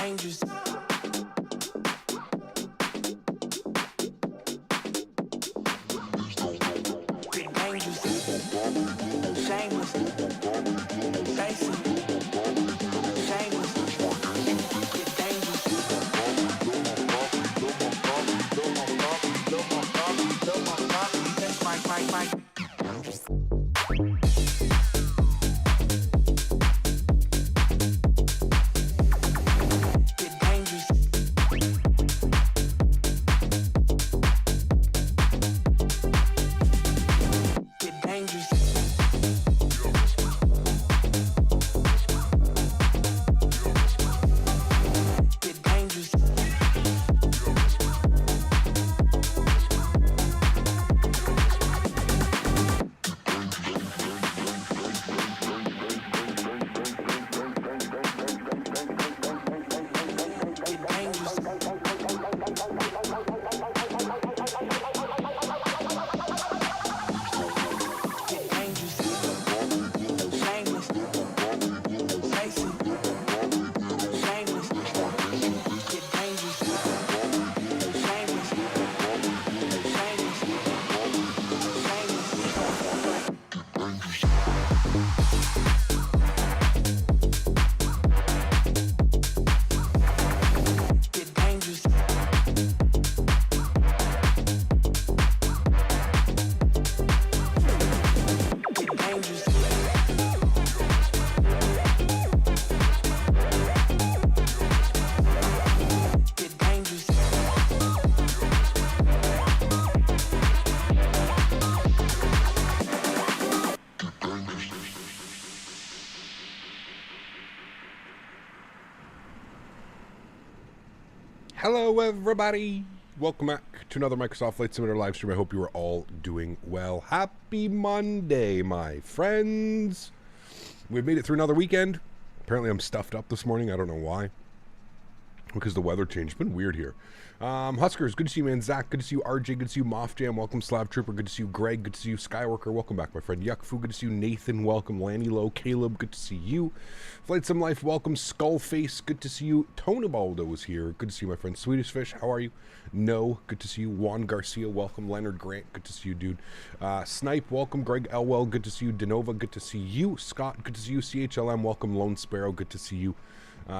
dangerous. Get dangerous. Shameless. Facing. Shameless. Get dangerous. That's right. Hello everybody, welcome back to another Microsoft Flight Simulator live stream. I hope you are all doing well. Happy Monday, my friends. We've made it through another weekend. Apparently I'm stuffed up this morning, I don't know why. Because the weather changed, it's been weird here. Huskers, good to see you, man. Zach, good to see you. RJ, good to see you. Moff Jam, welcome. Slav Trooper, good to see you. Greg, good to see you. Skyworker, welcome back, my friend. Yuckfu, good to see you. Nathan, welcome. Lanny Low, Caleb, good to see you. Flight Sim Life, welcome. Skullface, good to see you. Tonabaldo is here, good to see you, my friend. Swedish Fish, how are you? No, good to see you. Juan Garcia, welcome. Leonard Grant, good to see you, dude. Snipe, welcome. Greg Elwell, good to see you. Denova, good to see you. Scott, good to see you. CHLM, welcome. Lone Sparrow, good to see you.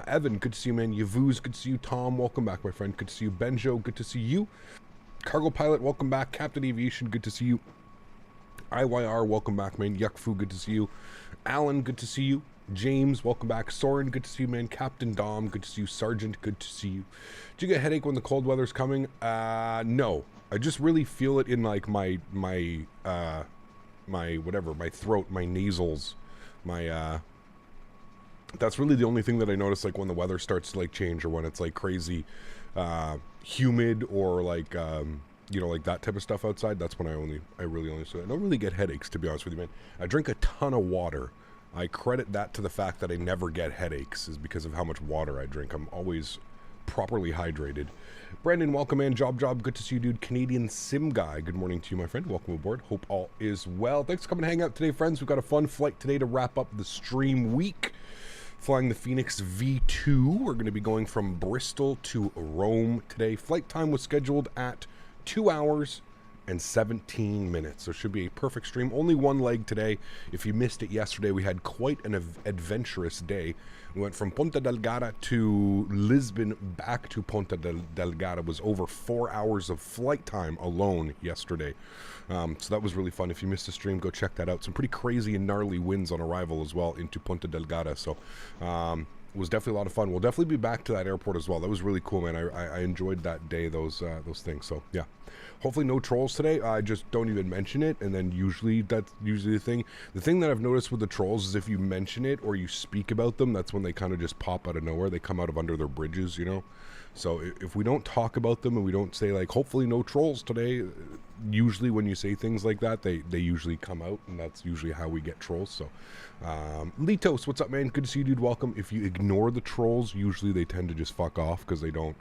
Evan, good to see you, man. Yavuz, good to see you. Tom, welcome back, my friend. Good to see you. Benjo, good to see you. Cargo Pilot, welcome back. Captain Aviation, good to see you. IYR, welcome back, man. Yuckfu, good to see you. Alan, good to see you. James, welcome back. Soren, good to see you, man. Captain Dom, good to see you. Sergeant, good to see you. Did you get a headache when the cold weather's coming? No. I just really feel it in like my whatever, my throat, my nasals, my that's really the only thing that I notice, like when the weather starts to like change, or when it's like crazy humid, or like you know, like that type of stuff outside. That's when I really only I don't really get headaches, to be honest with you, man. I drink a ton of water. I credit that to the fact that I never get headaches, is because of how much water I drink. I'm always properly hydrated. Brandon, welcome, man. Job, good to see you, dude. Canadian Sim Guy, good morning to you, my friend. Welcome aboard. Hope all is well. Thanks for coming to hang out today, friends. We've got a fun flight today to wrap up the stream week. Flying the Fenix V2. We're going to be going from Bristol to Rome today. Flight time was scheduled at 2 hours and 17 minutes. So it should be a perfect stream. Only one leg today. If you missed it yesterday, we had quite an adventurous day. We went from Ponta Delgada to Lisbon, back to Ponta Delgada. It was over 4 hours of flight time alone yesterday. So that was really fun. If you missed the stream, go check that out. Some pretty crazy and gnarly winds on arrival as well into Ponta Delgada. So it was definitely a lot of fun. We'll definitely be back to that airport as well. That was really cool, man. I enjoyed that day, those things. So yeah, hopefully no trolls today. I just don't even mention it, and then that's usually the thing. The thing that I've noticed with the trolls is if you mention it or you speak about them, that's when they kind of just pop out of nowhere. They come out of under their bridges, you know. So if we don't talk about them and we don't say like, hopefully no trolls today, usually when you say things like that, they usually come out, and that's usually how we get trolls. So Litos, what's up, man? Good to see you, dude. Welcome. If you ignore the trolls, usually they tend to just fuck off, because they don't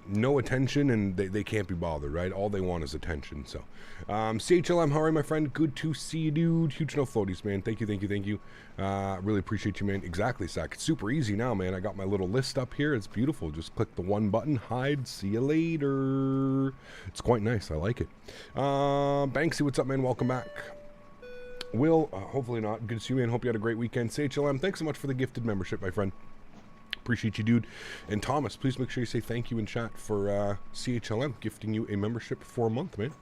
no attention, and they can't be bothered, right? All they want is attention. So, CHLM, how are you, my friend? Good to see you, dude. Huge no floaties, man. Thank you. Really appreciate you, man. Exactly, Zach. It's super easy now, man. I got my little list up here. It's beautiful. Just click the one button, hide, see you later. It's quite nice. I like it. Banksy, what's up, man? Welcome back. Will, hopefully not. Good to see you, man. Hope you had a great weekend. CHLM, thanks so much for the gifted membership, my friend. Appreciate you, dude. And Thomas, please make sure you say thank you in chat for CHLM gifting you a membership for a month, man.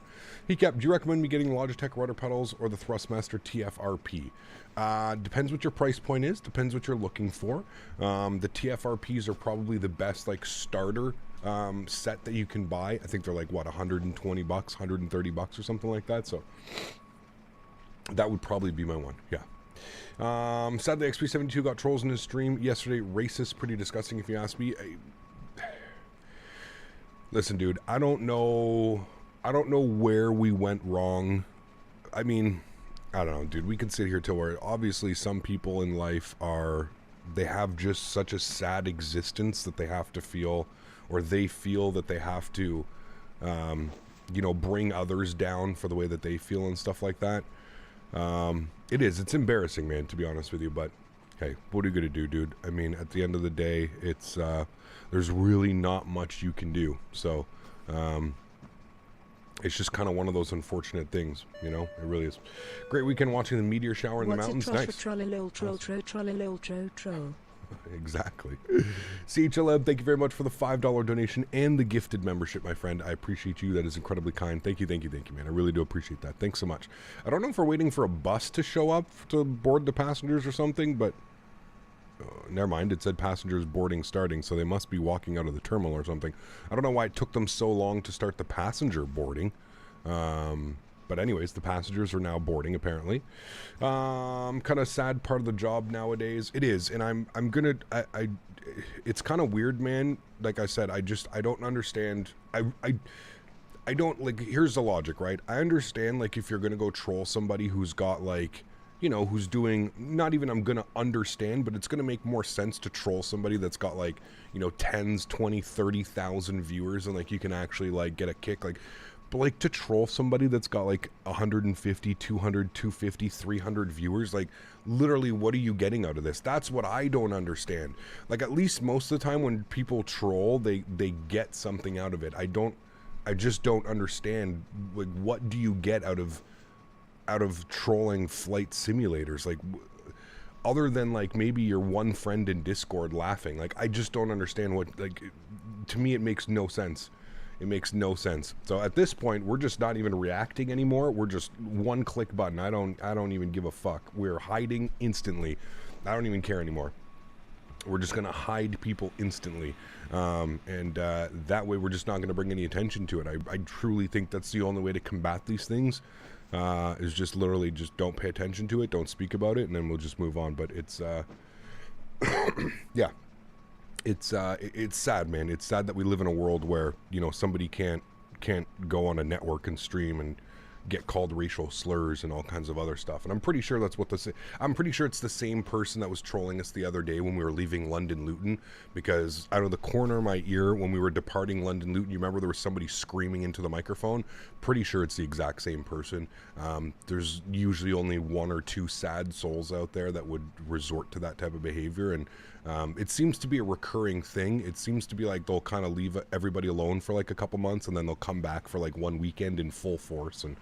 He kept, do you recommend me getting the Logitech rudder pedals or the Thrustmaster TFRP? Depends what your price point is. Depends what you're looking for. The TFRPs are probably the best, like, starter set that you can buy. I think they're like, what, 120 bucks, 130 bucks or something like that. So that would probably be my one. Yeah. Sadly, XP72 got trolls in his stream yesterday. Racist, pretty disgusting if you ask me. Listen, dude, I don't know where we went wrong. I mean, I don't know, dude. We can sit here till we're, obviously some people in life they have just such a sad existence that they have to feel, or they feel that they have to, bring others down for the way that they feel and stuff like that. It's embarrassing, man, to be honest with you, but hey, what are you gonna do, dude? I mean, at the end of the day, it's there's really not much you can do. So it's just kind of one of those unfortunate things, you know. It really is. Great weekend watching the meteor shower in the mountains. Nice. Exactly. CHLM, thank you very much for the $5 donation and the gifted membership, my friend. I appreciate you. That is incredibly kind. Thank you, man. I really do appreciate that. Thanks so much. I don't know if we're waiting for a bus to show up to board the passengers or something, but never mind. It said passengers boarding starting, so they must be walking out of the terminal or something. I don't know why it took them so long to start the passenger boarding. But anyways, the passengers are now boarding, apparently. Kind of sad part of the job nowadays. It is, and I'm gonna, it's kind of weird, man. Like I said, I don't understand. I don't, like, here's the logic, right? I understand, like, if you're gonna go troll somebody who's got, like, you know, who's doing, not even I'm gonna understand, but it's gonna make more sense to troll somebody that's got, like, you know, 10s, 20, 30,000 viewers, and, like, you can actually, like, get a kick, like, but, like, to troll somebody that's got, like, 150, 200, 250, 300 viewers, like, literally, what are you getting out of this? That's what I don't understand. Like, at least most of the time when people troll, they get something out of it. I just don't understand, like, what do you get out of trolling flight simulators? Like, other than, like, maybe your one friend in Discord laughing. Like, I just don't understand what, like, to me, it makes no sense. It makes no sense. So at this point, we're just not even reacting anymore. We're just one click button. I don't even give a fuck. We're hiding instantly. I don't even care anymore. We're just gonna hide people instantly, and that way we're just not gonna bring any attention to it. I truly think that's the only way to combat these things. Is just literally just don't pay attention to it, don't speak about it, and then we'll just move on. But it's yeah. It's sad, man. It's sad that we live in a world where, you know, somebody can't go on a network and stream and get called racial slurs and all kinds of other stuff. And I'm pretty sure that's what I'm pretty sure it's the same person that was trolling us the other day when we were leaving London Luton, because out of the corner of my ear when we were departing London Luton, you remember there was somebody screaming into the microphone? Pretty sure it's the exact same person. There's usually only one or two sad souls out there that would resort to that type of behavior, and it seems to be a recurring thing. It seems to be like they'll kind of leave everybody alone for like a couple months, and then they'll come back for like one weekend in full force. And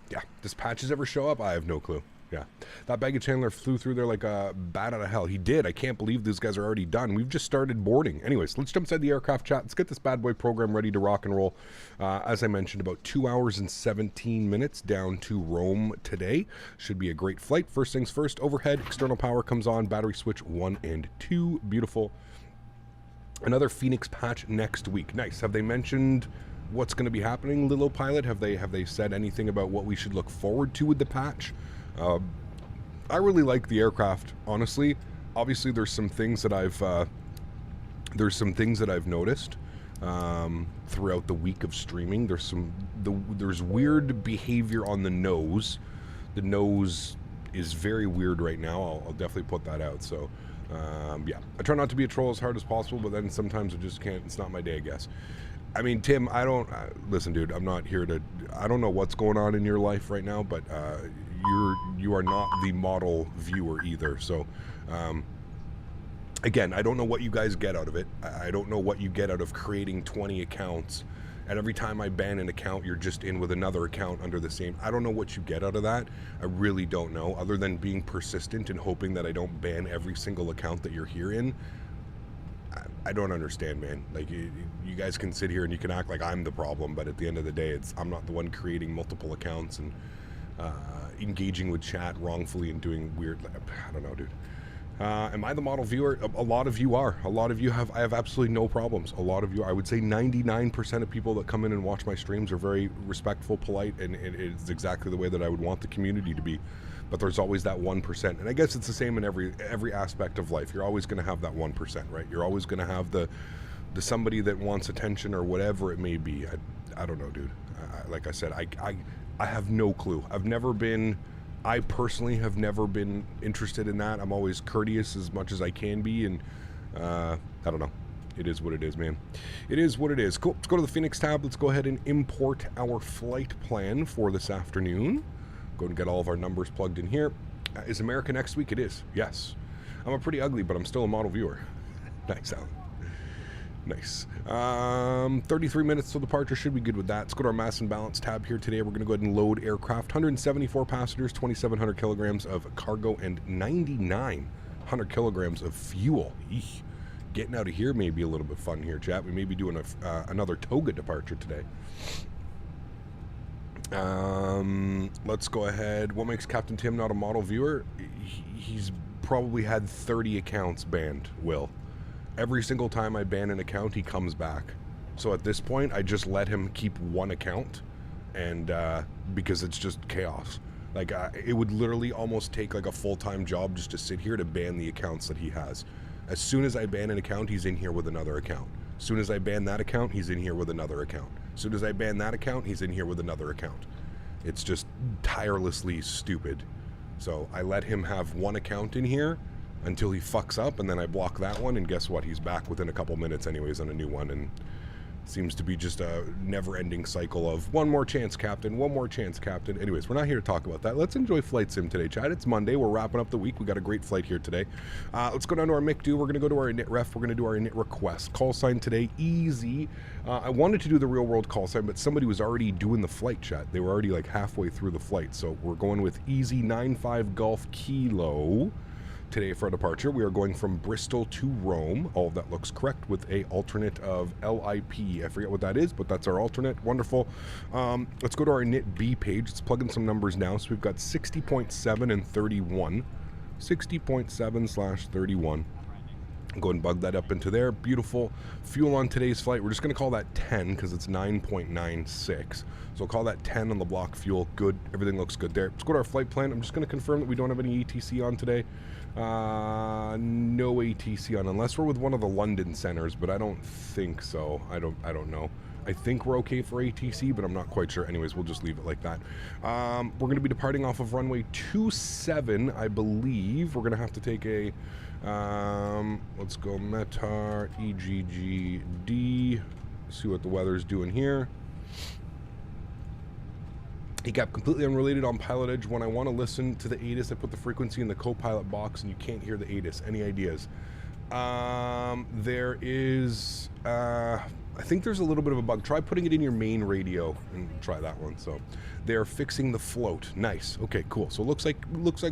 yeah, does Patches ever show up? I have no clue. Yeah, that baggage handler flew through there like a bat out of hell. He did. I can't believe these guys are already done. We've just started boarding. Anyways, let's jump inside the aircraft chat. Let's get this bad boy program ready to rock and roll. As I mentioned, about 2 hours and 17 minutes down to Rome today. Should be a great flight. First things first, overhead, external power comes on, battery switch 1 and 2. Beautiful. Another Fenix patch next week. Nice. Have they mentioned what's going to be happening, Lilo Pilot? Have they said anything about what we should look forward to with the patch? I really like the aircraft, honestly. Obviously, there's some things that I've noticed throughout the week of streaming. There's weird behavior on the nose. The nose is very weird right now. I'll definitely put that out. So Yeah, I try not to be a troll as hard as possible, but then sometimes I just can't. It's not my day, I guess. I mean, Tim, I don't listen, dude. I'm not here to. I don't know what's going on in your life right now, but you are not the model viewer either. So, again, I don't know what you guys get out of it. I don't know what you get out of creating 20 accounts, and every time I ban an account, you're just in with another account under the same. I don't know what you get out of that. I really don't know, other than being persistent and hoping that I don't ban every single account that you're here in. I don't understand, man. Like, you guys can sit here and you can act like I'm the problem, but at the end of the day, I'm not the one creating multiple accounts and engaging with chat wrongfully and doing weird. I don't know, dude. Am I the model viewer? A lot of you are. A lot of you have. I have absolutely no problems. A lot of you, I would say 99% of people that come in and watch my streams are very respectful, polite, and it's exactly the way that I would want the community to be. But there's always that 1%, and I guess it's the same in every aspect of life. You're always going to have that 1%, right? You're always going to have the somebody that wants attention or whatever it may be. I don't know, dude. Like I said, I have no clue. I personally have never been interested in that. I'm always courteous as much as I can be, and I don't know. It is what it is, man. It is what it is. Cool. Let's go to the Fenix tab. Let's go ahead and import our flight plan for this afternoon. Go and get all of our numbers plugged in here. Is America next week? It is. Yes. I'm a pretty ugly, but I'm still a model viewer. Nice, Alan. Nice. 33 minutes till departure. Should be good with that. Let's go to our mass and balance tab here today. We're going to go ahead and load aircraft. 174 passengers, 2,700 kilograms of cargo, and 9,900 kilograms of fuel. Eesh. Getting out of here may be a little bit fun here, chat. We may be doing another toga departure today. Let's go ahead. What makes Captain Tim not a model viewer? He's probably had 30 accounts banned, Will. Every single time I ban an account, he comes back. So at this point, I just let him keep one account, and because it's just chaos. Like, it would literally almost take like a full-time job just to sit here to ban the accounts that he has. As soon as I ban an account, he's in here with another account. As soon as I ban that account, he's in here with another account. As soon as I ban that account, he's in here with another account. It's just tirelessly stupid. So I let him have one account in here until he fucks up, and then I block that one, and guess what? He's back within a couple minutes anyways on a new one, and seems to be just a never-ending cycle of one more chance, Captain, one more chance, Captain. Anyways, we're not here to talk about that. Let's enjoy Flight Sim today, Chad. It's Monday. We're wrapping up the week. We got a great flight here today. Let's go down to our MIC-do. We're going to go to our init ref. We're going to do our init request. Call sign today, easy. I wanted to do the real-world call sign, but somebody was already doing the flight, chat. They were already like halfway through the flight, so we're going with easy 95 Golf Kilo. Today for our departure, we are going from Bristol to Rome. All of that looks correct with a alternate of LIP. I forget what that is, but that's our alternate. Wonderful. Let's go to our init B page. Let's plug in some numbers now. So we've got 60.7 and 31. 60.7/31. Go ahead and bug that up into there. Beautiful. Fuel on today's flight, we're just going to call that 10 because it's 9.96. So we'll call that 10 on the block fuel. Good. Everything looks good there. Let's go to our flight plan. I'm just going to confirm that we don't have any ATC on today. No ATC on, unless we're with one of the London centers, but I don't think so. I don't know. I think we're okay for ATC, but I'm not quite sure. Anyways, we'll just leave it like that. We're going to be departing off of runway 27, I believe. We're going to have to take a, let's go METAR, EGGD, see what the weather's doing here. He got completely unrelated on Pilot Edge. When I want to listen to the ATIS, I put the frequency in the co-pilot box and you can't hear the ATIS. Any ideas? There is, I think there's a little bit of a bug. Try putting it in your main radio and try that one. So they're fixing the float. Nice. Okay, cool. So it looks like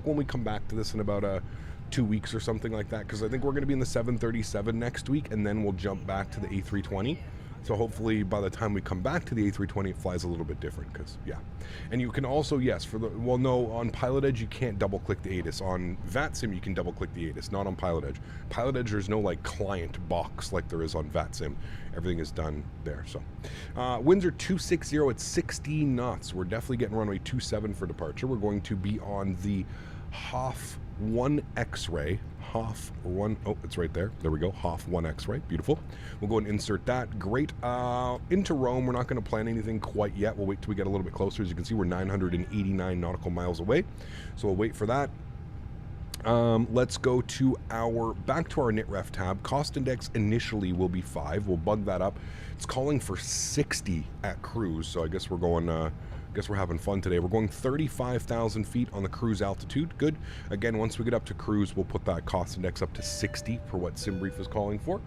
when we come back to this in about 2 weeks or something like that, because I think we're going to be in the 737 next week, and then we'll jump back to the A320. So hopefully by the time we come back to the A320, it flies a little bit different, because, yeah. And you can also, yes, well, no, on Pilot Edge, you can't double-click the ATIS. On VATSIM, you can double-click the ATIS, not on Pilot Edge. Pilot Edge, there's no, like, client box like there is on VATSIM. Everything is done there, so. Winds are 260 at 16 knots. We're definitely getting runway 27 for departure. We're going to be on the HOF 1 X-ray. HOF 1, oh, it's right there. There we go. HOF 1 X-ray. Beautiful. We'll go and insert that. Great. Into Rome, we're not going to plan anything quite yet. We'll wait till we get a little bit closer. As you can see, we're 989 nautical miles away. So we'll wait for that. Let's go to back to our NitRef tab. Cost index initially will be 5. We'll bug that up. It's calling for 60 at cruise, so I guess we're going, guess we're having fun today. We're going 35,000 feet on the cruise altitude. Good. Again, once we get up to cruise, we'll put that cost index up to 60 for what SimBrief is calling for.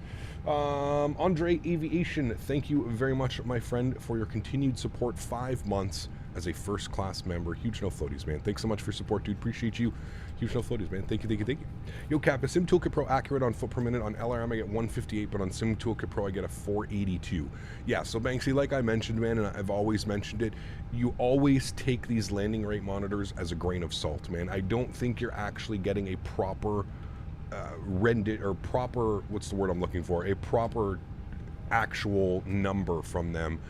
Andre Aviation, thank you very much, my friend, for your continued support. 5 months as a first-class member. Huge no floaties, man. Thanks so much for support, dude. Appreciate you. Huge no floaties, man. Thank you, thank you, thank you. Yo, Cap, Sim Toolkit Pro accurate on foot per minute. On LRM, I get 158, but on Sim Toolkit Pro, I get a 482. Yeah, so Banksy, like I mentioned, man, and I've always mentioned it, you always take these landing rate monitors as a grain of salt, man. I don't think you're actually getting a proper proper, what's the word I'm looking for? A proper actual number from them.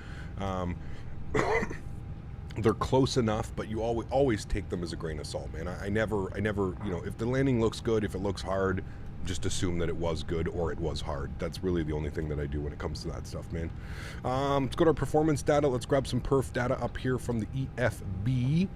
They're close enough, but you always take them as a grain of salt, man. I never, you know, if the landing looks good, if it looks hard, just assume that it was good or it was hard. That's really the only thing that I do when it comes to that stuff, man. Let's go to our performance data. Let's grab some perf data up here from the EFB.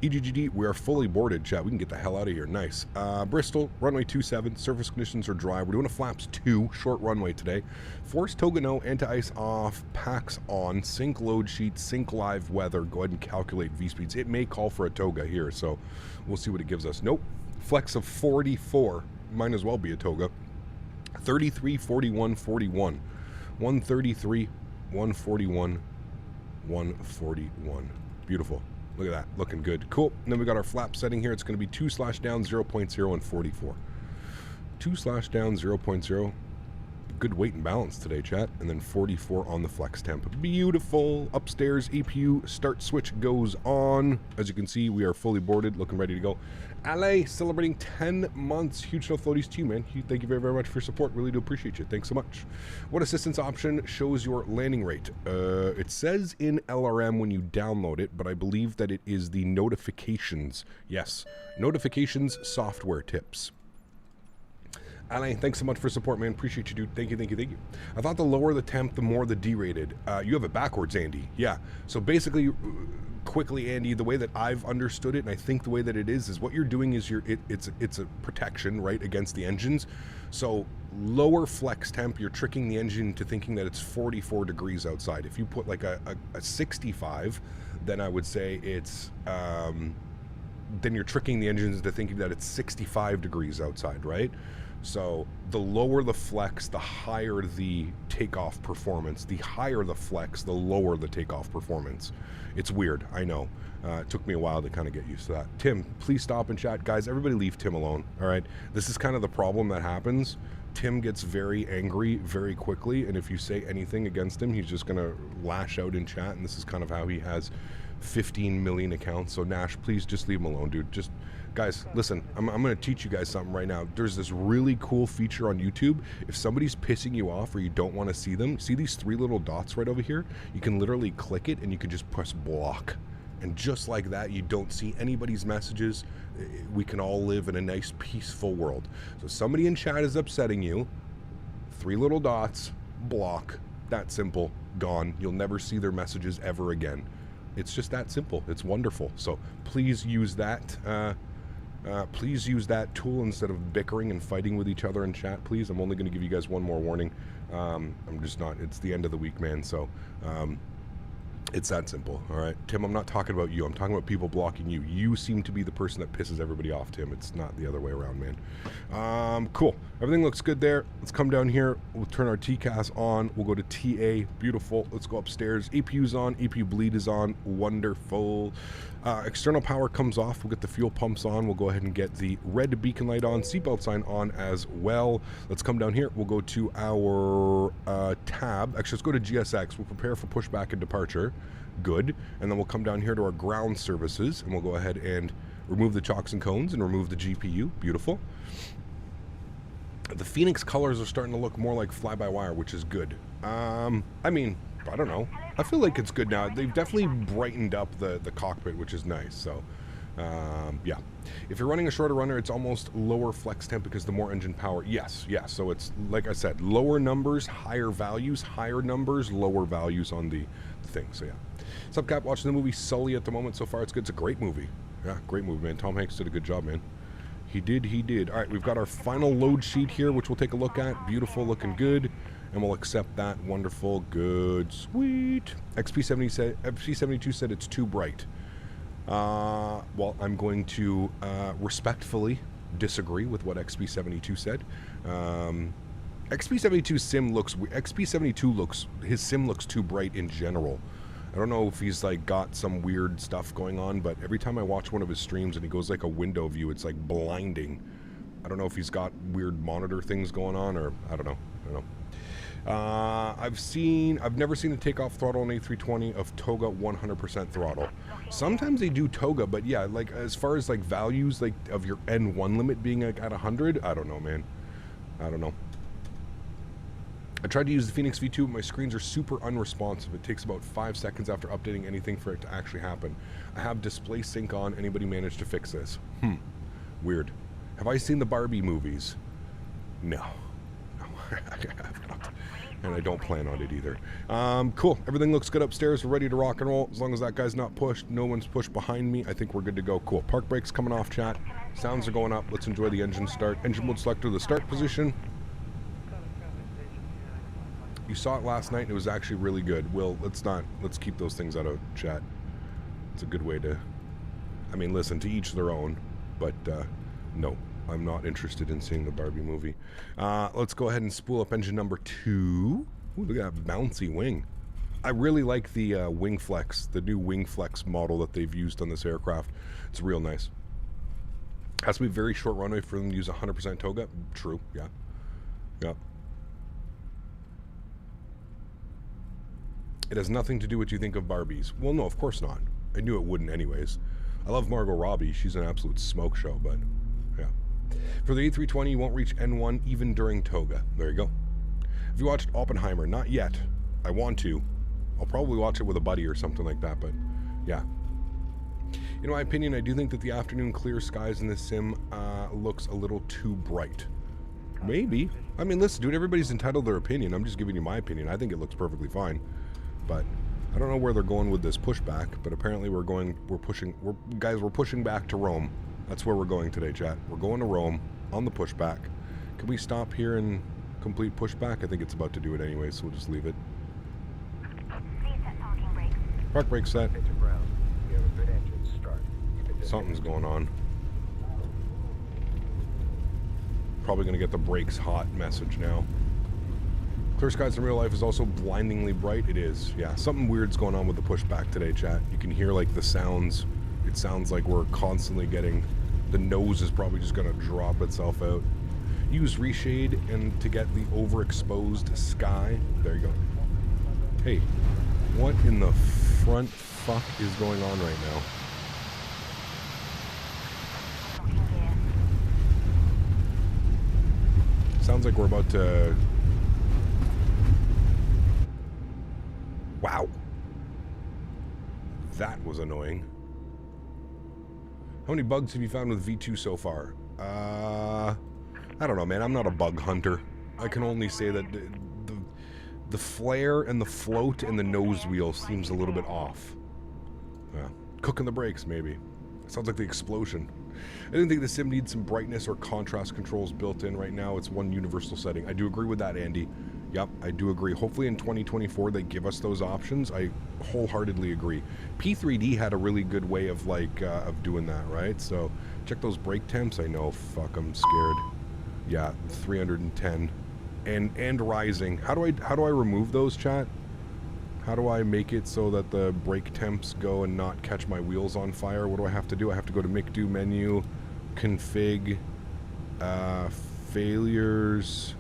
EGGD, we are fully boarded, chat. We can get the hell out of here. Nice. Bristol, runway 27. Surface conditions are dry. We're doing a flaps 2, short runway today. Force toga no, anti-ice off, packs on, sync load sheet, sync live weather. Go ahead and calculate V-speeds. It may call for a toga here, so we'll see what it gives us. Nope. Flex of 44. Might as well be a toga. 33, 41, 41. 133, 141, 141. Beautiful. Look at that, looking good. Cool. And then we got our flap setting here. It's going to be 2/down 0.0 and 44. 2/down 0.0. Good weight and balance today, chat. And then 44 on the flex temp. Beautiful. Upstairs, EPU start switch goes on. As you can see, we are fully boarded, looking ready to go. LA celebrating 10 months. Huge no floaties to you, man. Thank you very, very much for your support. Really do appreciate you. Thanks so much. What assistance option shows your landing rate? It says in LRM when you download it, but I believe that it is the notifications. Yes, notifications software tips. Alain, thanks so much for support, man. Appreciate you, dude. Thank you, thank you, thank you. I thought the lower the temp, the more the derated. You have it backwards, Andy. Yeah. So basically, quickly, Andy, the way that I've understood it, and I think the way that it is what you're doing is it's a protection, right, against the engines. So lower flex temp, you're tricking the engine into thinking that it's 44 degrees outside. If you put like a 65, then I would say it's then you're tricking the engines into thinking that it's 65 degrees outside, right? So the lower the flex, the higher the takeoff performance. The higher the flex, the lower the takeoff performance. It's weird, I know. It took me a while to kind of get used to that. Tim, please stop and chat. Guys, everybody leave Tim alone, all right? This is kind of the problem that happens. Tim gets very angry very quickly, and if you say anything against him, he's just going to lash out in chat, and this is kind of how he has 15 million accounts. So Nash, please just leave him alone, dude. Just... Guys, listen, I'm going to teach you guys something right now. There's this really cool feature on YouTube. If somebody's pissing you off or you don't want to see them, see these 3 little dots right over here? You can literally click it and you can just press block. And just like that, you don't see anybody's messages. We can all live in a nice, peaceful world. So somebody in chat is upsetting you. 3 little dots, block. That simple, gone. You'll never see their messages ever again. It's just that simple. It's wonderful. So please use that. Please use that tool instead of bickering and fighting with each other in chat, please. I'm only going to give you guys one more warning. I'm just not, it's the end of the week, man, so it's that simple, all right? Tim, I'm not talking about you. I'm talking about people blocking you. You seem to be the person that pisses everybody off, Tim. It's not the other way around, man. Cool. Everything looks good there. Let's come down here. We'll turn our TCAS on. We'll go to TA. Beautiful. Let's go upstairs. APU's on. APU bleed is on. Wonderful. External power comes off. We'll get the fuel pumps on. We'll go ahead and get the red beacon light on. Seatbelt sign on as well. Let's come down here. We'll go to our tab. Actually, let's go to GSX. We'll prepare for pushback and departure. Good. And then we'll come down here to our ground services, and we'll go ahead and remove the chocks and cones and remove the GPU. Beautiful. The Fenix colors are starting to look more like fly-by-wire, which is good. I mean, I don't know. I feel like it's good now. They've definitely brightened up the cockpit, which is nice. So, yeah. If you're running a shorter runner, it's almost lower flex temp because the more engine power. Yes, yeah. So it's, like I said, lower numbers, higher values, higher numbers, lower values on the thing. So, yeah. Subcap, watching the movie Sully at the moment. So far, it's good. It's a great movie. Yeah, great move, man. Tom Hanks did a good job, man. He did. All right, we've got our final load sheet here, which we'll take a look at. Beautiful, looking good. And we'll accept that. Wonderful, good, sweet. XP72 said it's too bright. Well, I'm going to respectfully disagree with what XP72 said. XP72's sim looks... XP72 looks... His sim looks too bright in general. I don't know if he's like got some weird stuff going on, but every time I watch one of his streams and he goes like a window view, it's like blinding. I don't know if he's got weird monitor things going on, or I don't know. I've never seen a takeoff throttle on A320 of Toga 100% throttle. Sometimes they do Toga, but yeah, like as far as like values like of your N1 limit being like at 100, I don't know, man. I don't know. I tried to use the Fenix V2, but my screens are super unresponsive. It takes about 5 seconds after updating anything for it to actually happen. I have display sync on. Anybody managed to fix this? Weird. Have I seen the Barbie movies? No. I have not. And I don't plan on it either. Cool. Everything looks good upstairs. We're ready to rock and roll. As long as that guy's not pushed, no one's pushed behind me, I think we're good to go. Cool. Park brakes coming off, chat. Sounds are going up. Let's enjoy the engine start. Engine mode selector, the start position. You saw it last night and it was actually really good. Will, let's keep those things out of chat. It's a good way to, I mean, listen, to each their own, but no, I'm not interested in seeing the Barbie movie. Let's go ahead and spool up engine number 2. Ooh, look at that bouncy wing. I really like the wing flex, the new wing flex model that they've used on this aircraft. It's real nice. Has to be a very short runway for them to use 100% Toga. True, yeah. Yeah. It has nothing to do with what you think of Barbies. Well, no, of course not. I knew it wouldn't anyways. I love Margot Robbie. She's an absolute smoke show, but yeah. For the A320, you won't reach N1 even during Toga. There you go. Have you watched Oppenheimer? Not yet. I want to. I'll probably watch it with a buddy or something like that, but yeah. In my opinion, I do think that the afternoon clear skies in this sim looks a little too bright. Maybe. I mean, listen, dude, everybody's entitled to their opinion. I'm just giving you my opinion. I think it looks perfectly fine. But I don't know where they're going with this pushback, but apparently we're pushing back to Rome. That's where we're going today, chat. We're going to Rome on the pushback. Can we stop here and complete pushback? I think it's about to do it anyway, so we'll just leave it. Park brake set. Something's going on. Probably going to get the brakes hot message now. Clear skies in real life is also blindingly bright. It is, yeah. Something weird's going on with the pushback today, chat. You can hear like the sounds. It sounds like we're constantly getting, the nose is probably just going to drop itself out. Use reshade and to get the overexposed sky. There you go. Hey, what in the front fuck is going on right now? Sounds like we're about to... Wow. That was annoying. How many bugs have you found with V2 so far? I don't know, man. I'm not a bug hunter. I can only say that the flare and the float and the nose wheel seems a little bit off. Yeah. Cooking the brakes, maybe. Sounds like the explosion. I didn't think the sim needs some brightness or contrast controls built in right now. It's one universal setting. I do agree with that, Andy. Yep, I do agree. Hopefully in 2024 they give us those options. I wholeheartedly agree. P3D had a really good way of like of doing that, right? So check those brake temps. I know, fuck, I'm scared. Yeah, 310 and rising. How do I remove those, chat? How do I make it so that the brake temps go and not catch my wheels on fire? What do I have to do? I have to go to make do menu, config, failures.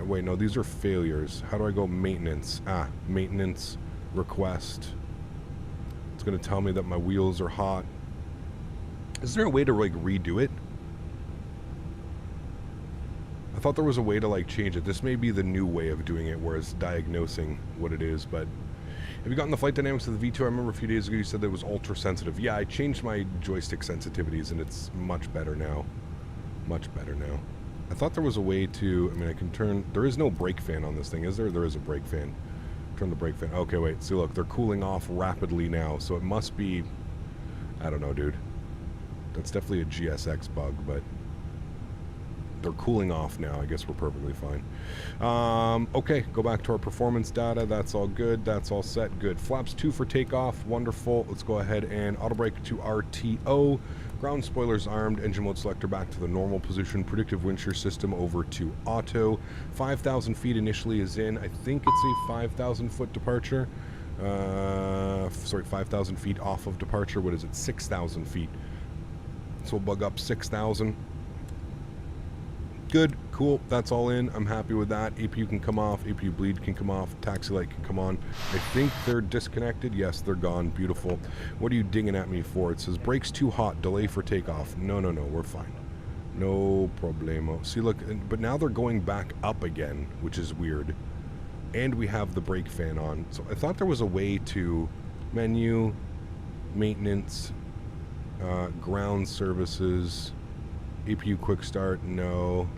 Wait, no, these are failures. How do I go maintenance? Maintenance request. It's going to tell me that my wheels are hot. Is there a way to like redo it? I thought there was a way to like change it. This may be the new way of doing it, where it's diagnosing what it is. But have you gotten the flight dynamics of the V2? I remember a few days ago you said that it was ultra sensitive. Yeah, I changed my joystick sensitivities and it's much better now. Much better now. I thought there was a way to, I mean, I can turn, there is no brake fan on this thing, is there? There is a brake fan. Turn the brake fan. Okay, wait, see, look, they're cooling off rapidly now, so it must be, I don't know, dude. That's definitely a GSX bug, but they're cooling off now. I guess we're perfectly fine. Okay, go back to our performance data. That's all good. That's all set. Good. Flaps 2 for takeoff. Wonderful. Let's go ahead and auto brake to RTO. Ground spoilers armed. Engine mode selector back to the normal position. Predictive wind shear system over to auto. 5,000 feet initially is in. I think it's a 5,000 foot departure. Sorry, 5,000 feet off of departure. What is it? 6,000 feet. So we'll bug up 6,000. Good, cool, that's all in. I'm happy with that. APU can come off, APU bleed can come off, taxi light can come on. I think they're disconnected. Yes, they're gone. Beautiful. What are you dinging at me for? It says brakes too hot, delay for takeoff. No, no, no, we're fine. No problemo. See, look, but now they're going back up again, which is weird. And we have the brake fan on. So I thought there was a way to menu, maintenance, ground services, APU quick start, no.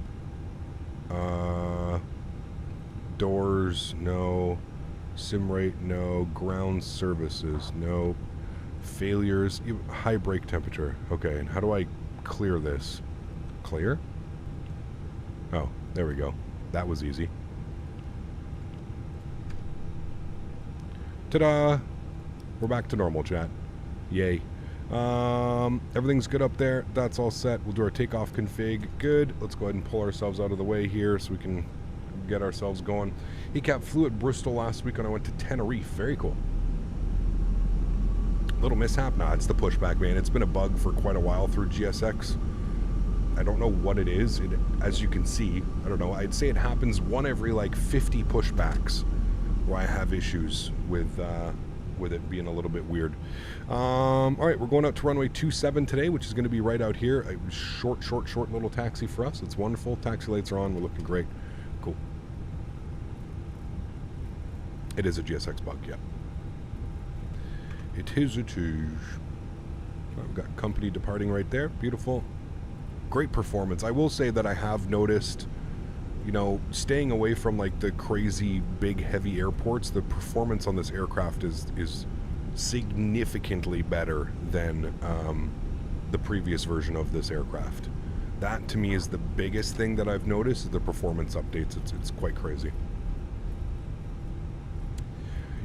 Doors, no. Sim rate, no. Ground services, no. Failures, high brake temperature. Okay, and how do I clear this? Clear? Oh, there we go. That was easy. Ta-da! We're back to normal, chat. Yay. Everything's good up there. That's all set. We'll do our takeoff config. Good. Let's go ahead and pull ourselves out of the way here so we can get ourselves going. ECAP flew at Bristol last week when I went to Tenerife. Very cool. Little mishap. Nah, it's the pushback, man. It's been a bug for quite a while through GSX. I don't know what it is. As you can see, I don't know. I'd say it happens one every like 50 pushbacks where I have issues with it being a little bit weird. All right, we're going out to runway 27 today, which is going to be right out here. A short little taxi for us. It's wonderful. Taxi lights are on. We're looking great. Cool. It is a GSX bug, yeah. It is a Touge. I've got company departing right there. Beautiful. Great performance. I will say that I have noticed, you know, staying away from like the crazy big heavy airports, the performance on this aircraft is significantly better than the previous version of this aircraft. That to me is the biggest thing that I've noticed, is the performance updates. It's quite crazy.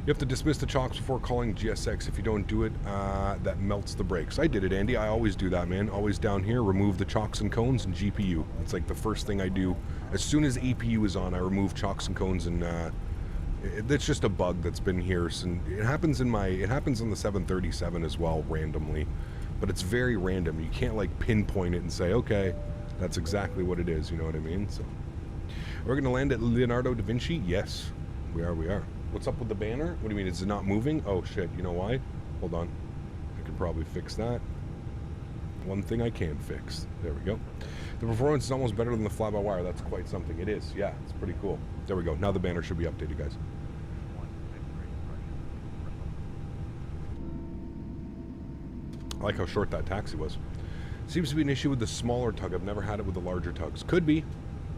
You have to dismiss the chocks before calling GSX. If you don't do it, that melts the brakes. I did it, Andy. I always do that, man. Always down here, remove the chocks and cones and GPU. It's like the first thing I do. As soon as APU is on, I remove chocks and cones, and it's just a bug that's been here. And it happens on the 737 as well, randomly. But it's very random. You can't like pinpoint it and say, okay, that's exactly what it is. You know what I mean? So, we're going to land at Leonardo da Vinci? Yes, we are. What's up with the banner? What do you mean? Is it not moving? Oh shit, you know why? Hold on. I could probably fix that. One thing I can fix. There we go. The performance is almost better than the fly-by-wire. That's quite something. It is. Yeah, it's pretty cool. There we go. Now the banner should be updated, guys. I like how short that taxi was. Seems to be an issue with the smaller tug. I've never had it with the larger tugs. Could be.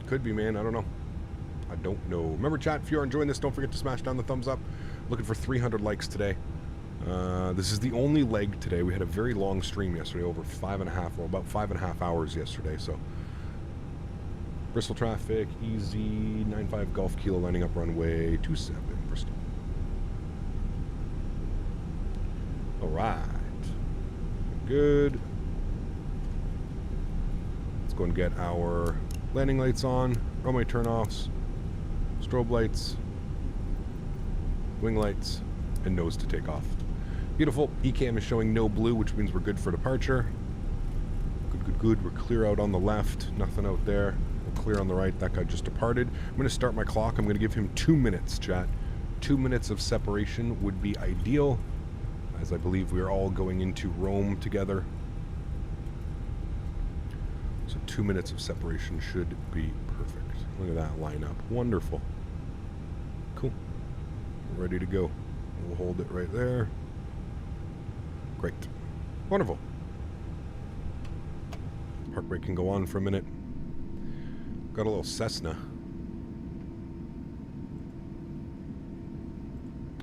Could be, man. I don't know. I don't know. Remember, chat, if you are enjoying this, don't forget to smash down the thumbs up. Looking for 300 likes today. This is the only leg today. We had a very long stream yesterday, over about 5.5 hours yesterday. So, Bristol traffic, easy, 95 Golf Kilo, lining up runway 27, Bristol. All right. Good. Let's go and get our landing lights on, runway turnoffs, strobe lights, wing lights, and nose to take off. Beautiful. ECAM is showing no blue, which means we're good for departure. Good. We're clear out on the left. Nothing out there. We're clear on the right. That guy just departed. I'm going to start my clock. I'm going to give him 2 minutes, chat. 2 minutes of separation would be ideal, as I believe we are all going into Rome together. So 2 minutes of separation should be perfect. Look at that lineup. Wonderful. Cool. We're ready to go. We'll hold it right there. Great. Wonderful. Park brake can go on for a minute. Got a little Cessna.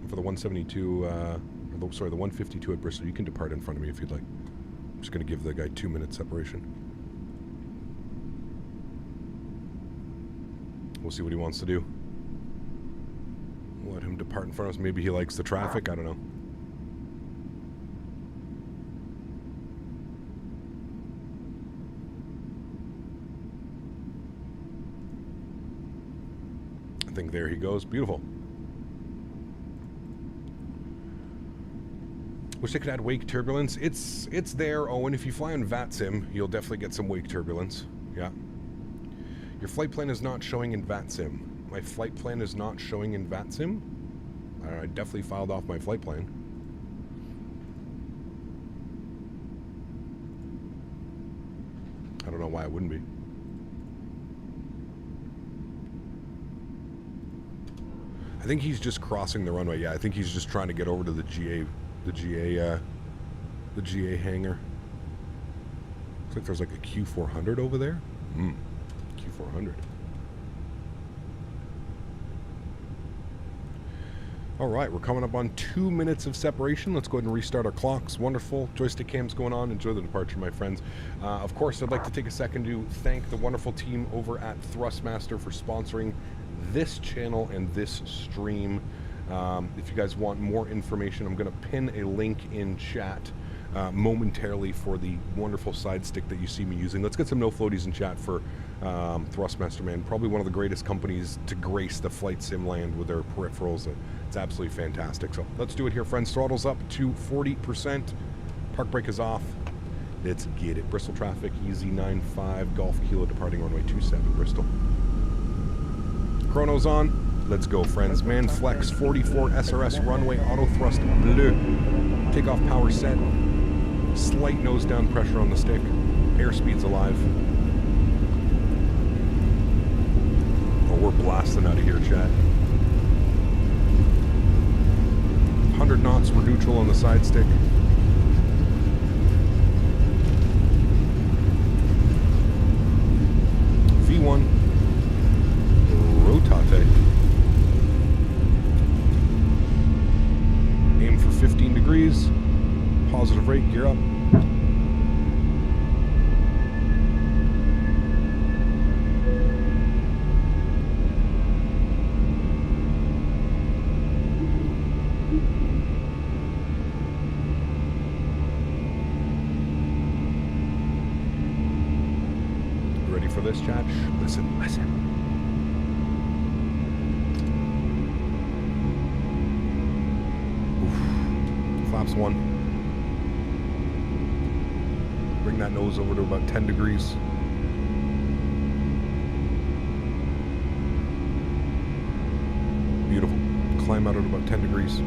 For the 172, the 152 at Bristol, you can depart in front of me if you'd like. Just going to give the guy 2 minutes separation. We'll see what he wants to do. Let him depart in front of us. Maybe he likes the traffic. I don't know. I think there he goes. Beautiful. Wish I could add wake turbulence. It's there. Oh, and if you fly on VATSIM, you'll definitely get some wake turbulence. Yeah. Your flight plan is not showing in VATSIM. My flight plan is not showing in VATSIM? I definitely filed off my flight plan. I don't know why it wouldn't be. I think he's just crossing the runway. Yeah, I think he's just trying to get over to the GA hangar. Looks like there's like a Q400 over there. Q400. All right, we're coming up on 2 minutes of separation. Let's go ahead and restart our clocks. Wonderful. Joystick cam's going on. Enjoy the departure, my friends. Of course, I'd like to take a second to thank the wonderful team over at Thrustmaster for sponsoring this channel and this stream. If you guys want more information, I'm going to pin a link in chat momentarily for the wonderful side stick that you see me using. Let's get some no floaties in chat for Thrustmaster, man. Probably one of the greatest companies to grace the flight sim land with their peripherals. It's absolutely fantastic. So let's do it here, friends. Throttle's up to 40%. Park brake is off. Let's get it. Bristol traffic, easy 9-5, Golf Kilo departing runway 27, Bristol. Chrono's on. Let's go, friends. Man flex 44 SRS runway auto thrust bleu. Takeoff power set. Slight nose down pressure on the stick. Airspeed's alive. Oh, we're blasting out of here, chat. 100 knots. We're neutral on the side stick. V1. Rotate. Aim for 15 degrees. Positive rate, gear up. Ready for this, chat? Listen, listen. Flaps 1. Bring that nose over to about 10 degrees. Beautiful. Climb out at about 10 degrees.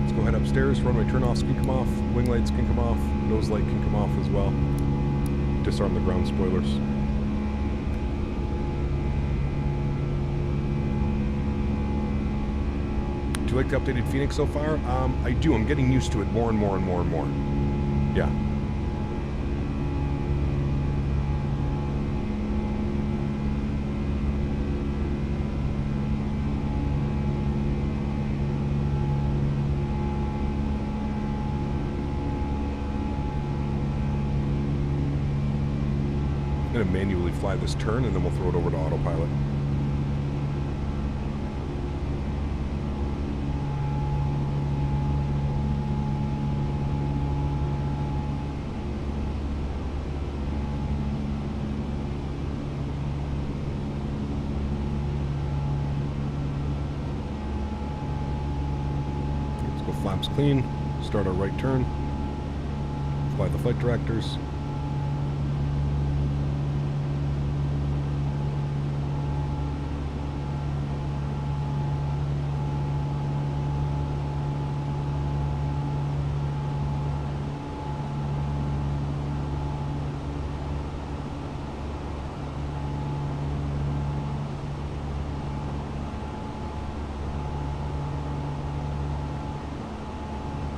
Let's go head upstairs. Runway turn offs can come off. Wing lights can come off. Nose light can come off as well. Disarm the ground spoilers. Do you like the updated Fenix so far? I do. I'm getting used to it more and more and more and more. Yeah. I'm going to manually fly this turn and then we'll throw it over to autopilot. Flaps clean, start our right turn, fly the flight directors.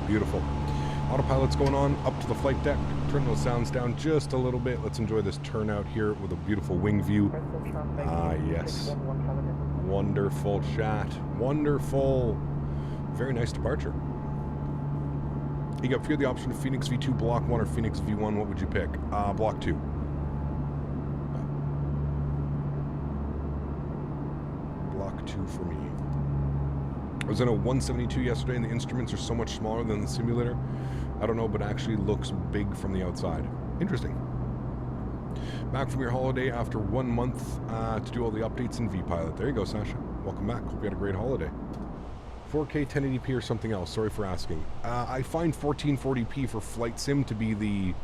Beautiful. Autopilot's going on, up to the flight deck. Turn those sounds down just a little bit. Let's enjoy this turnout here with a beautiful wing view. Ah, yes. Wonderful chat. Wonderful. Very nice departure. You got, if you had the option of Fenix V2, Block 1, or Fenix V1, what would you pick? Block 2. Block 2 for me. I was in a 172 yesterday, and the instruments are so much smaller than the simulator. I don't know, but actually looks big from the outside. Interesting. Back from your holiday after 1 month to do all the updates in VPilot. There you go, Sasha. Welcome back. Hope you had a great holiday. 4K 1080p or something else? Sorry for asking. I find 1440p for flight sim to be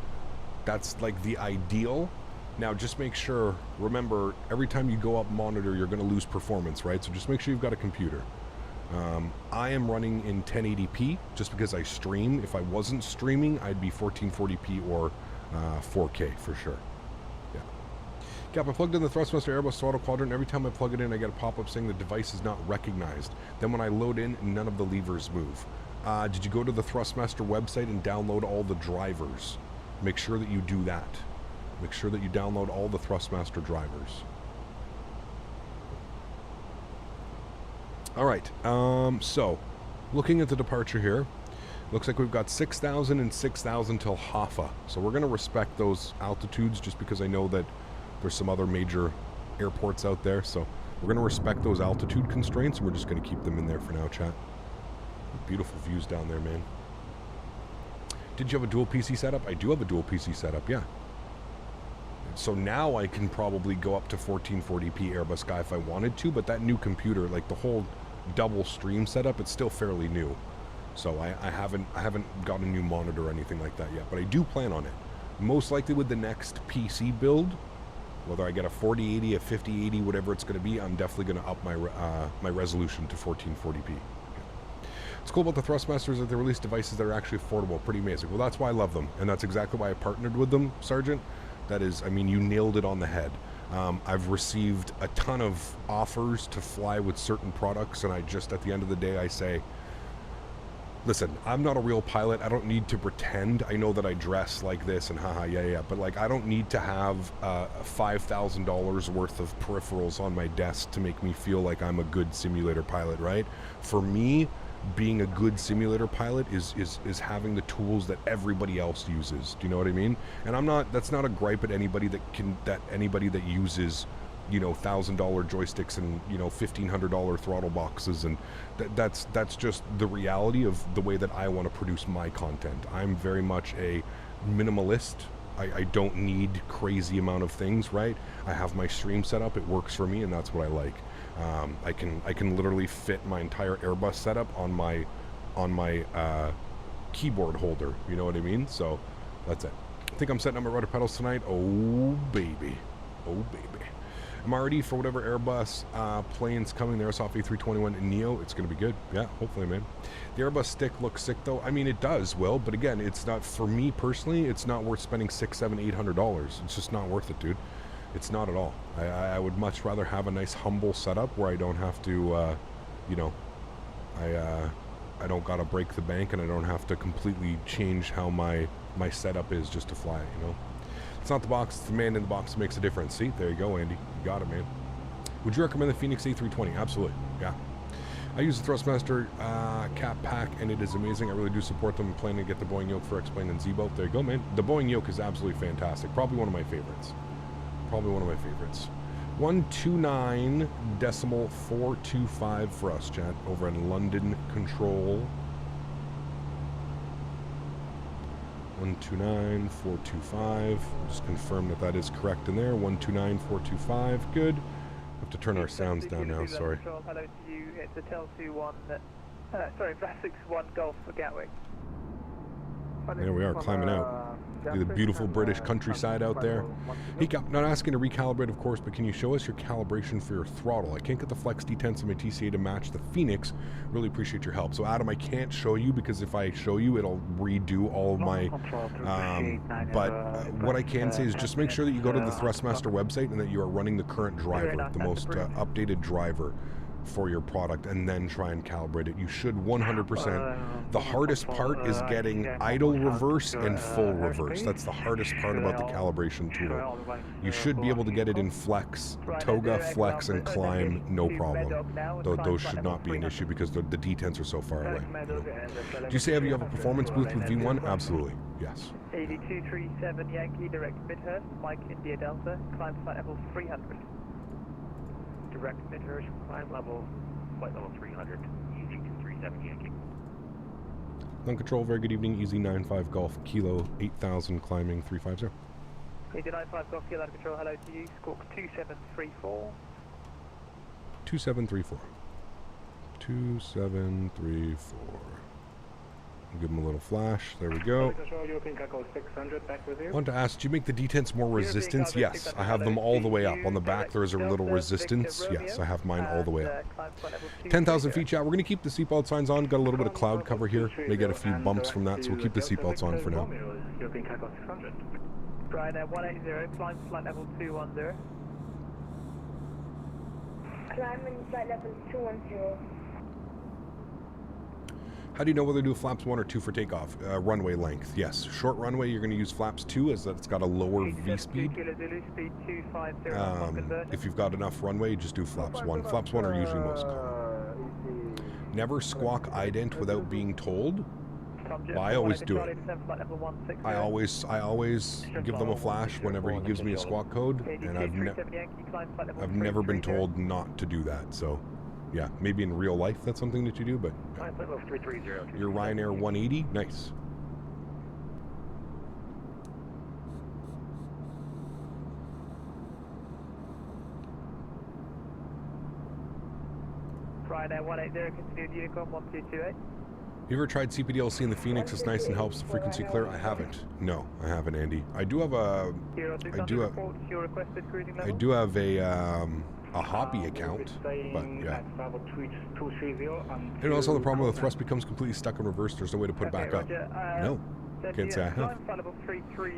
that's like the ideal. Now just make sure, remember, every time you go up monitor, you're going to lose performance, right? So just make sure you've got a computer. I am running in 1080p just because I stream. If I wasn't streaming, I'd be 1440p or 4K for sure. Yeah. Cap, I plugged in the Thrustmaster Airbus throttle quadrant. Every time I plug it in, I get a pop-up saying the device is not recognized. Then when I load in, none of the levers move. Did you go to the Thrustmaster website and download all the drivers? Make sure that you do that. Make sure that you download all the Thrustmaster drivers. All right, so looking at the departure here, looks like we've got 6,000 and 6,000 till Haifa. So we're going to respect those altitudes just because I know that there's some other major airports out there. So we're going to respect those altitude constraints, and we're just going to keep them in there for now, chat. Beautiful views down there, man. Did you have a dual PC setup? I do have a dual PC setup, yeah. So now I can probably go up to 1440p Airbus Sky if I wanted to, but that new computer, like the whole double stream setup, it's still fairly new. So I haven't got a new monitor or anything like that yet, but I do plan on it. Most likely with the next PC build, whether I get a 4080, a 5080, whatever it's going to be, I'm definitely going to up my my resolution to 1440p. What's cool about the Thrustmasters is that they release devices that are actually affordable. Pretty amazing. Well, that's why I love them, and that's exactly why I partnered with them, Sergeant. That is, I mean, you nailed it on the head. I've received a ton of offers to fly with certain products, and I just, at the end of the day, I say, listen, I'm not a real pilot. I don't need to pretend. I know that I dress like this and haha, yeah, but like, I don't need to have $5,000 worth of peripherals on my desk to make me feel like I'm a good simulator pilot, right? For me, being a good simulator pilot is having the tools that everybody else uses. Do you know what I mean? And that's not a gripe at anybody that uses, you know, $1,000 joysticks and, you know, $1,500 throttle boxes, and that's just the reality of the way that I want to produce my content. I'm very much a minimalist. I don't need crazy amount of things, right? I have my stream set up, it works for me, and that's what I like. I can literally fit my entire Airbus setup on my keyboard holder. You know what I mean? So that's it. I think I'm setting up my rudder pedals tonight. Oh baby, oh baby. I'm already for whatever Airbus planes coming there. Soft A321 and Neo. It's gonna be good. Yeah, hopefully, man. The Airbus stick looks sick though. I mean, it does, Will, but again, it's not, for me personally, it's not worth spending $600, $700. It's just not worth it, dude. It's not at all. I would much rather have a nice humble setup where I don't have to, you know, I don't gotta break the bank, and I don't have to completely change how my setup is just to fly, you know. It's not the box, it's the man in the box that makes a difference. See, there you go, Andy. You got it, man. Would you recommend the Fenix A320? Absolutely, yeah. I use the Thrustmaster cap pack, and it is amazing. I really do support them. I'm planning to get the Boeing yoke for X-Plane and Z-Boat. There you go, man. The Boeing yoke is absolutely fantastic. Probably one of my favorites. Probably one of my favorites. 129.425 for us, chat, over in London Control. 129.425. Just confirm that is correct in there. 129.425. Good. Have to turn our sounds down now. Sorry. Hello to you. It's a Tel-2-1. Sorry, Brasix-1 Golf for Gatwick. There we are, climbing out. Look at the beautiful British countryside out there. Hey, not asking to recalibrate, of course, but can you show us your calibration for your throttle? I can't get the Flex D10s on my TCA to match the Fenix. Really appreciate your help. So, Adam, I can't show you because if I show you, it'll redo all of my... but what I can say is just make sure that you go to the Thrustmaster website and that you are running the current driver, the most updated driver for your product and then try and calibrate it. You should 100%. The hardest part is getting idle reverse and full reverse. That's the hardest part about the calibration tool. You should be able to get it in flex, toga, flex, and climb, no problem. Those should not be an issue because the detents are so far away. Do you say you have a performance booth with V1? Absolutely, yes. 8237 Yankee, direct Midhurst, Mike India Delta, climb flight level 300. Direct Midhurst, climb level, flight level 300, easy 237 Yankee. Land control, very good evening, easy 95 Golf, kilo 8000, climbing 350. Easy 95 Golf, kilo, land control, hello to you, squawk 2734. 2734. 2734. Give them a little flash. There we go. I want to ask, do you make the detents more resistance? Yes, I have them all the way up. On the back, there is a little resistance. Yes, I have mine all the way up. 10,000 feet, chat. We're going to keep the seatbelt signs on. Got a little bit of cloud cover here. May get a few bumps from that, so we'll keep the seatbelts on for now. Ryanair 180, climb flight level 210. Climbing flight level 210. How do you know whether to do flaps 1 or 2 for takeoff? Runway length, yes. Short runway, you're going to use flaps 2 as it's got a lower V speed. If you've got enough runway, just do flaps 1. Flaps 1 are usually most common. Never squawk ident without being told. Well, I always do it. I always give them a flash whenever he gives me a squawk code, and I've never been told not to do that, so... Yeah, maybe in real life that's something that you do, but yeah. Your Ryanair 180, nice. Ryanair 180, continued Unicorn 1228. You ever tried CPDLC in the Fenix? It's nice and helps the frequency clear. I haven't. No, I haven't, Andy. I do have a hobby account, but yeah. And also the problem with the thrust becomes completely stuck in reverse. There's no way to put it back up. No, can't say I have.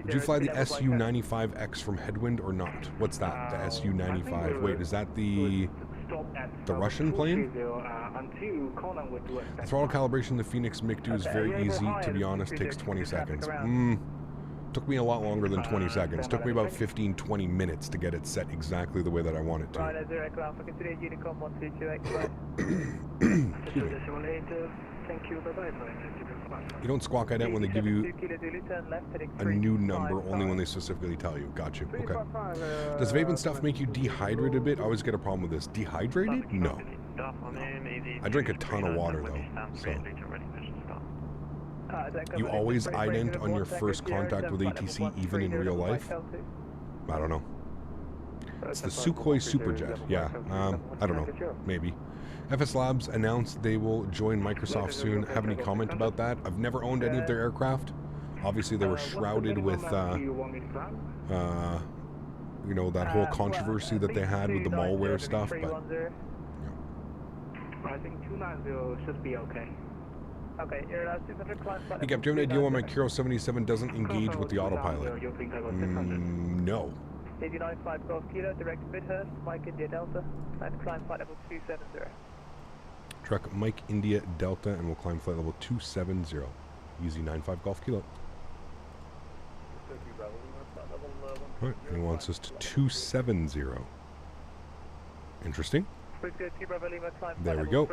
Did you fly the SU-95X from Headwind or not? What's that? The SU-95? Wait, is that the Russian plane? The throttle calibration the Fenix MiG-2 is very easy. To be honest, takes 20 seconds. Took me a lot longer than 20 seconds. Took me about 15-20 minutes to get it set exactly the way that I want it to. You don't squawk ident when they give you a new number, only when they specifically tell you. Got you. Okay. Does vaping stuff make you dehydrated a bit? I always get a problem with this. Dehydrated? No. I drink a ton of water though. So. You always ident on your first contact with ATC, even in real life? I don't know. It's the Sukhoi Superjet. Yeah, I don't know. Maybe. FS Labs announced they will join Microsoft soon. Have any comment about that? I've never owned any of their aircraft. Obviously, they were shrouded with, you know, that whole controversy that they had with the malware stuff, but... Yeah. I think 290 should be okay. Okay, you're allowed 600 climb flight. Hey, Cap, do you have an idea why my Kiro 77 doesn't engage with the autopilot? No. 89.5 Golf Kilo, direct Midhurst, Mike India Delta, and climb flight level 270. Truck Mike India Delta, and we'll climb flight level 270. Easy 95 Golf Kilo. Alright, and he wants us to 270. Interesting. There we go.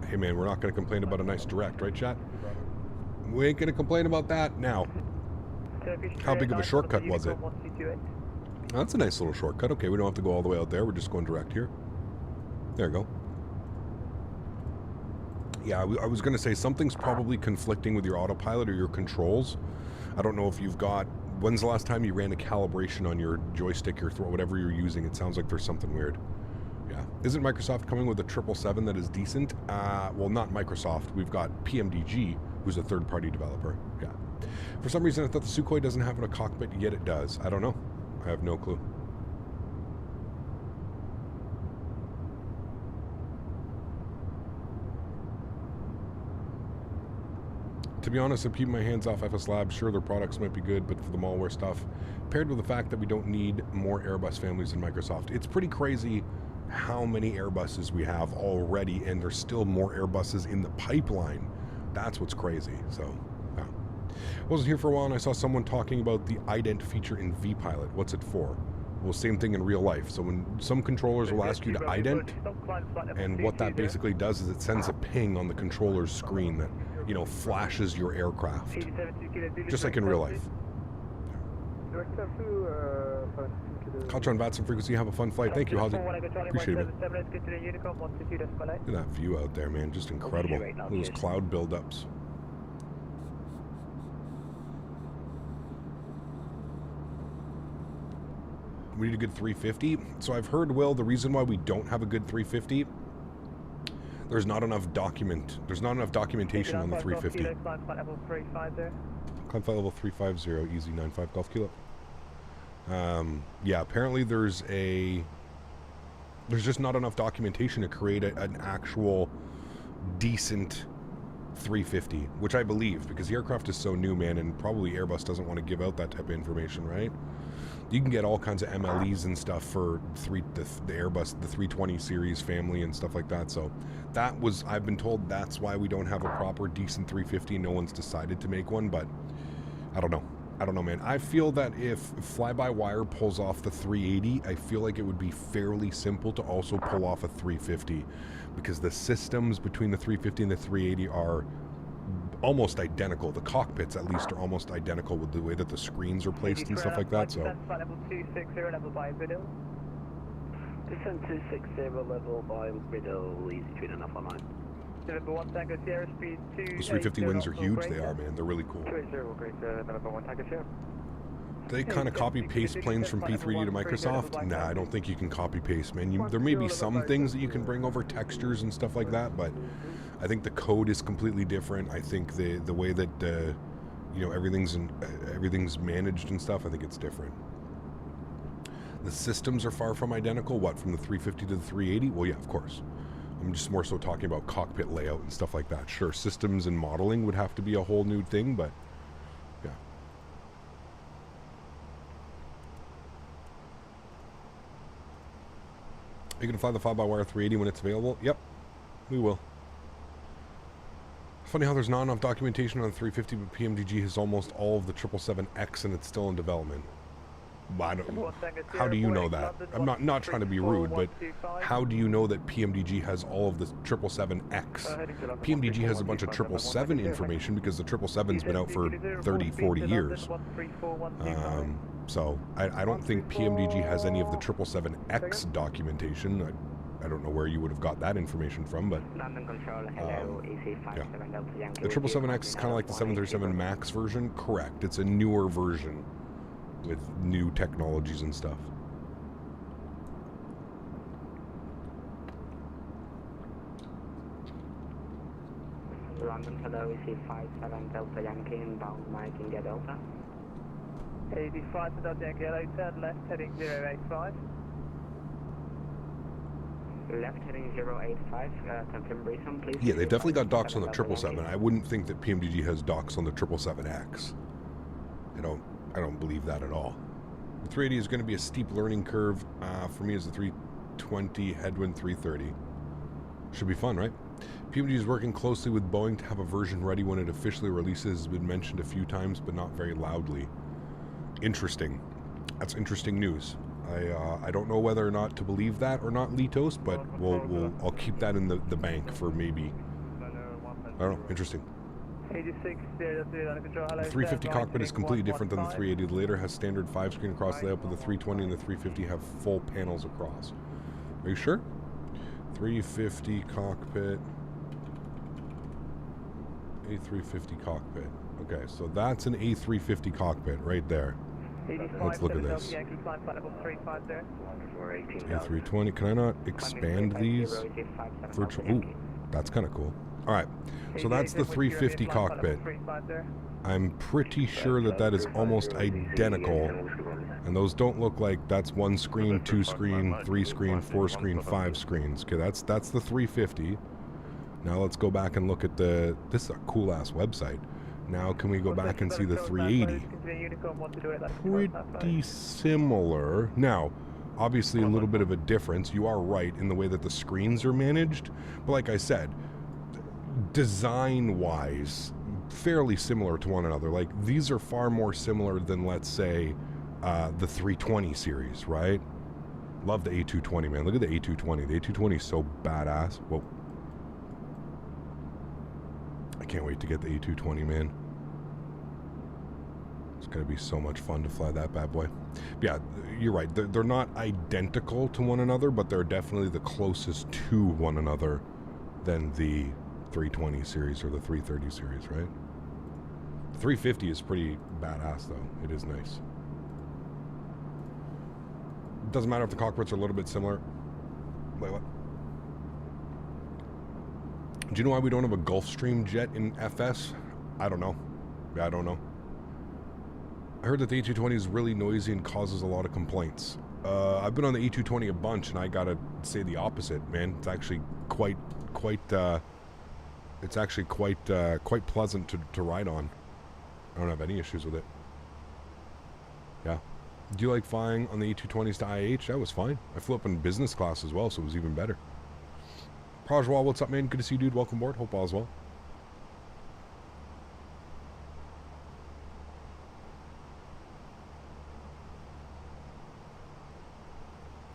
Hey man, we're not going to complain about a nice direct, right chat? We ain't going to complain about that now. How big of a shortcut was it? Oh, that's a nice little shortcut. Okay, we don't have to go all the way out there. We're just going direct here. There we go. Yeah, I was going to say something's probably conflicting with your autopilot or your controls. I don't know if you've got... When's the last time you ran a calibration on your joystick or whatever you're using? It sounds like there's something weird. Yeah. Isn't Microsoft coming with a 777 that is decent? Well, not Microsoft. We've got PMDG, who's a third-party developer. Yeah. For some reason, I thought the Sukhoi doesn't have a cockpit, yet it does. I don't know. I have no clue. To be honest, I'm keeping my hands off FS Labs. Sure, their products might be good, but for the malware stuff, paired with the fact that we don't need more Airbus families than Microsoft, it's pretty crazy how many Airbuses we have already, and there's still more Airbuses in the pipeline. That's what's crazy. So, yeah. I wasn't here for a while, and I saw someone talking about the ident feature in vPilot. What's it for? Well, same thing in real life. So when some controllers will ask you to ident, and what that basically does is it sends a ping on the controller's screen that, you know, flashes your aircraft, just like in real life. Kaltron Vatson frequency, have a fun flight. Thank you, Halsey. Appreciate it. Look at that view out there, man. Just incredible. Look at those cloud buildups. We need a good 350. So I've heard, Will, the reason why we don't have a good 350, there's not enough documentation on the 350. Climb flight level 350, easy 95 Golf Kilo. Yeah, apparently there's just not enough documentation to create an actual decent 350, which I believe, because the aircraft is so new, man, and probably Airbus doesn't want to give out that type of information, right? You can get all kinds of MLEs and stuff for the Airbus, the 320 series family and stuff like that. So that was, I've been told that's why we don't have a proper decent 350. No one's decided to make one, but I don't know. I don't know, man. I feel that if fly-by-wire pulls off the 380, I feel like it would be fairly simple to also pull off a 350, because the systems between the 350 and the 380 are almost identical. The cockpits, at least, are almost identical with the way that the screens are placed and stuff like that. So. Level 260, level by Bristol. Descent 260, level by Bristol, easy 2.5 online. November 1 Tango Sierra, speed 2. Those 350 wings are huge. They are, man. They're really cool. 280, great, November 1 Tango Sierra. They kind of copy-paste planes from P3D to Microsoft? Nah, I don't think you can copy-paste, man. There may be some things that you can bring over, textures and stuff like that, but I think the code is completely different. I think the way that you know, everything's managed and stuff, I think it's different. The systems are far from identical. What, from the 350 to the 380? Well, yeah, of course. I'm just more so talking about cockpit layout and stuff like that. Sure, systems and modeling would have to be a whole new thing, but yeah. Are you going to fly the fly-by-wire 380 when it's available? Yep, we will. Funny how there's not enough documentation on the 350, but PMDG has almost all of the 777X and it's still in development. I don't, how do you know that? I'm not trying to be rude, but how do you know that PMDG has all of the 777X? PMDG has a bunch of 777 information because the 777's been out for 30, 40 years. So I don't think PMDG has any of the 777X documentation. I don't know where you would have got that information from, but yeah. The 777X is kind of like the 737 MAX version. Correct. It's a newer version with new technologies and stuff. London, hello, EC57 Delta Yankee inbound Mike India Delta. 85 to Delta Yankee, hello, turn left, heading 085. Left heading 085, confirm Bristol, please. Yeah, they've definitely got docks on the 777. I wouldn't think that PMDG has docks on the 777X. I don't believe that at all. The 380 is going to be a steep learning curve. For me, as the 320 headwind 330. Should be fun, right? PMDG is working closely with Boeing to have a version ready when it officially releases. Has been mentioned a few times, but not very loudly. Interesting. That's interesting news. I don't know whether or not to believe that or not, Litos, but I'll keep that in the bank for maybe. I don't know. Interesting. The 350 cockpit is completely different than the 380. The later has standard 5-screen across layout, but the 320 and the 350 have full panels across. Are you sure? 350 cockpit. A350 cockpit. Okay, so that's an A350 cockpit right there. Let's look at this. A320. Can I not expand these? Virtual. Ooh, that's kind of cool. All right, so that's the 350 cockpit. I'm pretty sure that is almost identical, and those don't look like that's 1 screen, 2 screen, 3 screen, 4 screen, 5 screens. Okay, that's the 350. Now let's go back and look at this is a cool ass website. Now can we go back and see the 380? Pretty similar. Now, obviously a little bit of a difference. You are right in the way that the screens are managed, but like I said, design-wise, fairly similar to one another. Like, these are far more similar than, let's say, the 320 series, right? Love the A220, man. Look at the A220. The A220 is so badass. Whoa. I can't wait to get the A220, man. It's going to be so much fun to fly that bad boy. But yeah, you're right. They're not identical to one another, but they're definitely the closest to one another than the 320 series or the 330 series, right? The 350 is pretty badass, though. It is nice. Doesn't matter if the cockpits are a little bit similar. Wait, what? Do you know why we don't have a Gulfstream jet in FS? I don't know. Yeah, I don't know. I heard that the A220 is really noisy and causes a lot of complaints. I've been on the A220 a bunch, and I gotta say the opposite, man. It's actually quite pleasant to ride on. I don't have any issues with it. Yeah. Do you like flying on the A220s to IH? That was fine. I flew up in business class as well, so it was even better. Prajwal, what's up, man? Good to see you, dude. Welcome aboard. Hope all is well.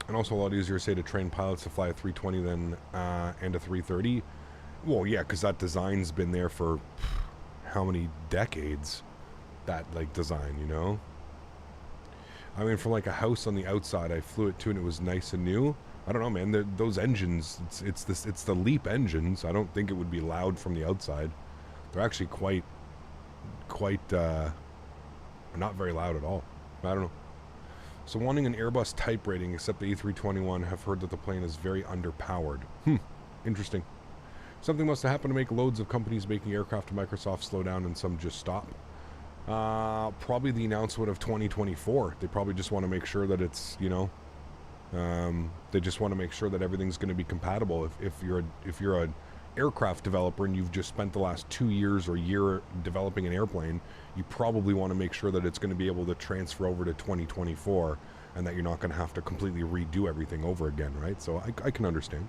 And also a lot easier, say, to train pilots to fly a 320 than and a 330. Well, yeah, because that design's been there for how many decades? That, like, design, you know? I mean, from like a house on the outside, I flew it to and it was nice and new. I don't know, man. Those engines, it's the LEAP engines. I don't think it would be loud from the outside. They're actually quite not very loud at all. I don't know. So wanting an Airbus type rating, except the A321, have heard that the plane is very underpowered. Interesting. Something must have happened to make loads of companies making aircraft to Microsoft slow down and some just stop. Probably the announcement of 2024. They probably just want to make sure that it's, you know, they just want to make sure that everything's going to be compatible. If you're an aircraft developer and you've just spent the last 2 years or year developing an airplane, you probably want to make sure that it's going to be able to transfer over to 2024 and that you're not going to have to completely redo everything over again, right? So I can understand.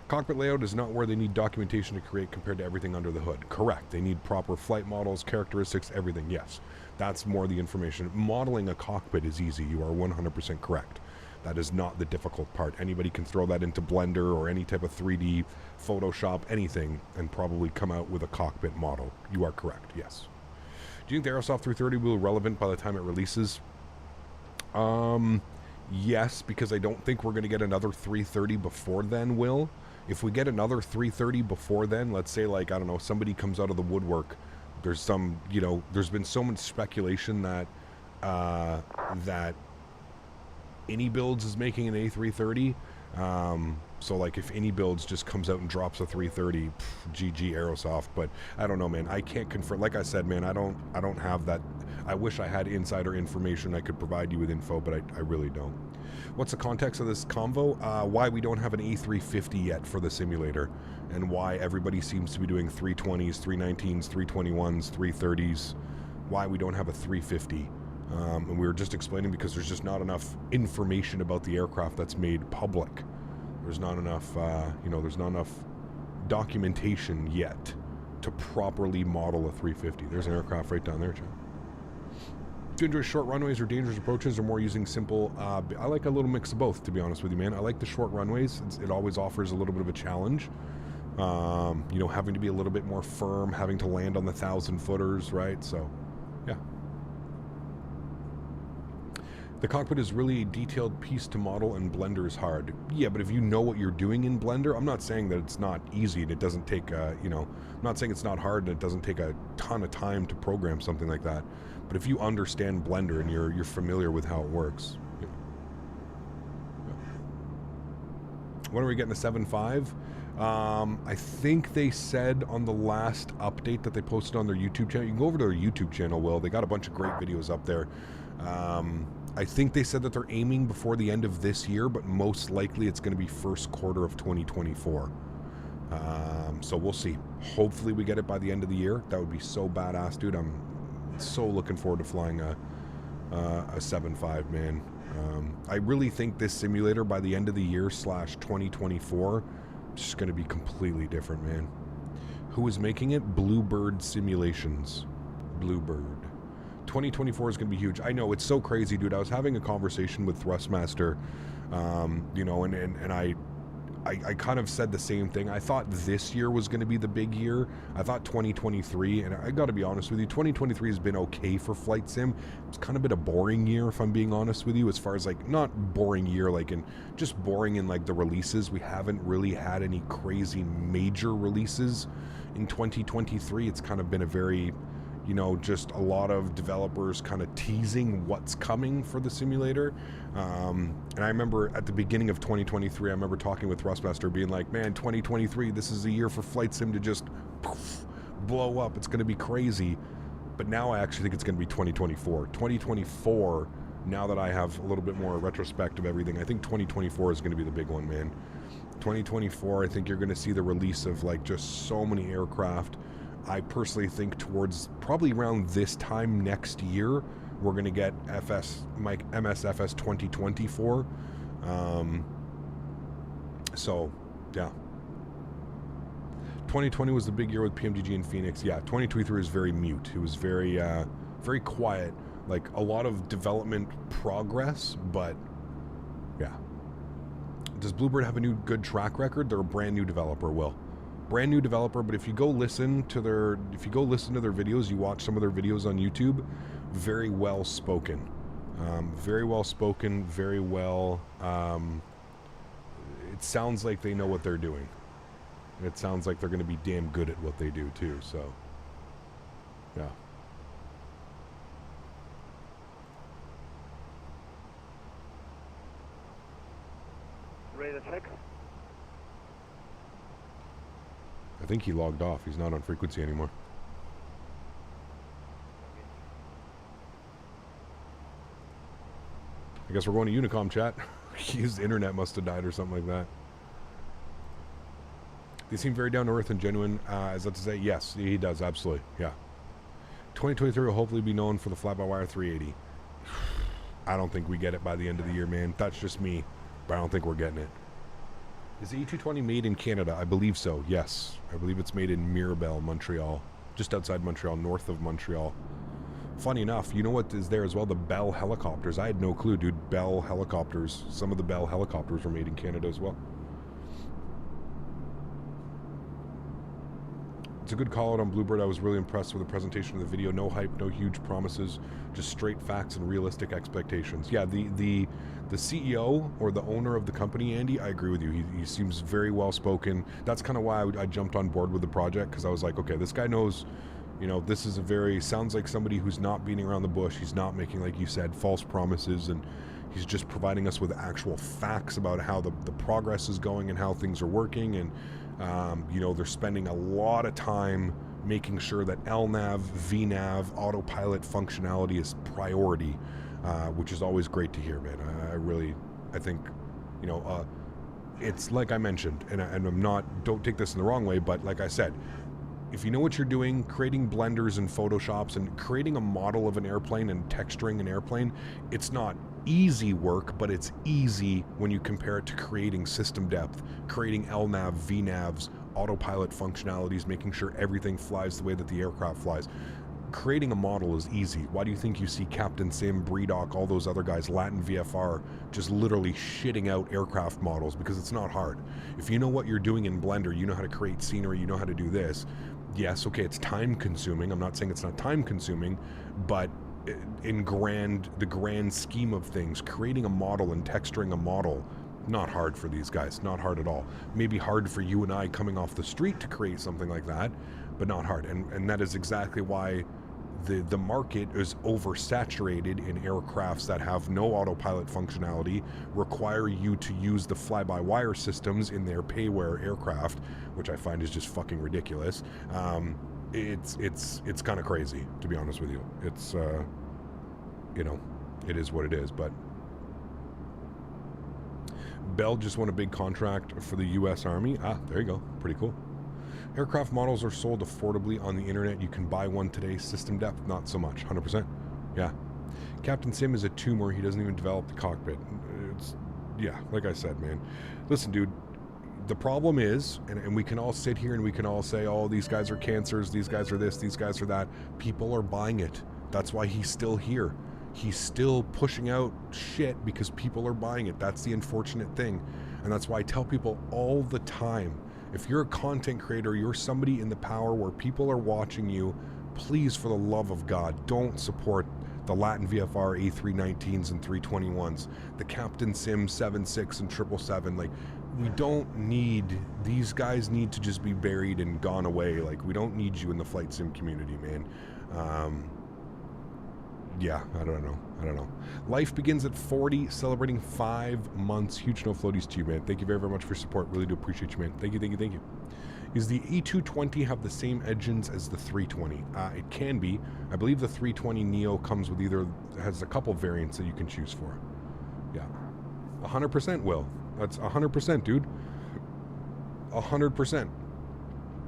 Cockpit layout is not where they need documentation to create compared to everything under the hood. Correct. They need proper flight models, characteristics, everything. Yes. That's more the information. Modeling a cockpit is easy. You are 100% correct. That is not the difficult part. Anybody can throw that into Blender or any type of 3D, Photoshop, anything, and probably come out with a cockpit model. You are correct. Yes. Do you think the Aerosoft 330 will be relevant by the time it releases? Yes, because I don't think we're going to get another 330 before then, Will. If we get another 330 before then, let's say, like, I don't know, somebody comes out of the woodwork. There's some, you know, there's been so much speculation that that AnyBuilds is making an A330. So, like, if AnyBuilds just comes out and drops a 330, GG Aerosoft. But I don't know, man. I can't confirm. Like I said, man, I don't have that. I wish I had insider information I could provide you with info, but I really don't. What's the context of this convo? Why we don't have an A350 yet for the simulator, and why everybody seems to be doing 320s, 319s, 321s, 330s. Why we don't have a 350. And we were just explaining because there's just not enough information about the aircraft that's made public. There's not enough, there's not enough documentation yet to properly model a 350. There's an aircraft right down there, John. Do you enjoy short runways or dangerous approaches, or more using simple? I like a little mix of both, to be honest with you, man. I like the short runways. It always offers a little bit of a challenge. Having to be a little bit more firm, having to land on the 1,000-footers, right? So, yeah. The cockpit is really a detailed piece to model, and Blender is hard. Yeah, but if you know what you're doing in Blender, I'm not saying that it's not easy and it doesn't take, I'm not saying it's not hard and it doesn't take a ton of time to program something like that. But if you understand Blender and you're familiar with how it works. Yeah. When are we getting the 7.5? I think they said on the last update that they posted on their YouTube channel. You can go over to their YouTube channel, Will. They got a bunch of great videos up there. I think they said that they're aiming before the end of this year, but most likely it's going to be first quarter of 2024. So we'll see. Hopefully we get it by the end of the year. That would be so badass, dude. I'm so looking forward to flying a 7.5, man. I really think this simulator by the end of the year / 2024 is just going to be completely different, man. Who is making it? Bluebird Simulations. Bluebird. 2024 is going to be huge. I know, it's so crazy, dude. I was having a conversation with Thrustmaster, you know, and I kind of said the same thing. I thought this year was going to be the big year. I thought 2023, and I got to be honest with you, 2023 has been okay for flight sim. It's kind of been a boring year, if I'm being honest with you, as far as like, not boring year, like in just boring in like the releases. We haven't really had any crazy major releases in 2023. It's kind of been a very, you know, just a lot of developers kind of teasing what's coming for the simulator. And I remember at the beginning of 2023, I remember talking with Thrustmaster being like, man, 2023, this is a year for flight sim to just poof, blow up. It's going to be crazy. But now I actually think it's going to be 2024. 2024, now that I have a little bit more retrospect of everything, I think 2024 is going to be the big one, man. 2024, I think you're going to see the release of like just so many aircraft. I personally think towards probably around this time next year, we're going to get MSFS 2024. So, yeah. 2020 was the big year with PMDG and Fenix. Yeah, 2023 was very mute. It was very, very quiet. Like a lot of development progress, but yeah. Does Bluebird have a new good track record? They're a brand new developer, Will. Brand new developer, but if you go listen to their videos, you watch some of their videos on YouTube, very well spoken. Very well spoken, very well, it sounds like they know what they're doing. It sounds like they're going to be damn good at what they do too, so yeah. Radar check. I think he logged off. He's not on frequency anymore. I guess we're going to Unicom chat. His internet must have died or something like that. They seem very down to earth and genuine. Is that to say? Yes, he does. Absolutely. Yeah. 2023 will hopefully be known for the fly-by-wire 380. I don't think we get it by the end of the year, man. That's just me, but I don't think we're getting it. Is the A320 made in Canada? I believe so, yes. I believe it's made in Mirabel, Montreal. Just outside Montreal, north of Montreal. Funny enough, you know what is there as well? The Bell helicopters. I had no clue, dude. Bell helicopters. Some of the Bell helicopters were made in Canada as well. It's a good call out on Bluebird. I was really impressed with the presentation of the video. No hype, no huge promises, just straight facts and realistic expectations. Yeah, the CEO or the owner of the company, Andy, I agree with you. He seems very well spoken. That's kind of why I jumped on board with the project, because I was like, okay, this guy knows, you know, this is sounds like somebody who's not beating around the bush. He's not making, like you said, false promises, and he's just providing us with actual facts about how the progress is going and how things are working. And you know, they're spending a lot of time making sure that LNAV, VNAV, autopilot functionality is priority, which is always great to hear, man. I think, you know, it's like I mentioned, and I'm not, don't take this in the wrong way, but like I said, if you know what you're doing, creating blenders and Photoshops and creating a model of an airplane and texturing an airplane, it's not easy work, but it's easy when you compare it to creating system depth, creating LNAV, VNAVs, autopilot functionalities, making sure everything flies the way that the aircraft flies. Creating a model is easy. Why do you think you see Captain Sim, Bredoc, all those other guys, Latin VFR, just literally shitting out aircraft models? Because it's not hard. If you know what you're doing in Blender, you know how to create scenery, you know how to do this. Yes, okay, it's time consuming. I'm not saying it's not time consuming, but in the grand scheme of things, creating a model and texturing a model, not hard for these guys, not hard at all. Maybe hard for you and I coming off the street to create something like that, but not hard. And that is exactly why the market is oversaturated in aircrafts that have no autopilot functionality, require you to use the fly-by-wire systems in their payware aircraft, which I find is just fucking ridiculous. It's kind of crazy, to be honest with you. It's you know, it is what it is. But Bell just won a big contract for the U.S. Army. There you go. Pretty cool. Aircraft models are sold affordably on the internet. You can buy one today. System depth, not so much. 100%. Yeah. Captain Sim is a tumor. He doesn't even develop the cockpit. It's, yeah, like I said, man. Listen, dude, the problem is, and we can all sit here and we can all say, oh, these guys are cancers, these guys are this, these guys are that. People are buying it. That's why he's still here. He's still pushing out shit because people are buying it. That's the unfortunate thing. And that's why I tell people all the time, if you're a content creator, you're somebody in the power where people are watching you, please, for the love of God, don't support the Latin VFR A319s and 321s, the Captain Sim 76 and 777. Like, we don't need, these guys need to just be buried and gone away. Like, we don't need you in the flight sim community, man. Yeah, I don't know. Life begins at 40, celebrating 5 months. Huge no floaties to you, man. Thank you very, very much for your support. Really do appreciate you, man. Thank you. Is the A220 have the same engines as the 320? It can be. I believe the 320 Neo comes with has a couple variants that you can choose for. Yeah. 100% will. That's 100%, dude. 100%.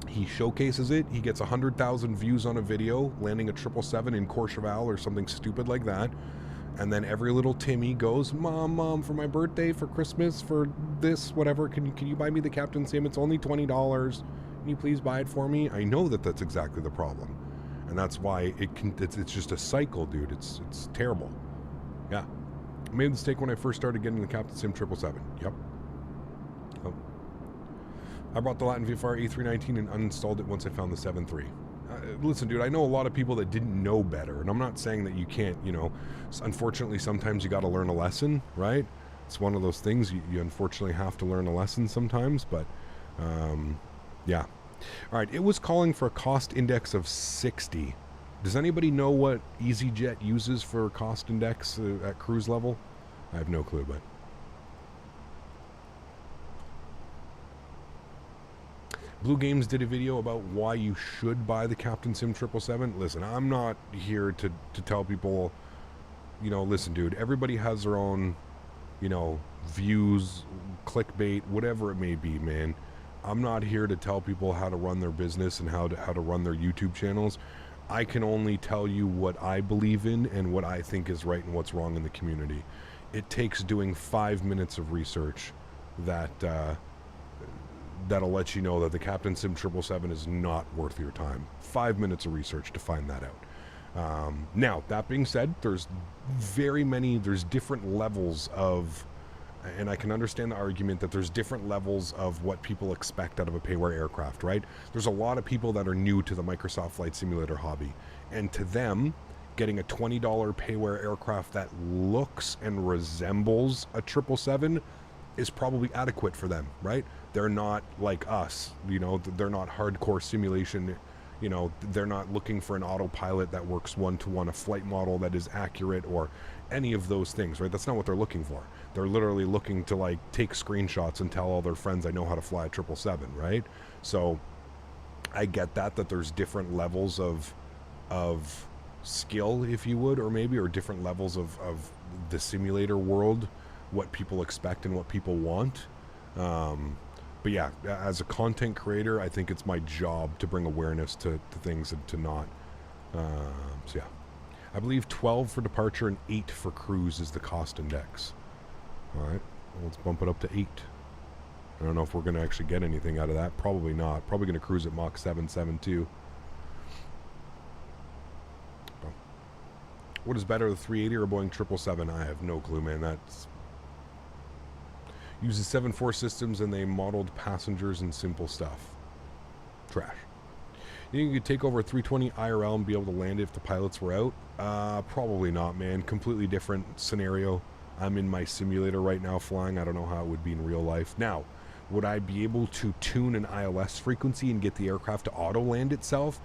He showcases it. He gets 100,000 views on a video, landing a 777 in Courchevel or something stupid like that. And then every little Timmy goes, Mom, for my birthday, for Christmas, for this, whatever, can you buy me the Captain Sim? It's only $20. Can you please buy it for me? I know that that's exactly the problem. And that's why it's just a cycle, dude. It's terrible. Yeah. I made a mistake when I first started getting the Captain Sim 777. Yep. Oh. I bought the Latin VFR A319 and uninstalled it once I found the 7.3. Listen, dude, I know a lot of people that didn't know better, and I'm not saying that you can't, unfortunately, sometimes you got to learn a lesson, right? It's one of those things, you unfortunately have to learn a lesson sometimes, but, yeah. All right, it was calling for a cost index of 60. Does anybody know what easyJet uses for cost index at cruise level? I have no clue, but... Blue Games did a video about why you should buy the Captain Sim 777. Listen, I'm not here to tell people, listen, dude, everybody has their own, views, clickbait, whatever it may be, man. I'm not here to tell people how to run their business and how to run their YouTube channels. I can only tell you what I believe in and what I think is right and what's wrong in the community. It takes doing 5 minutes of research that'll let you know that the Captain Sim 777 is not worth your time. 5 minutes of research to find that out. Now, that being said, there's different levels of, and I can understand the argument that there's different levels of what people expect out of a payware aircraft, right? There's a lot of people that are new to the Microsoft Flight Simulator hobby, and to them, getting a $20 payware aircraft that looks and resembles a 777 is probably adequate for them, right? They're not like us, they're not hardcore simulation, they're not looking for an autopilot that works one-to-one, a flight model that is accurate or any of those things, right? That's not what they're looking for. They're literally looking to take screenshots and tell all their friends I know how to fly a 777, right? So I get that there's different levels of skill, if you would, or different levels of the simulator world, what people expect and what people want. But yeah, as a content creator, I think it's my job to bring awareness to things and to not. So yeah, I believe 12 for departure and 8 for cruise is the cost index. All right, let's bump it up to 8. I don't know if we're going to actually get anything out of that. Probably not. Probably going to cruise at Mach 772. What is better, the 380 or a Boeing 777? I have no clue, man. That's... Uses 7.4 systems and they modeled passengers and simple stuff. Trash. You think you could take over a 320 IRL and be able to land it if the pilots were out? Probably not, man. Completely different scenario. I'm in my simulator right now flying. I don't know how it would be in real life. Now, would I be able to tune an ILS frequency and get the aircraft to auto land itself?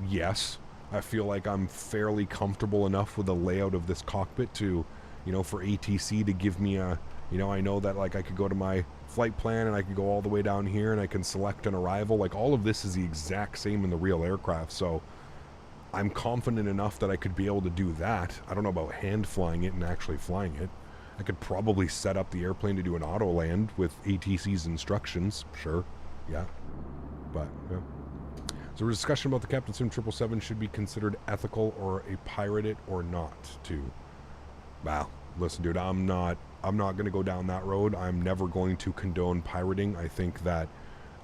Yes. I feel like I'm fairly comfortable enough with the layout of this cockpit to, for ATC to give me a... I know that I could go to my flight plan and I could go all the way down here and I can select an arrival. All of this is the exact same in the real aircraft. So I'm confident enough that I could be able to do that. I don't know about hand flying it and actually flying it. I could probably set up the airplane to do an auto land with ATC's instructions. Sure. Yeah. But, yeah. So a discussion about the Captain Sim 777 should be considered ethical or a pirate it or not too. Wow, listen, dude, I'm not going to go down that road. I'm never going to condone pirating. I think that,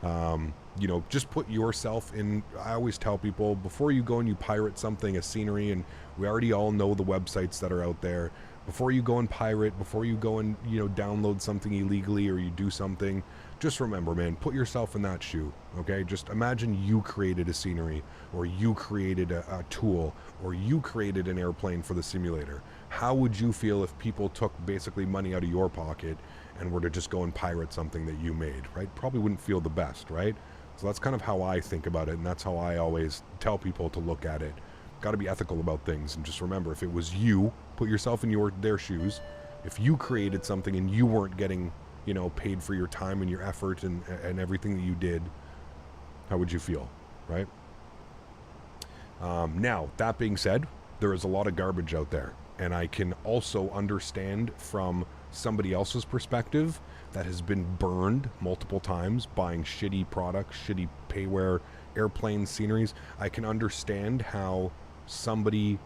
you know, just put yourself in. I always tell people before you go and you pirate something, a scenery, and we already all know the websites that are out there. Before you go and pirate, before you go and, you know, download something illegally or you do something, just remember, man, put yourself in that shoe, okay? Just imagine you created a scenery, or you created a tool, or you created an airplane for the simulator. How would you feel if people took basically money out of your pocket and were to just go and pirate something that you made, right? Probably wouldn't feel the best, right? So that's kind of how I think about it, and that's how I always tell people to look at it. Got to be ethical about things, and just remember, if it was you, put yourself in their shoes. If you created something and you weren't getting, you know, paid for your time and your effort and everything that you did, how would you feel, right? Now, that being said, there is a lot of garbage out there, and I can also understand from somebody else's perspective that has been burned multiple times buying shitty products, shitty payware, airplane sceneries. I can understand how somebody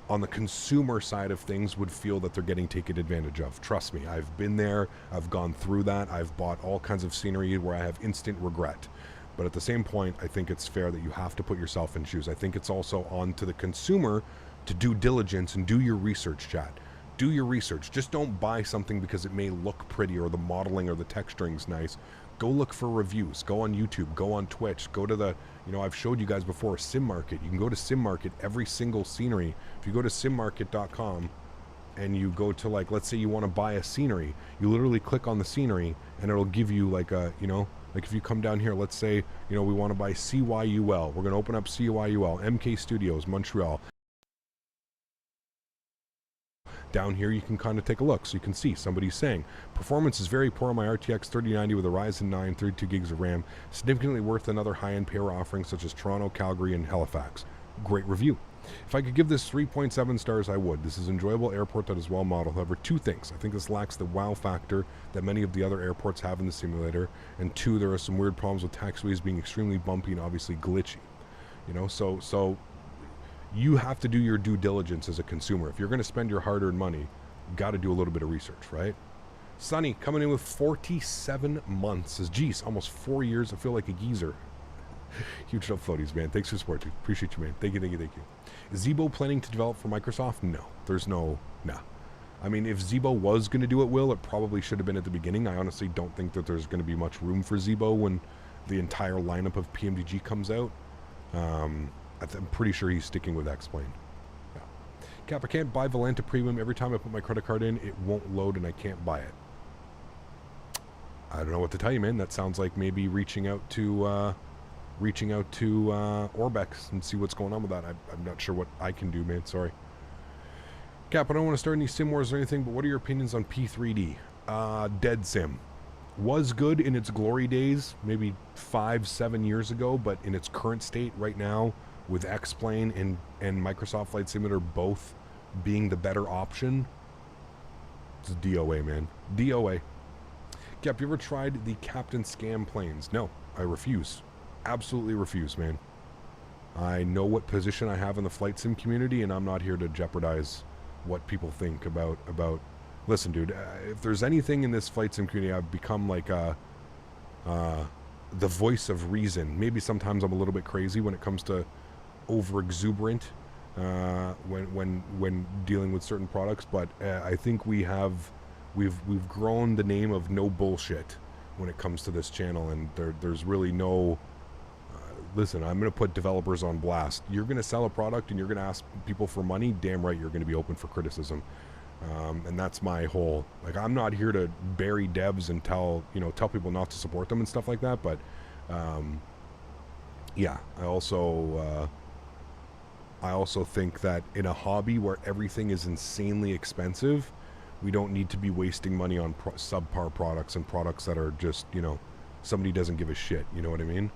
on the consumer side of things would feel that they're getting taken advantage of. Trust me, I've been there, I've gone through that, I've bought all kinds of scenery where I have instant regret. But at the same point, I think it's fair that you have to put yourself in shoes. I think it's also on to the consumer to do diligence and do your research, chat. Do your research. Just don't buy something because it may look pretty or the modeling or the texturing's nice. Go look for reviews. Go on YouTube. Go on Twitch. Go to the, you know, I've showed you guys before, Sim Market. You can go to Sim Market, every single scenery. If you go to simmarket.com and you go to, like, let's say you want to buy a scenery, you literally click on the scenery and it'll give you like a, you know, like if you come down here, let's say, you know, we want to buy CYUL. We're going to open up CYUL, MK Studios, Montreal. Down here you can kind of take a look, so you can see somebody's saying performance is very poor on my RTX 3090 with a Ryzen 9 32 gigs of RAM, significantly worth another high-end pair offerings such as Toronto, Calgary, and Halifax. Great review. If I could give this 3.7 stars, I would. This is an enjoyable airport that is well modeled. However, two things: I think this lacks the wow factor that many of the other airports have in the simulator, and two, there are some weird problems with taxiways being extremely bumpy and obviously glitchy. You know, so you have to do your due diligence as a consumer. If you're going to spend your hard-earned money, you got to do a little bit of research, right? Sunny coming in with 47 months. Says, geez, almost 4 years. I feel like a geezer. Huge up floaties, man. Thanks for the support, dude. Appreciate you, man. Thank you, thank you, thank you. Is Zibo planning to develop for Microsoft? No. There's no... Nah. I mean, if Zibo was going to do it, it probably should have been at the beginning. I honestly don't think that there's going to be much room for Zibo when the entire lineup of PMDG comes out. I'm pretty sure he's sticking with X-Plane. Yeah. Cap, I can't buy Volanta Premium. Every time I put my credit card in, it won't load and I can't buy it. I don't know what to tell you, man. That sounds like maybe reaching out to Orbex and see what's going on with that. I'm not sure what I can do, man. Sorry. Cap, I don't want to start any sim wars or anything, but what are your opinions on P3D? Dead Sim. Was good in its glory days, maybe 5-7 years ago, but in its current state right now, with X-Plane and Microsoft Flight Simulator both being the better option, it's DOA, man. DOA. Cap, you ever tried the Captain Scam planes? No, I refuse. Absolutely refuse, man. I know what position I have in the flight sim community, and I'm not here to jeopardize what people think about... Listen, dude, if there's anything in this flight sim community, I've become like the voice of reason. Maybe sometimes I'm a little bit crazy when it comes to over-exuberant when dealing with certain products, but I think we've grown the name of no bullshit when it comes to this channel, and there's really no... listen, I'm going to put developers on blast. You're going to sell a product and you're going to ask people for money, damn right you're going to be open for criticism. And that's my whole, like, I'm not here to bury devs and tell people not to support them and stuff like that, but yeah, I also think that in a hobby where everything is insanely expensive, we don't need to be wasting money on subpar products and products that are just, somebody doesn't give a shit, you know what I mean?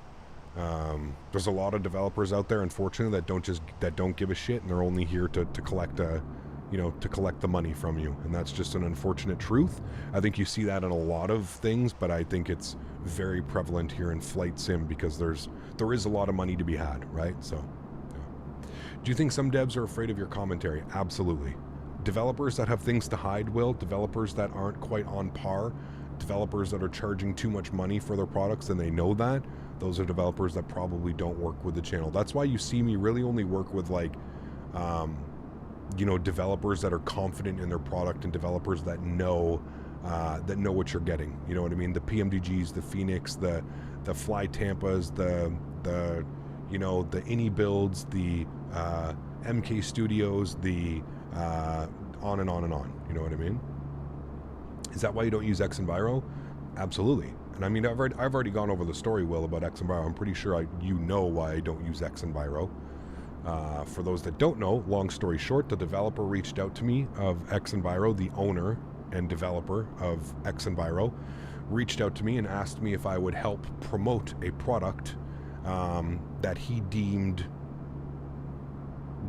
There's a lot of developers out there, unfortunately, that don't give a shit, and they're only here to collect a you know, to collect the money from you. And that's just an unfortunate truth. I think you see that in a lot of things, but I think it's very prevalent here in flight sim because there is a lot of money to be had, right? So, yeah. Do you think some devs are afraid of your commentary? Absolutely. Developers that have things to hide will, developers that aren't quite on par, developers that are charging too much money for their products and they know that, those are developers that probably don't work with the channel. That's why you see me really only work with like, you know, developers that are confident in their product and developers that know what you're getting. You know what I mean? The PMDGs, the Fenix, the Fly Tampas, the you know, the Ini builds, the MK Studios, the on and on and on. You know what I mean? Is that why you don't use X Enviro? Absolutely. And I mean, I've already gone over the story, Will, about X Enviro. I'm pretty sure you know why I don't use X Enviro. For those that don't know, long story short, the developer reached out to me of X Enviro, the owner and developer of X Enviro, reached out to me and asked me if I would help promote a product that he deemed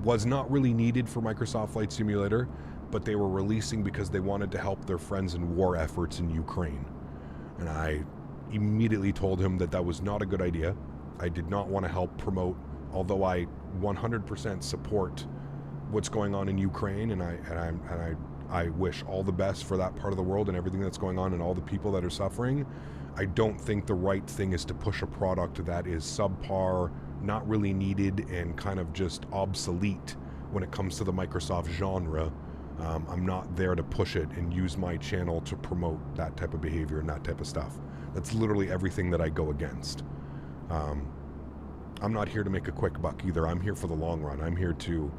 was not really needed for Microsoft Flight Simulator, but they were releasing because they wanted to help their friends in war efforts in Ukraine. And I immediately told him that that was not a good idea. I did not want to help promote, although I 100% support what's going on in Ukraine, and I wish all the best for that part of the world and everything that's going on and all the people that are suffering. I don't think the right thing is to push a product that is subpar, not really needed, and kind of just obsolete when it comes to the Microsoft genre. I'm not there to push it and use my channel to promote that type of behavior and that type of stuff. That's literally everything that I go against. I'm not here to make a quick buck either. I'm here for the long run. I'm here to,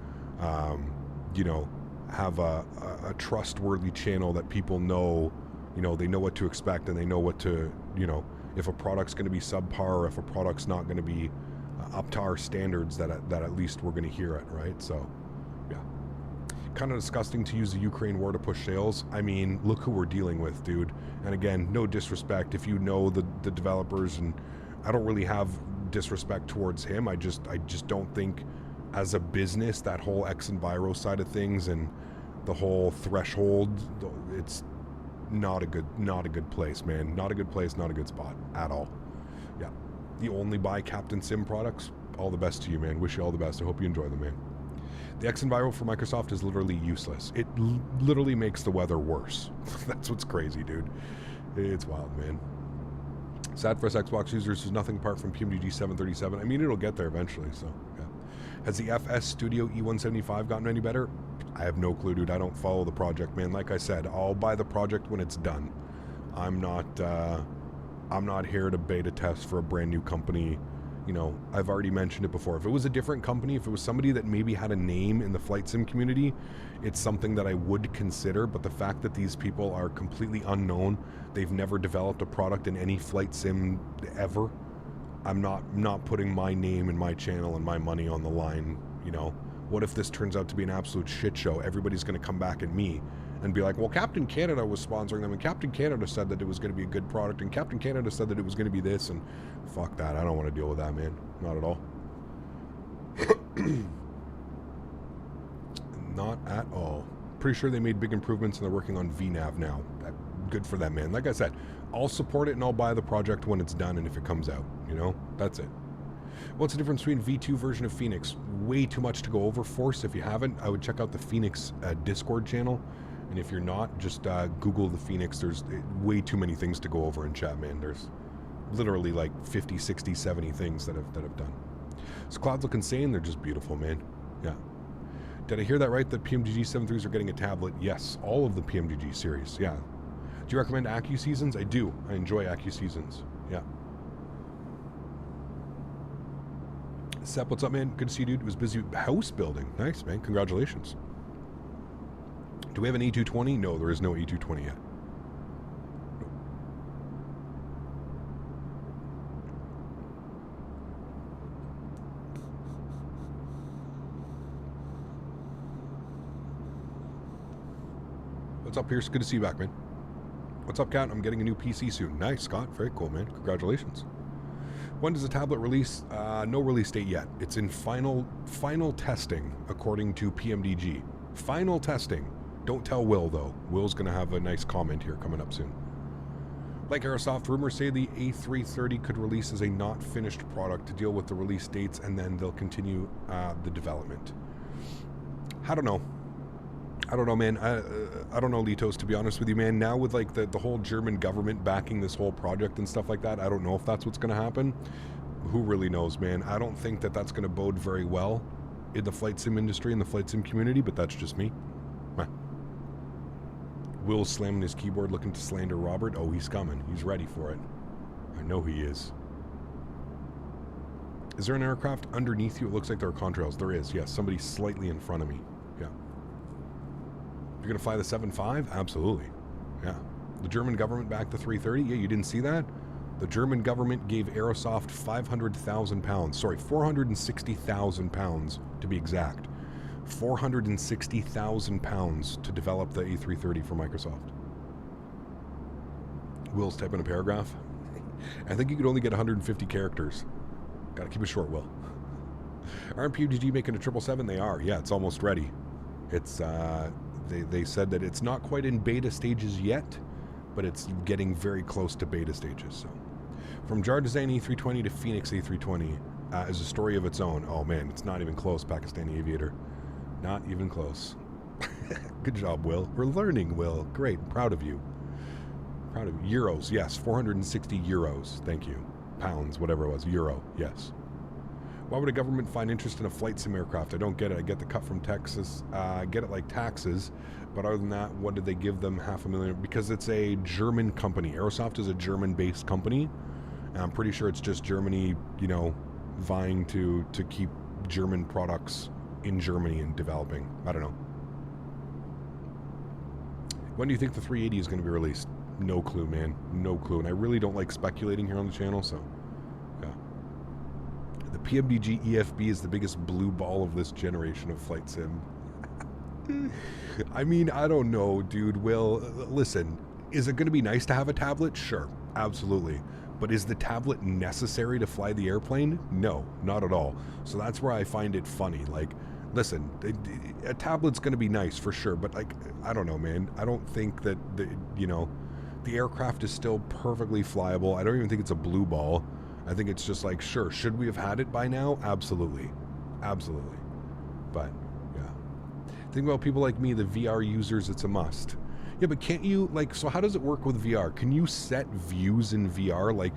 you know, have a trustworthy channel that people know, you know, they know what to expect and they know what to, you know, if a product's going to be subpar or if a product's not going to be up to our standards, that at least we're going to hear it, right? So, yeah. Kind of disgusting to use the Ukraine war to push sales. I mean, look who we're dealing with, dude. And again, no disrespect if you know the developers, and I don't really have disrespect towards him. I just don't think as a business, that whole X Enviro side of things and the whole threshold, it's not a good place, man. Not a good place, not a good spot at all. Yeah. You only buy Captain Sim products? All the best to you, man. Wish you all the best. I hope you enjoy them, man. The X Enviro for Microsoft is literally useless. It literally makes the weather worse. That's what's crazy, dude. It's wild, man. Sad for us Xbox users, there's nothing apart from PMDG 737. I mean, it'll get there eventually, so, yeah. Has the FS Studio E175 gotten any better? I have no clue, dude. I don't follow the project, man. Like I said, I'll buy the project when it's done. I'm not here to beta test for a brand new company. You know, I've already mentioned it before. If it was a different company, if it was somebody that maybe had a name in the flight sim community, it's something that I would consider. But the fact that these people are completely unknown, they've never developed a product in any flight sim ever, I'm not putting my name and my channel and my money on the line. You know, what if this turns out to be an absolute shit show? Everybody's going to come back at me and be like, well, Captain Canada was sponsoring them, and Captain Canada said that it was going to be a good product, and Captain Canada said that it was going to be this, and fuck that. I don't want to deal with that, man. Not at all. Not at all. Pretty sure they made big improvements and they're working on VNAV now. Good for them, man. Like I said, I'll support it and I'll buy the project when it's done and if it comes out, you know? That's it. What's the difference between V2 version of Fenix? Way too much to go over, Force. If you haven't, I would check out the Fenix Discord channel. And if you're not, just Google the Fenix. There's way too many things to go over in chat, man. There's literally like 50, 60, 70 things that I've done. So clouds look insane. They're just beautiful, man. Yeah. Did I hear that right, that PMDG 7.3s are getting a tablet? Yes, all of the PMDG series, yeah. Do you recommend AccuSeasons? I do. I enjoy AccuSeasons, yeah. Sep, what's up, man? Good to see you, dude. It was busy house building. Nice, man. Congratulations. Do we have an E220? No, there is no E220 yet. What's up, Pierce? Good to see you back, man. What's up, Kat? I'm getting a new PC soon. Nice, Scott. Very cool, man. Congratulations. When does the tablet release? No release date yet. It's in final testing, according to PMDG. Final testing. Don't tell Will, though. Will's going to have a nice comment here coming up soon. Like Aerosoft, rumors say the A330 could release as a not finished product to deal with the release dates, and then they'll continue the development. I don't know. I don't know, man. I don't know, Litos, to be honest with you, man. Now with like the whole German government backing this whole project and stuff like that, I don't know if that's what's going to happen. Who really knows, man? I don't think that that's going to bode very well in the flight sim industry and the flight sim community, but that's just me. Huh. Will's slamming his keyboard looking to slander Robert. Oh, he's coming. He's ready for it. I know he is. Is there an aircraft underneath you? It looks like there are contrails. There is, yes. Somebody slightly in front of me. Yeah. You're going to fly the 7.5? Absolutely. Yeah. The German government backed the 330? Yeah, you didn't see that? The German government gave Aerosoft £500,000. Sorry, £460,000 to be exact. £460,000 to develop the A330 for Microsoft. Will's typing a paragraph. I think you could only get 150 characters. Gotta keep it short, Will. Aren't PUBG making a 777? They are. Yeah, it's almost ready. It's, they said that it's not quite in beta stages yet, but it's getting very close to beta stages, so. From Jar Design A320 to Fenix A320 is a story of its own. Oh man, it's not even close, Pakistani Aviator. Not even close. Good job, Will. We're learning, Will. Great. Proud of you. Proud of you. Euros, yes. 460 euros. Thank you. Pounds, whatever it was. Euro, yes. Why would a government find interest in a flight sim aircraft? I don't get it. I get the cut from Texas. I get it like taxes. But other than that, what did they give them $500,000? Because it's a German company. Aerosoft is a German-based company. And I'm pretty sure it's just Germany, you know, vying to keep German products in Germany and developing. I don't know. When do you think the 380 is going to be released? No clue, man. No clue. And I really don't like speculating here on the channel, so yeah. The PMDG EFB is the biggest blue ball of this generation of flight sim. I mean, I don't know, dude. Will, listen, is it going to be nice to have a tablet? Sure, absolutely. But is the tablet necessary to fly the airplane? No, not at all. So that's where I find it funny. Like, listen, a tablet's going to be nice for sure, but like, I don't know, man. I don't think that, the aircraft is still perfectly flyable. I don't even think it's a blue ball. I think it's just like, sure, should we have had it by now? Absolutely. Absolutely. But, yeah. Think about people like me, the VR users, it's a must. Yeah, but can't you, like, so how does it work with VR? Can you set views in VR? Like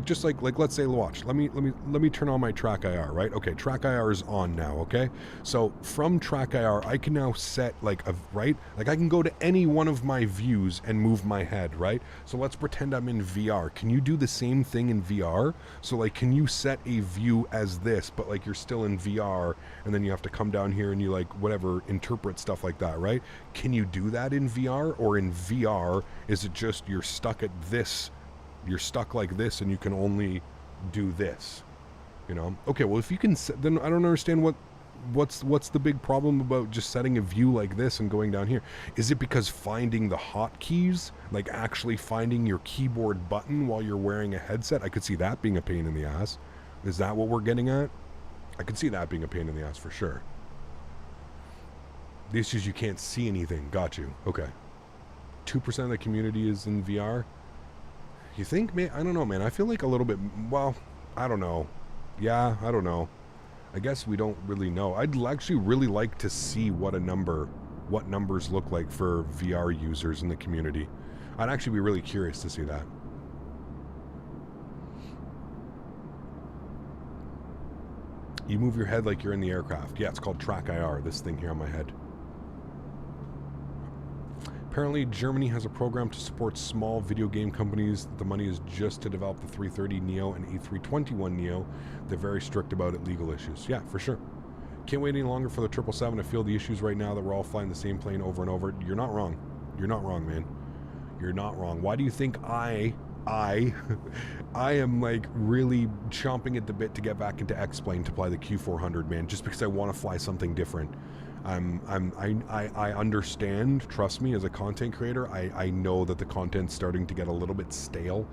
just like let's say, watch, let me turn on my Track IR, right? Okay, Track IR is on now, okay? So from Track IR, I can now set right? Like I can go to any one of my views and move my head, right? So let's pretend I'm in VR. Can you do the same thing in VR? So like, can you set a view as this, but like you're still in VR and then you have to come down here and you like, whatever, interpret stuff like that, right? Can you do that in VR? Or in VR, is it just you're stuck at this, you're stuck like this and you can only do this, you know? Okay, well if you can set, then I don't understand what's the big problem about just setting a view like this and going down here? Is it because finding the hotkeys, like actually finding your keyboard button while you're wearing a headset? I could see that being a pain in the ass. Is that what we're getting at? I could see that being a pain in the ass for sure. The issue is you can't see anything. Got you. Okay. 2% of the community is in VR. You think, man? I don't know, man. I feel like a little bit, well, I don't know. Yeah, I don't know. I guess we don't really know. I'd actually really like to see what numbers look like for VR users in the community. I'd actually be really curious to see that. You move your head like you're in the aircraft. Yeah, it's called Track IR, this thing here on my head. Apparently, Germany has a program to support small video game companies. The money is just to develop the 330 Neo and A321 Neo. They're very strict about it, legal issues. Yeah, for sure. Can't wait any longer for the 777 to feel the issues right now that we're all flying the same plane over and over. You're not wrong. You're not wrong, man. You're not wrong. Why do you think I am like really chomping at the bit to get back into X-Plane to fly the Q400, man? Just because I want to fly something different. I understand, trust me, as a content creator, I know that the content's starting to get a little bit stale.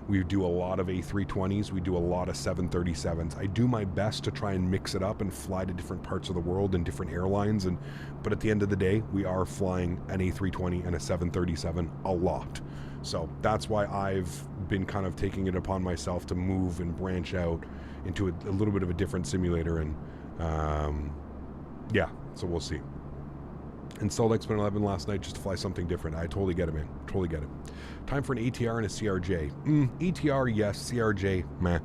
We do a lot of A320s. We do a lot of 737s. I do my best to try and mix it up and fly to different parts of the world and different airlines. But at the end of the day, we are flying an A320 and a 737 a lot. So that's why I've been kind of taking it upon myself to move and branch out into a little bit of a different simulator. And yeah, so we'll see. Installed X-Plane 11 last night just to fly something different. I totally get it, man. Totally get it. Time for an ATR and a CRJ. ATR, yes. CRJ, meh.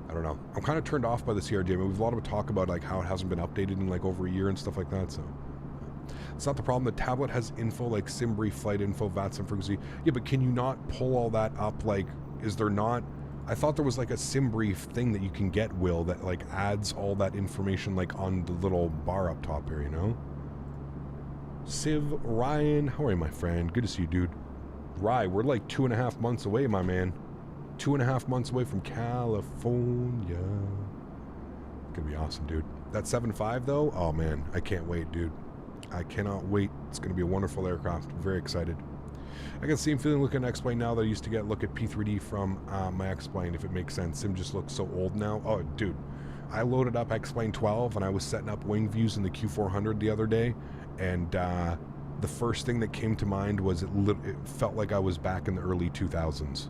I don't know. I'm kind of turned off by the CRJ. I mean, we've a lot of talk about like how it hasn't been updated in like over a year and stuff like that. So it's not the problem. The tablet has info like SimBrief, flight info, VATS and frequency. Yeah, but can you not pull all that up? Like, is there not? I thought there was like a SimBrief thing that you can get, Will, that like adds all that information like on the little bar up top here, you know? Civ, Ryan, how are you, my friend? Good to see you, dude. Rye, we're like 2.5 months away, my man. 2.5 months away from California. Gonna be awesome, dude. That 7.5 though, oh man, I can't wait, dude. I cannot wait. It's gonna be a wonderful aircraft. Very excited. I got the same feeling looking at X-Plane now that I used to look at P3D from my X-Plane, if it makes sense. Sim just looks so old now. Oh, dude. I loaded up X-Plane 12 and I was setting up wing views in the Q400 the other day. And the first thing that came to mind was it felt like I was back in the early 2000s.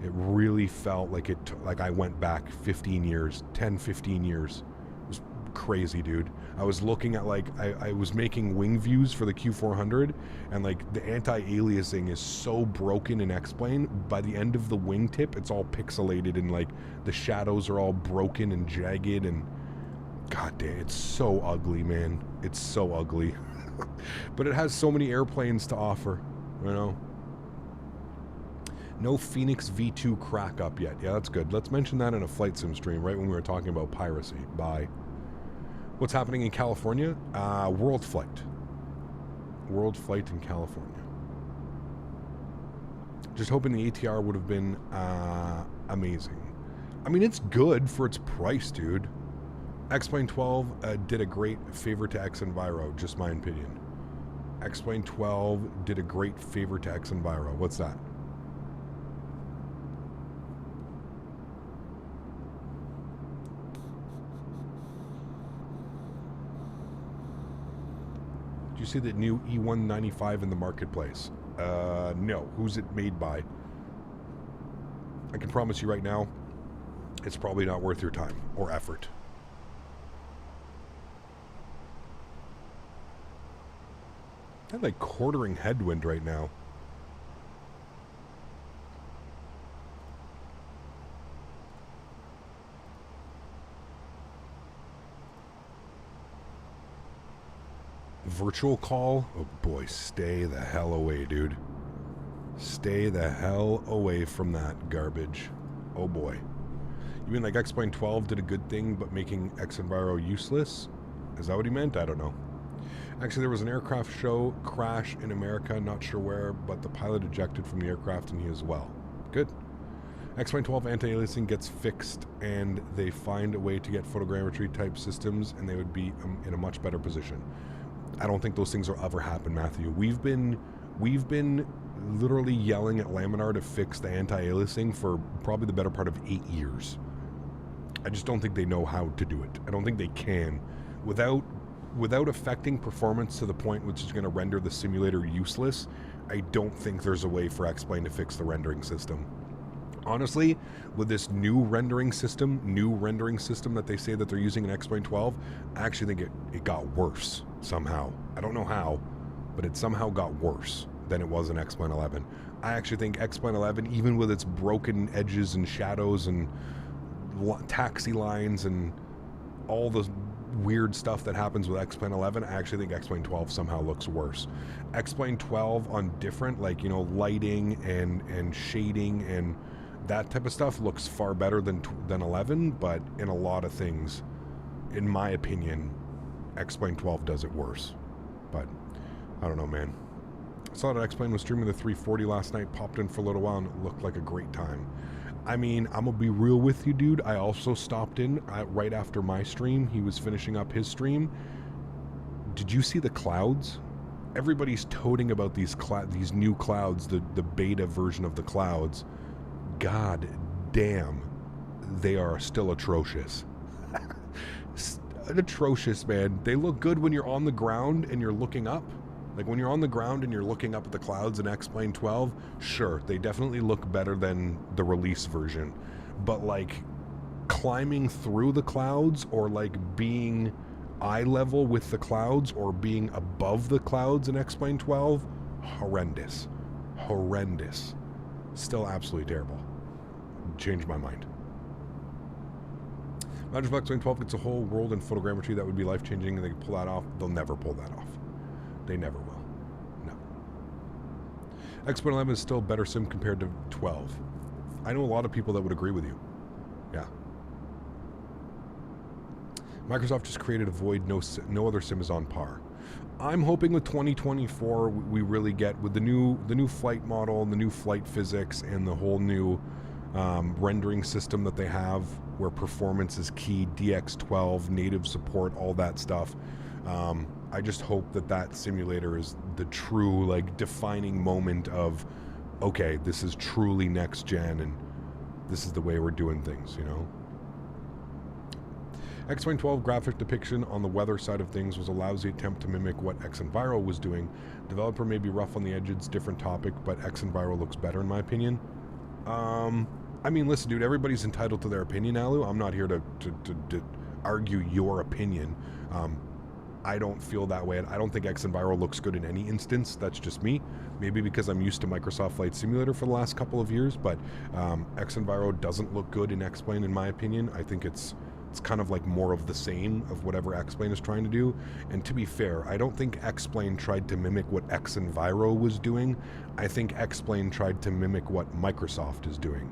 It really felt like like I went back 15 years, 10, 15 years. It was crazy, dude. I was looking at like, I was making wing views for the Q400 and like the anti-aliasing is so broken in X-Plane. By the end of the wingtip, it's all pixelated and like the shadows are all broken and jagged and god damn, it's so ugly, man. It's so ugly. But it has so many airplanes to offer, you know. No Fenix V2 crack up yet. Yeah, that's good. Let's mention that in a flight sim stream, right when we were talking about piracy. Bye. What's happening in California? World Flight. World Flight in California. Just hoping the ATR would have been amazing. I mean, it's good for its price, dude. X-Plane 12 did a great favor to X Enviro, just my opinion. X-Plane 12 did a great favor to X Enviro. What's that? Do you see the new E195 in the marketplace? No. Who's it made by? I can promise you right now, it's probably not worth your time or effort. I had like quartering headwind right now. Virtual call? Oh boy, stay the hell away, dude. Stay the hell away from that garbage. Oh boy. You mean like X-Plane 12 did a good thing but making X-Enviro useless? Is that what he meant? I don't know. Actually, there was an aircraft show crash in America, not sure where, but the pilot ejected from the aircraft and he is well. Good. X-Plane 12 anti-aliasing gets fixed and they find a way to get photogrammetry type systems and they would be in a much better position. I don't think those things will ever happen, Matthew. We've been literally yelling at Laminar to fix the anti-aliasing for probably the better part of 8 years. I just don't think they know how to do it. I don't think they can. Without affecting performance to the point which is going to render the simulator useless, I don't think there's a way for X-Plane to fix the rendering system. Honestly, with this new rendering system that they say that they're using in X-Plane 12, I actually think it got worse somehow. I don't know how, but it somehow got worse than it was in X-Plane 11. I actually think X-Plane 11, even with its broken edges and shadows and taxi lines and all the weird stuff that happens with X-Plane 11, I actually think X-Plane 12 somehow looks worse. X-Plane 12 on different, like, you know, lighting and shading and that type of stuff looks far better than 11, but in a lot of things, in my opinion, X-Plane 12 does it worse. But I don't know, man. I saw that X-Plane was streaming the 340 last night, popped in for a little while, and it looked like a great time. I mean, I'm gonna be real with you, dude. I also stopped in right after my stream. He was finishing up his stream. Did you see the clouds? Everybody's toting about these new clouds, the beta version of the clouds. god damn, they are still atrocious. Atrocious, man. They look good when you're on the ground and you're looking up. Like when you're on the ground and you're looking up at the clouds in X-Plane 12, sure, they definitely look better than the release version. But like climbing through the clouds, or like being eye level with the clouds, or being above the clouds in X-Plane 12, horrendous. Horrendous. Still absolutely terrible. Changed my mind. Imagine if X-Plane 12 gets a whole world in photogrammetry, that would be life-changing, and they pull that off. They'll never pull that off. They never will. No. X-Plane 11 is still a better sim compared to 12. I know a lot of people that would agree with you. Yeah. Microsoft just created a void. No other sim is on par. I'm hoping with 2024 we really get with the new flight model and the new flight physics and the whole new rendering system that they have, where performance is key, DX12, native support, all that stuff. I just hope that simulator is the true, like, defining moment of, okay, this is truly next gen and this is the way we're doing things, you know? X-Plane 12 graphic depiction on the weather side of things was a lousy attempt to mimic what X-Enviro was doing. Developer may be rough on the edges, different topic, but X-Enviro looks better in my opinion. I mean, listen, dude, everybody's entitled to their opinion, Alu. I'm not here to argue your opinion. I don't feel that way. I don't think X-Enviro looks good in any instance. That's just me. Maybe because I'm used to Microsoft Flight Simulator for the last couple of years, but X-Enviro doesn't look good in X-Plane in my opinion. I think it's kind of like more of the same of whatever X-Plane is trying to do. And to be fair, I don't think X-Plane tried to mimic what X-Enviro was doing. I think X-Plane tried to mimic what Microsoft is doing.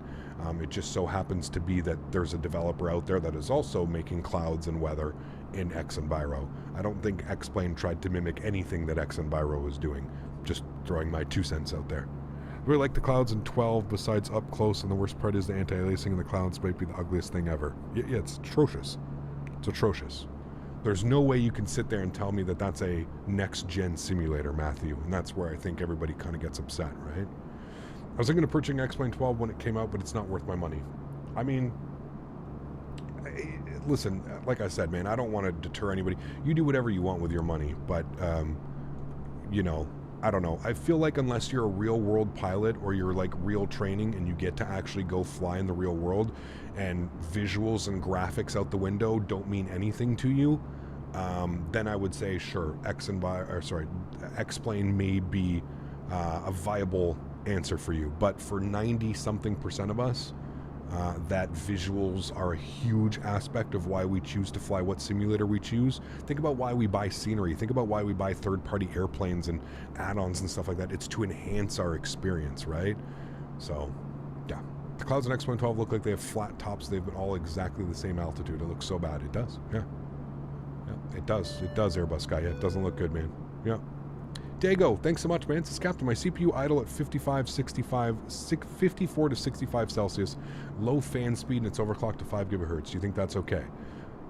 It just so happens to be that there's a developer out there that is also making clouds and weather in X-Enviro. I don't think X-Plane tried to mimic anything that X-Enviro was doing. Just throwing my 2 cents out there. Really like the clouds in 12 besides up close, and the worst part is the anti-aliasing in the clouds might be the ugliest thing ever. Yeah, it's atrocious. It's atrocious. There's no way you can sit there and tell me that that's a next-gen simulator, Matthew, and that's where I think everybody kind of gets upset, right? I was thinking of purchasing X-Plane 12 when it came out, but it's not worth my money. I mean, listen, like I said, man, I don't want to deter anybody. You do whatever you want with your money, but, you know, I don't know. I feel like unless you're a real-world pilot or you're, like, real training and you get to actually go fly in the real world and visuals and graphics out the window don't mean anything to you, then I would say, sure, X-Plane may be a viable answer for you. But for 90-something% of us, that visuals are a huge aspect of why we choose to fly what simulator we choose. Think about why we buy scenery. Think about why we buy third-party airplanes and add-ons and stuff like that. It's to enhance our experience, right? So, yeah. The clouds in X-Plane 12 look like they have flat tops. They've been all exactly the same altitude. It looks so bad. It does, yeah. Yeah, it does. It does, Airbus guy. Yeah, it doesn't look good, man. Yeah. Dago, thanks so much, man. Says, Captain, my CPU idle at 54 to 65 Celsius, low fan speed, and it's overclocked to 5 gigahertz. Do you think that's okay?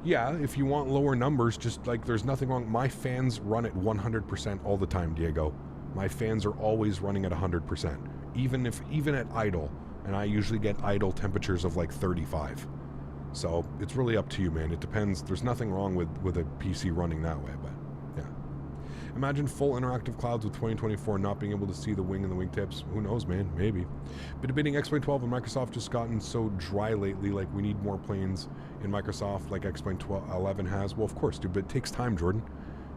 Yeah, if you want lower numbers, just like there's nothing wrong. My fans run at 100% all the time, Diego. My fans are always running at 100%, even at idle, and I usually get idle temperatures of like 35. So it's really up to you, man. It depends. There's nothing wrong with a PC running that way, but. Imagine full interactive clouds with 2024 not being able to see the wing and the wingtips. Who knows, man? Maybe. Been debating X-Plane 12 and Microsoft just gotten so dry lately. Like, we need more planes in Microsoft like X-Plane 11 has. Well, of course, dude, but it takes time, Jordan.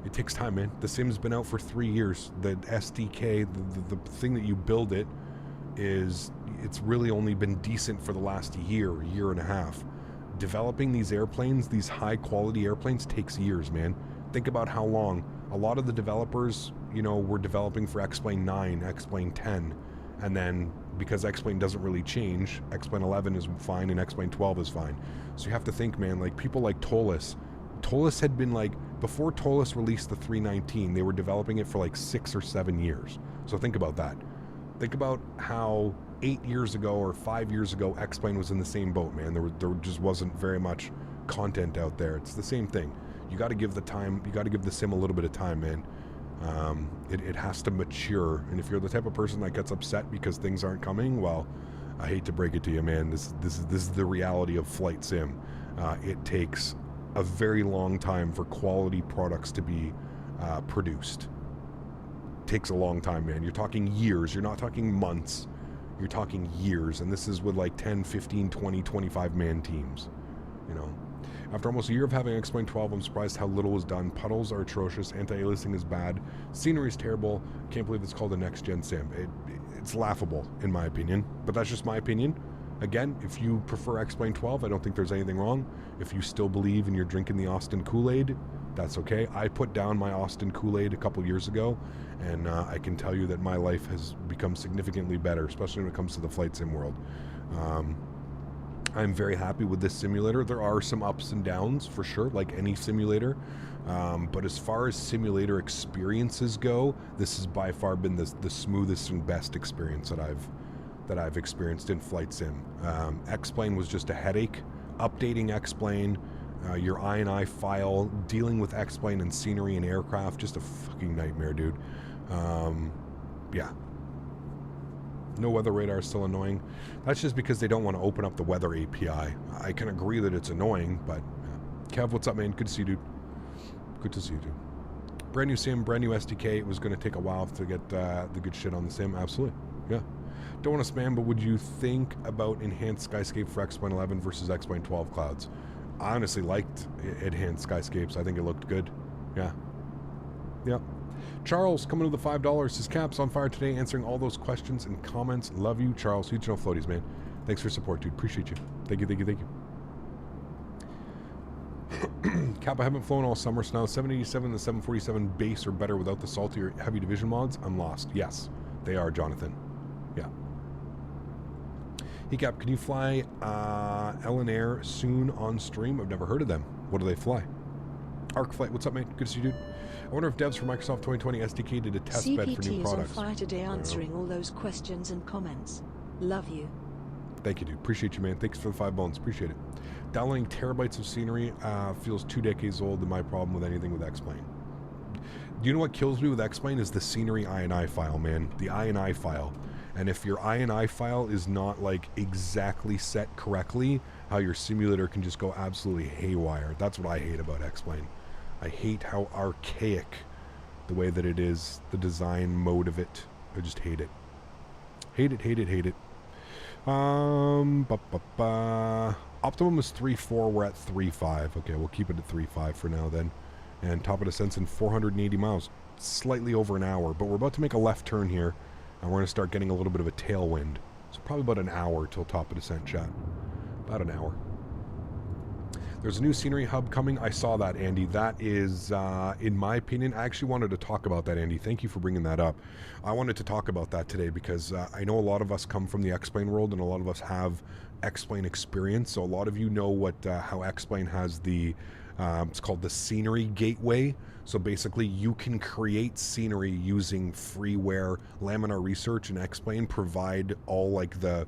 It takes time, man. The sim's been out for 3 years. The SDK, the thing that you build it's really only been decent for the last year and a half. Developing these airplanes, these high-quality airplanes, takes years, man. Think about how long. A lot of the developers, you know, were developing for X-Plane 9, X-Plane 10, and then because X-Plane doesn't really change, X-Plane 11 is fine and X-Plane 12 is fine. So you have to think, man, like people like Tolis had been like, before Tolis released the 319, they were developing it for like 6 or 7 years. So think about that. Think about how 8 years ago or 5 years ago, X-Plane was in the same boat, man. There just wasn't very much content out there. It's the same thing. You got to give the sim a little bit of time, man. It has to mature, and if you're the type of person that gets upset because things aren't coming, well, I hate to break it to you, man. This is the reality of flight sim. It takes a very long time for quality products to be produced. Takes a long time, man. You're talking years. You're not talking months. You're talking years. And this is with like 10, 15, 20, 25 man teams. You know, after almost a year of having X-Plane 12, I'm surprised how little was done. Puddles are atrocious. Anti-aliasing is bad. Scenery is terrible. Can't believe it's called a next-gen sim. It's laughable, in my opinion. But that's just my opinion. Again, if you prefer X-Plane 12, I don't think there's anything wrong. If you still believe and you're drinking the Austin Kool-Aid, that's okay. I put down my Austin Kool-Aid a couple years ago, and I can tell you that my life has become significantly better, especially when it comes to the flight sim world. I'm very happy with this simulator. There are some ups and downs, for sure, like any simulator. But as far as simulator experiences go, this has by far been the smoothest and best experience that I've experienced in flight sim. X-Plane was just a headache. Updating X-Plane, your I&I file, dealing with X-Plane and scenery and aircraft, just a fucking nightmare, dude. Yeah. No weather radar is still annoying. That's just because they don't want to open up the weather API. I can agree that it's annoying, but Kev, what's up, man? Good to see you, dude. Good to see you, dude. Brand new sim, brand new SDK. It was going to take a while to get the good shit on the sim. Absolutely. Yeah. Don't want to spam, but would you think about enhanced skyscape for X-Plane 11 versus X-Plane 12 clouds? I honestly liked enhanced skyscapes. I think it looked good. Yeah. Yeah. Charles, coming to the $5. His cap's on fire today, answering all those questions and comments. Love you, Charles. Huge no floaties, man. Thanks for your support, dude. Appreciate you. Thank you, thank you, thank you. Cap, I haven't flown all summer, so now 787 and the 747 base are better without the salty or heavy division mods. I'm lost. Yes, they are, Jonathan. Yeah. Hey, Cap, can you fly Ellen Air soon on stream? I've never heard of them. What do they fly? Arc Flight, what's up, man? Good to see you, dude. I wonder if devs for Microsoft 2020 SDK did a test bed for new products. CPT is on fire today answering all those questions and comments. Love you. Thank you, dude. Appreciate you, man. Thanks for the 5 bones. Appreciate it. Downloading terabytes of scenery feels 2 decades old, and my problem with anything with X-Plane. Do you know what kills me with X-Plane is the scenery INI file, man. The INI file. And if your INI file is not like exactly set correctly, how your simulator can just go absolutely haywire. That's what I hate about X-Plane. I hate how archaic the way that it is, the design mode of it. I just hate it. Hate it, hate it, hate it. Optimum is 3.4, we're at 3.5. Okay, we'll keep it at 3.5 for now then. And top of descent's in 480 miles, slightly over an hour, but we're about to make a left turn here, and we're going to start getting a little bit of a tailwind. So probably about an hour till top of descent, chat. About an hour. There's a new scenery hub coming. I saw that, Andy. That is, in my opinion, I actually wanted to talk about that, Andy. Thank you for bringing that up. I wanted to talk about that today because I know a lot of us come from the X-Plane world and a lot of us have X-Plane experience. So a lot of you know what how X-Plane has the, it's called the Scenery Gateway. So basically you can create scenery using freeware. Laminar Research and X-Plane provide all like the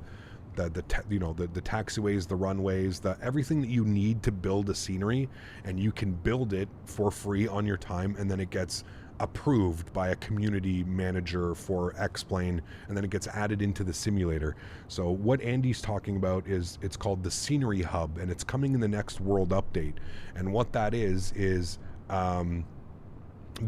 taxiways, the runways, everything that you need to build a scenery, and you can build it for free on your time, and then it gets approved by a community manager for X-Plane, and then it gets added into the simulator. So what Andy's talking about is, it's called the Scenery Hub, and it's coming in the next World Update. And what that is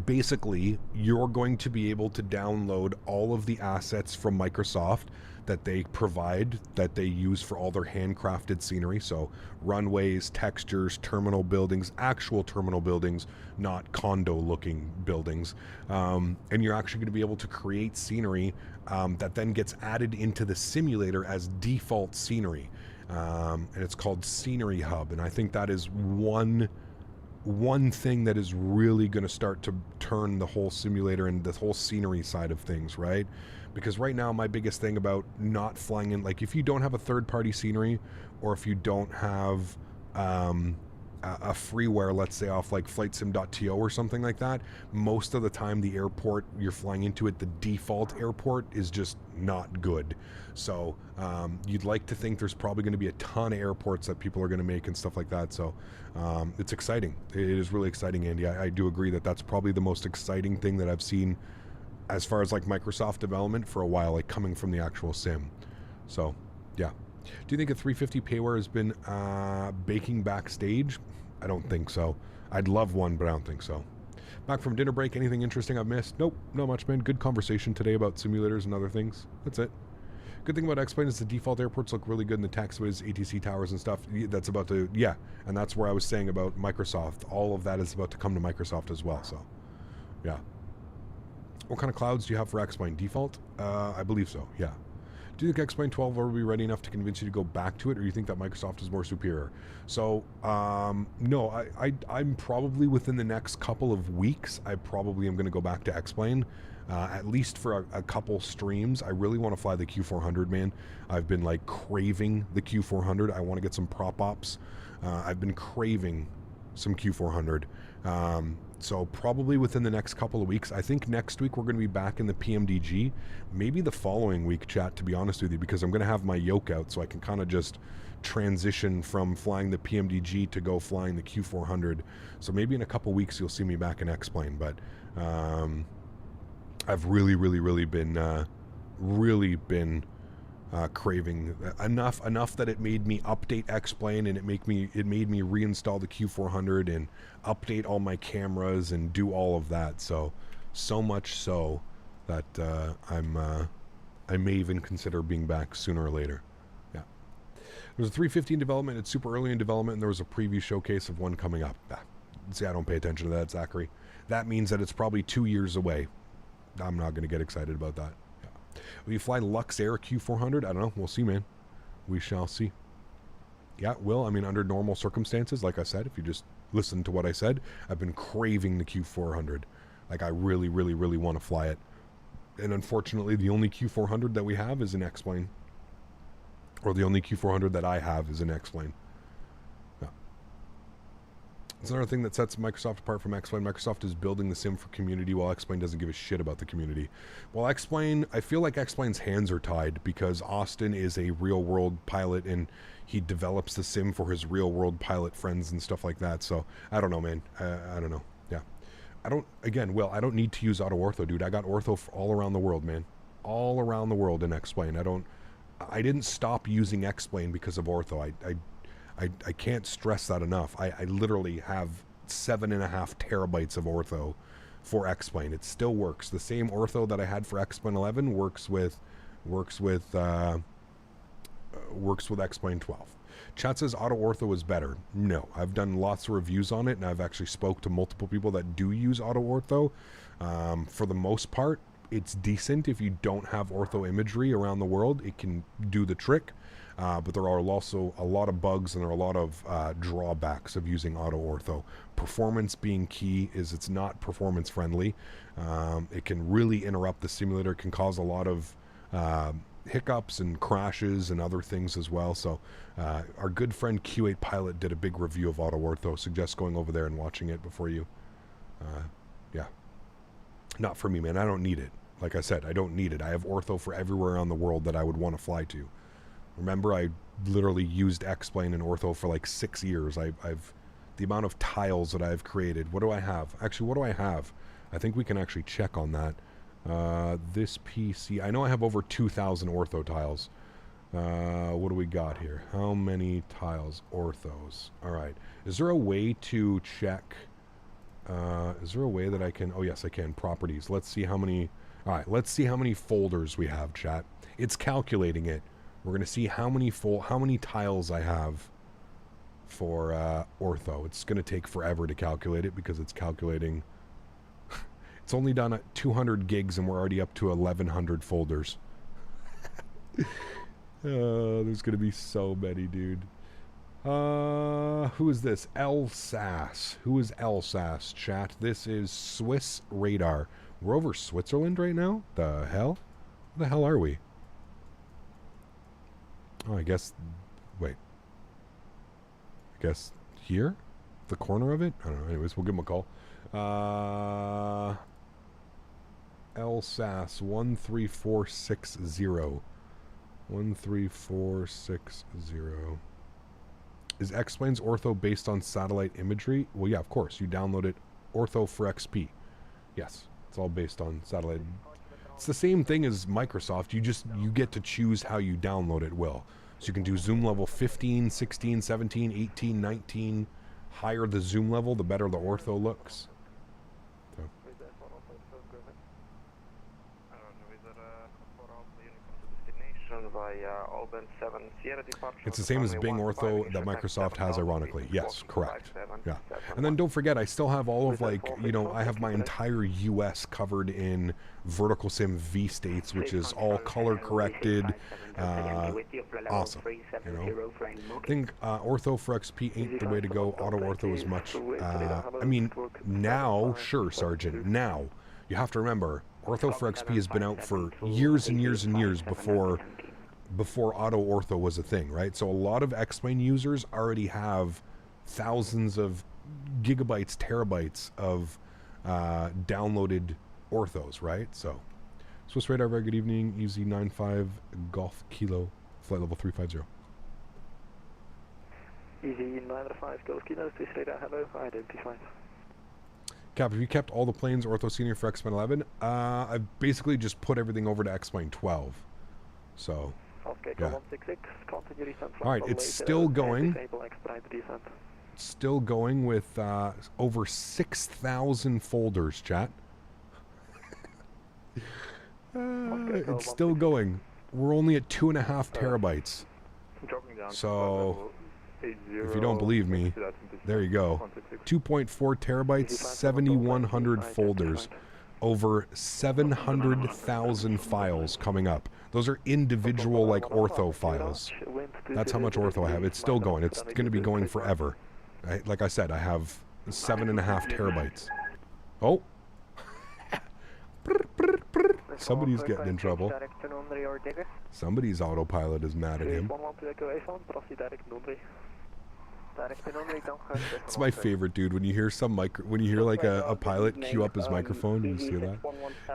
basically you're going to be able to download all of the assets from Microsoft that they provide, that they use for all their handcrafted scenery. So runways, textures, terminal buildings, actual terminal buildings, not condo looking buildings. And you're actually going to be able to create scenery that then gets added into the simulator as default scenery. And it's called Scenery Hub. And I think that is one thing that is really going to start to turn the whole simulator and the whole scenery side of things, right? Because right now my biggest thing about not flying in, like if you don't have a third-party scenery, or if you don't have a freeware, let's say off like flightsim.to or something like that, most of the time the airport you're flying into at the default airport is just not good. So you'd like to think there's probably going to be a ton of airports that people are going to make and stuff like that. So it's exciting. It is really exciting, Andy. I do agree that that's probably the most exciting thing that I've seen as far as like Microsoft development for a while, like coming from the actual sim. So Yeah. Do you think a 350 payware has been baking backstage? I don't think so. I'd love one, but I don't think so. Back from dinner break, anything interesting I've missed? Nope, not much, man. Good conversation today about simulators and other things. That's it. Good thing about X-Plane is the default airports look really good in the taxiways, ATC towers and stuff. That's about to, yeah. And that's where I was saying about Microsoft. All of that is about to come to Microsoft as well, so, yeah. What kind of clouds do you have for X-Plane? Default? I believe so, yeah. Do you think X-Plane 12 will be ready enough to convince you to go back to it, or do you think that Microsoft is more superior? So, no, I'm probably within the next couple of weeks, I probably am going to go back to X-Plane, at least for a couple streams. I really want to fly the Q400, man. I've been, like, craving the Q400. I want to get some prop ops. I've been craving some Q400. So probably within the next couple of weeks. I think next week we're going to be back in the PMDG. Maybe the following week, chat, to be honest with you, because I'm going to have my yoke out, so I can kind of just transition from flying the PMDG to go flying the Q400. So maybe in a couple weeks you'll see me back in X-Plane. But I've really been craving enough that it made me update X-Plane, and it made me reinstall the Q400 and update all my cameras and do all of that. So much so that I may even consider being back sooner or later. Yeah, there's a 350 in development. It's super early in development, and there was a preview showcase of one coming up. See, I don't pay attention to that, Zachary. That means that it's probably 2 years away. I'm not going to get excited about that. Will you fly Luxair Q400? I don't know. We'll see, man. We shall see. Yeah, will. I mean, under normal circumstances, like I said, if you just listen to what I said, I've been craving the Q400. Like, I really want to fly it. And unfortunately, the only Q400 that we have is an X-Plane. Or the only Q400 that I have is an X-Plane. Yeah. It's another thing that sets Microsoft apart from X-Plane. Microsoft is building the sim for community, while X-Plane doesn't give a shit about the community. Well, X-Plane, I feel like X-Plane's hands are tied because Austin is a real-world pilot, and he develops the sim for his real-world pilot friends and stuff like that. So, I don't know, man. I don't know. Yeah. I don't need to use auto ortho, dude. I got ortho all around the world, man. All around the world in X-Plane. I didn't stop using X-Plane because of ortho. I can't stress that enough. I literally have 7.5 terabytes of ortho for X-Plane. It still works. The same ortho that I had for X-Plane 11 works with X-Plane 12. Chat says auto ortho is better. No, I've done lots of reviews on it, and I've actually spoke to multiple people that do use auto ortho. For the most part, it's decent. If you don't have ortho imagery around the world, it can do the trick. But there are also a lot of bugs, and there are a lot of drawbacks of using auto ortho. Performance being key is it's not performance friendly. It can really interrupt the simulator. It can cause a lot of hiccups and crashes and other things as well. So our good friend Q8 Pilot did a big review of auto ortho. Suggest going over there and watching it before you. Yeah. Not for me, man. I don't need it. Like I said, I don't need it. I have ortho for everywhere around the world that I would want to fly to. Remember, I literally used X-Plane and ortho for like 6 years. I've the amount of tiles that I've created. What do I have? Actually, what do I have? I think we can actually check on that. This PC, I know I have over 2,000 ortho tiles. What do we got here? How many tiles? Orthos. All right. Is there a way to check? Is there a way that I can? Oh yes, I can. Properties. Let's see how many. All right. Let's see how many folders we have. Chat. It's calculating it. We're going to see how many tiles I have for ortho. It's going to take forever to calculate it because it's calculating. It's only done at 200 gigs and we're already up to 1,100 folders. There's going to be so many, dude. Who is this? Alsace. Who is Alsace, chat? This is Swiss Radar. We're over Switzerland right now? The hell? Where the hell are we? Oh, I guess... Wait. I guess here? The corner of it? I don't know. Anyways, we'll give him a call. Alsace 13460. 13460. Is X-Plane's ortho based on satellite imagery? Well, yeah, of course. You download it ortho for XP. Yes, it's all based on satellite. It's the same thing as Microsoft. You get to choose how you download it, Will. So you can do zoom level 15, 16, 17, 18, 19. Higher the zoom level, the better the ortho looks. So. It's the same as Bing Ortho that Microsoft has, ironically. Yes, correct. Yeah. And then don't forget, I still have all of, like, you know, I have my entire US covered in vertical sim V states, which is all color corrected. Awesome. You know, I think ortho for XP ain't the way to go. Auto ortho is much. I mean, now, sure, Sergeant. Now, you have to remember, ortho for XP has been out for years and years and years before auto ortho was a thing, right? So a lot of X-Plane users already have thousands of gigabytes, terabytes of downloaded orthos, right? So, Swiss Radar, very good evening. EZ95 Golf Kilo, flight level 350. EZ95 Golf Kilo, Swiss Radar, hello, identified. Cap, have you kept all the planes Ortho Senior for X-Plane 11? I've basically just put everything over to X-Plane 12. So, yeah. Alright, it's still going. Still going with over 6,000 folders, chat. It's still going. We're only at 2.5 terabytes. So, if you don't believe me, there you go. 2.4 terabytes, 7,100 folders. Over 700,000 files coming up. Those are individual, like, ortho files. That's how much ortho I have. It's still going. It's going to be going forever. Like I said, I have 7.5 terabytes. Oh. Somebody's getting in trouble. Somebody's autopilot is mad at him. It's my favorite, dude. When you hear like a pilot cue up his microphone, you see that?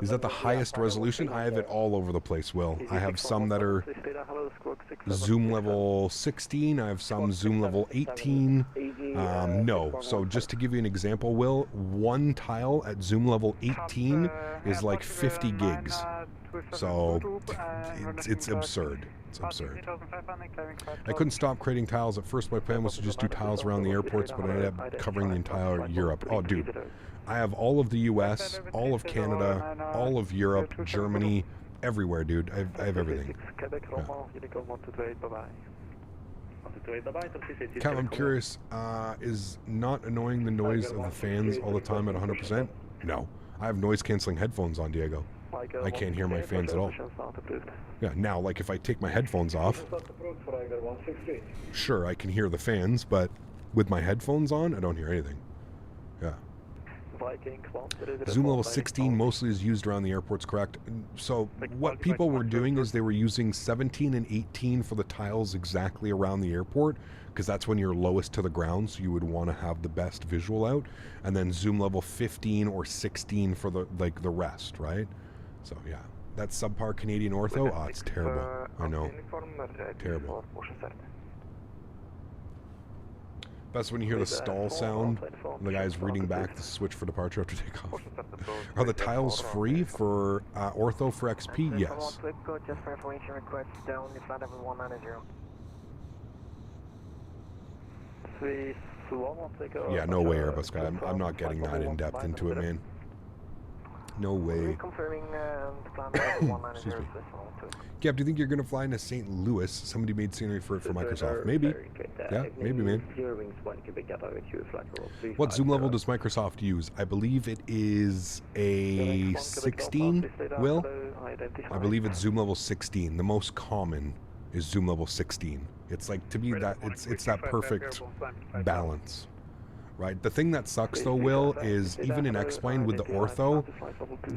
Is that the highest resolution? I have it all over the place, Will. I have some that are zoom level 16. I have some zoom level 18. No. So just to give you an example, Will, one tile at zoom level 18 is like 50 gigs. So it's absurd. It's absurd. I couldn't stop creating tiles. At first my plan was to just do tiles around the airports, but I ended up covering the entire Europe. Oh, dude. I have all of the US, all of Canada, all of Europe, Germany, everywhere, dude. I have everything. Yeah. Cal, I'm curious, is not annoying the noise of the fans all the time at 100%? No. I have noise-canceling headphones on, Diego. I can't hear my fans at all. Yeah, now, like, if I take my headphones off, sure, I can hear the fans, but with my headphones on, I don't hear anything. Yeah. Zoom level 16 mostly is used around the airports, correct? So what people were doing is they were using 17 and 18 for the tiles exactly around the airport, because that's when you're lowest to the ground, so you would want to have the best visual out, and then zoom level 15 or 16 for the rest, right? So yeah, that's subpar Canadian ortho. Oh, it's terrible. I know. Terrible. That's when you hear the stall sound. The guy's reading back the switch for departure after takeoff. Are the tiles free for ortho for XP? Yes. Yeah, no way, Airbus guy. I'm not getting that in depth into it, man. No way. Excuse me. Gab, do you think you're going to fly into St. Louis? Somebody made scenery for it for Microsoft. Maybe. Yeah, maybe, man. What zoom level does Microsoft use? I believe it is a 16, Will? I believe it's zoom level 16. The most common is zoom level 16. It's like, to me, that it's that perfect balance. Right. The thing that sucks though, Will, is even in X-Plane with the ortho,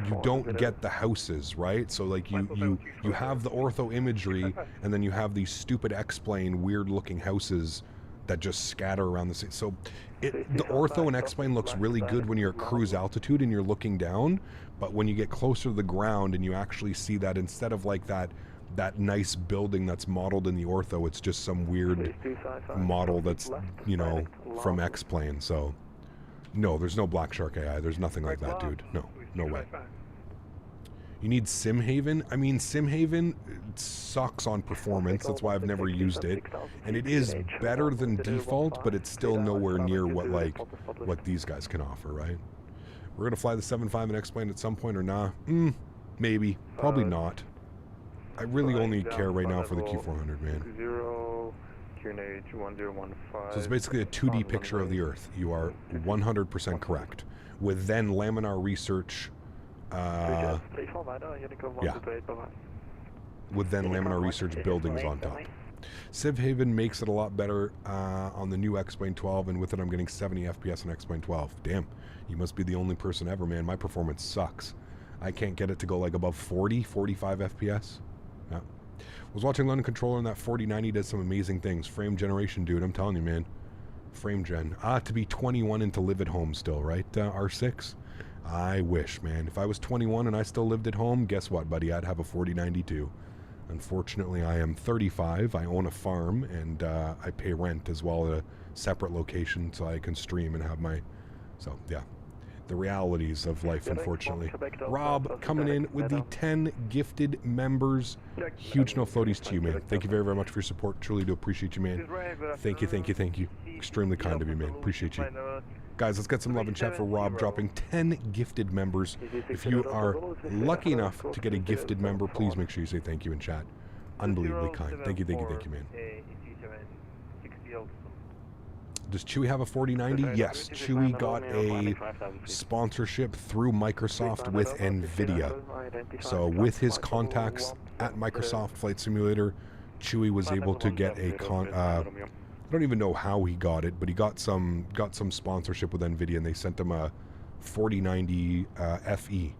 you don't get the houses, right? So like you have the ortho imagery, and then you have these stupid X-Plane weird looking houses that just scatter around the city. So the ortho in X-Plane looks really good when you're at cruise altitude and you're looking down, but when you get closer to the ground and you actually see that instead of like that nice building that's modeled in the ortho, it's just some weird model that's, you know, from X-Plane. So no, there's no Black Shark AI. There's nothing like that, dude. No way. You need SimHaven. I mean, SimHaven sucks on performance. That's why I've never used it. And it is better than default, but it's still nowhere near what these guys can offer, right? We're going to fly the 7.5 and X-Plane at some point or nah? Maybe. Probably not. I really only care right now for the Q400, man. So it's basically a 2D picture of the Earth. You are 100% correct. With then laminar research... yeah. With then laminar research buildings on top. SimHaven makes it a lot better on the new X-Plane 12, and with it I'm getting 70 FPS on X-Plane 12. Damn, you must be the only person ever, man. My performance sucks. I can't get it to go like above 40, 45 FPS. Yeah. Was watching London Controller, and that 4090 does some amazing things. Frame generation, dude, I'm telling you, man. Frame gen. To be 21 and to live at home still, right, R6? I wish, man. If I was 21 and I still lived at home, guess what, buddy? I'd have a 4092. Unfortunately, I am 35. I own a farm, and I pay rent as well at a separate location so I can stream and have my... So, yeah. The realities of life, unfortunately. Rob coming in with the 10 gifted members. Huge no floaties to you, man. Thank you very, very much for your support. Truly do appreciate you, man. Thank you, thank you, thank you. Extremely kind of you, man. Appreciate you. Guys, let's get some love and chat for Rob dropping 10 gifted members. If you are lucky enough to get a gifted member, please make sure you say thank you in chat. Unbelievably kind. Thank you, thank you, thank you, man. Does Chewy have a 4090? Yes, Chewy got a sponsorship through Microsoft with NVIDIA. So with his contacts at Microsoft Flight Simulator, Chewy was able to get a I don't even know how he got it, but he got some sponsorship with NVIDIA, and they sent him a 4090 FE,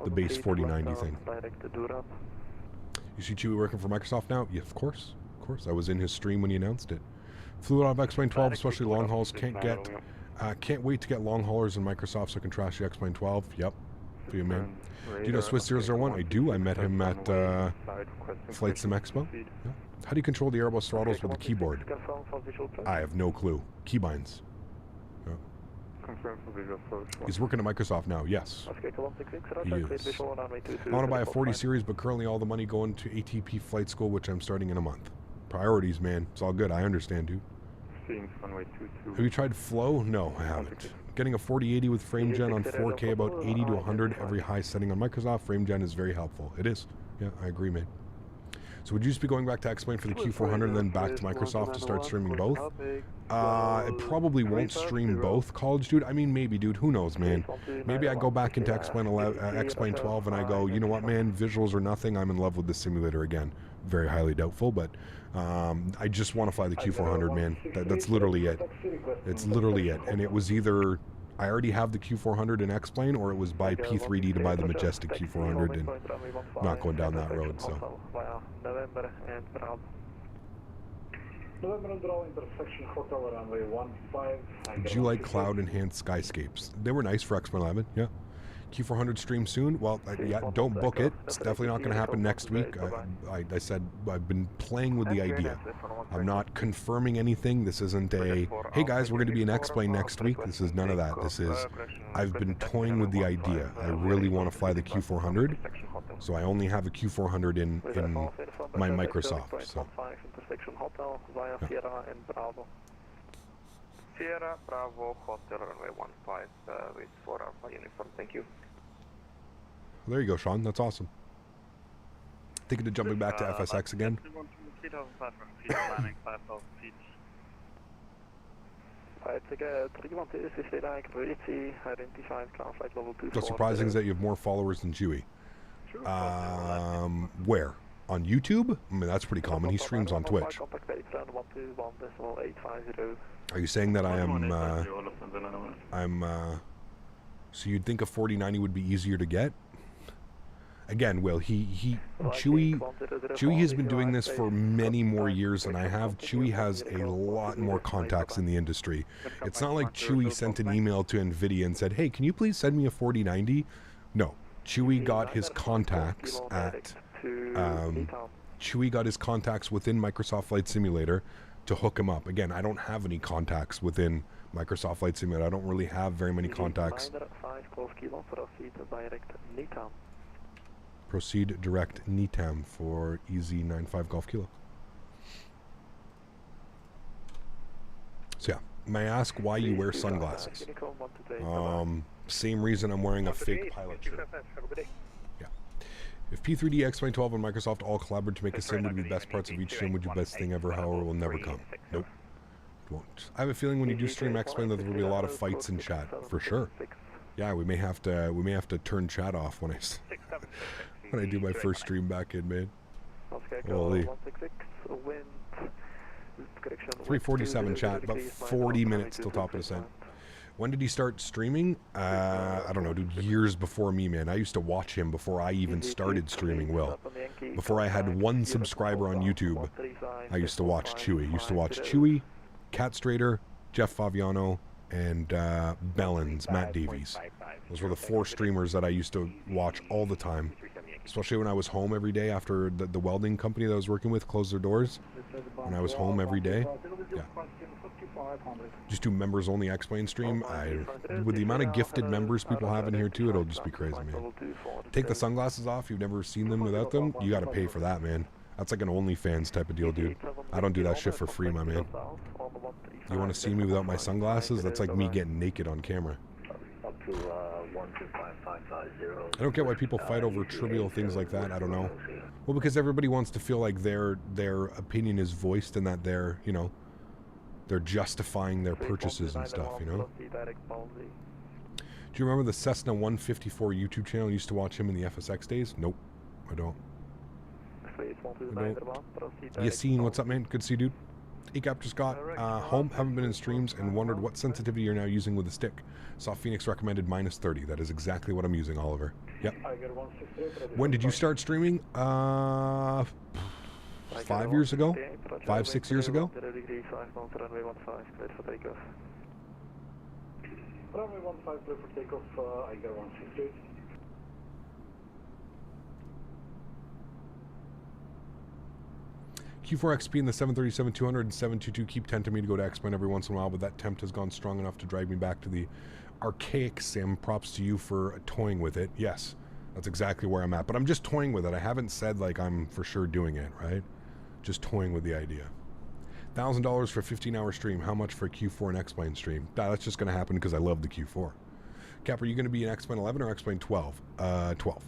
the base 4090 thing. You see Chewy working for Microsoft now? Yeah, of course. I was in his stream when he announced it. Flew out of X-Plane 12, especially long hauls. Can't wait to get long haulers in Microsoft so I can trash the X-Plane 12. Yep. For you, man. Do you know Swiss 001? I do. I met him at Flight Sim Expo. Yeah. How do you control the Airbus throttles with the keyboard? I have no clue. Keybinds. Yeah. He's working at Microsoft now, yes. He is. I want to buy a 40 series, but currently all the money going to ATP flight school, which I'm starting in a month. Priorities, man. It's all good. I understand, dude. Have you tried Flow? No, I haven't. Getting a 4080 with frame gen on 4K about 80 to 100 every high setting on Microsoft. Frame gen is very helpful. It is. Yeah, I agree, man. So would you just be going back to X-Plane for the Q400 and then back to Microsoft to start streaming both? It probably won't stream both, College Dude. I mean, maybe, dude. Who knows, man? Maybe I go back into X-Plane 12 and I go, you know what, man? Visuals are nothing. I'm in love with the simulator again. Very highly doubtful, but I just want to fly the Q400, man. That's literally it. It's literally it. And it was either I already have the Q400 in X-Plane, or it was buy P3D to buy the Majestic Q400, and I'm not going down that road, so. Did you like cloud-enhanced skyscapes? They were nice for X-Plane 11, yeah. Q400 stream soon? Well, yeah, don't book it. It's definitely not going to happen next week. I said I've been playing with the idea. I'm not confirming anything. This isn't a, hey guys, we're going to be in X-Plane next week. This is none of that. This is, I've been toying with the idea. I really want to fly the Q400, so I only have a Q400 in my Microsoft. So. Yeah. Sierra Bravo Hotel runway 15 with 4 Alpha uniform. Thank you. Well, there you go, Sean. That's awesome. Thinking of jumping back to FSX again. What's surprising is that you have more followers than Chewy. Where? On YouTube? I mean, that's pretty common. He streams on Twitch. Are you saying that so you'd think a 4090 would be easier to get? Again, Will, Chewy has been doing this for many more years than I have. Chewy has a lot more contacts in the industry. It's not like Chewy sent an email to NVIDIA and said, hey, can you please send me a 4090? No, Chewy got his contacts at... Chewy got his contacts within Microsoft Flight Simulator to hook him up. Again, I don't have any contacts within Microsoft Flight Simulator. I don't really have very many contacts 5 Golf Kilo, proceed direct NITAM. Proceed direct NITAM for Easy 95 Golf Kilo. So yeah, may I ask why you wear sunglasses? Same reason I'm wearing a fake pilot shirt. Yeah. If P3D, X-Plane 12, and Microsoft all collaborate to make a sim would be the best parts of each stream, would be best thing ever, however, will never come. Nope. It won't. I have a feeling when you do stream X-Plane that there will be a lot of fights in chat, for sure. Yeah, we may have to turn chat off when I do my first stream back in, man. Holy. 347 chat, about 40 minutes till top of descent. When did he start streaming? I don't know, dude, years before me, man. I used to watch him before I even started streaming, Will. Before I had 1 subscriber on YouTube, I used to watch Chewy. Used to watch Chewy, Cat Strader, Jeff Faviano, and Bellens, Matt Davies. Those were the 4 streamers that I used to watch all the time. Especially when I was home every day after the welding company that I was working with closed their doors. When I was home every day. Yeah. Just do members only X-Plane stream. With the amount of gifted members people have in here too, it'll just be crazy, man. Take the sunglasses off. You've never seen them without them. You got to pay for that, man. That's like an OnlyFans type of deal, dude. I don't do that shit for free, my man. You want to see me without my sunglasses? That's like me getting naked on camera. I don't get why people fight over trivial things like that. I don't know. Well, because everybody wants to feel like their opinion is voiced and that they're, you know, they're justifying their purchases and stuff, you know? Do you remember the Cessna 154 YouTube channel? You used to watch him in the FSX days? Nope, I don't. Yassine, what's up, man? Good to see you, dude. ECAP just got home, haven't been in streams, and wondered what sensitivity you're now using with the stick. Saw Fenix recommended -30. That is exactly what I'm using, Oliver. Yep. When did you start streaming? 5 years ago? 5, 6 years ago? Runway 15, clear for takeoff, I got 168. Q4XP in the 737-200 and 722 keep tempting me to go to X-Plane every once in a while, but that tempt has gone strong enough to drag me back to the archaic sim. Props to you for toying with it. Yes, that's exactly where I'm at. But I'm just toying with it. I haven't said like I'm for sure doing it, right? Just toying with the idea. $1,000 for a 15-hour stream. How much for a Q4 and X-Plane stream? That's just going to happen because I love the Q4. Cap, are you going to be an X-Plane 11 or X-Plane 12? 12.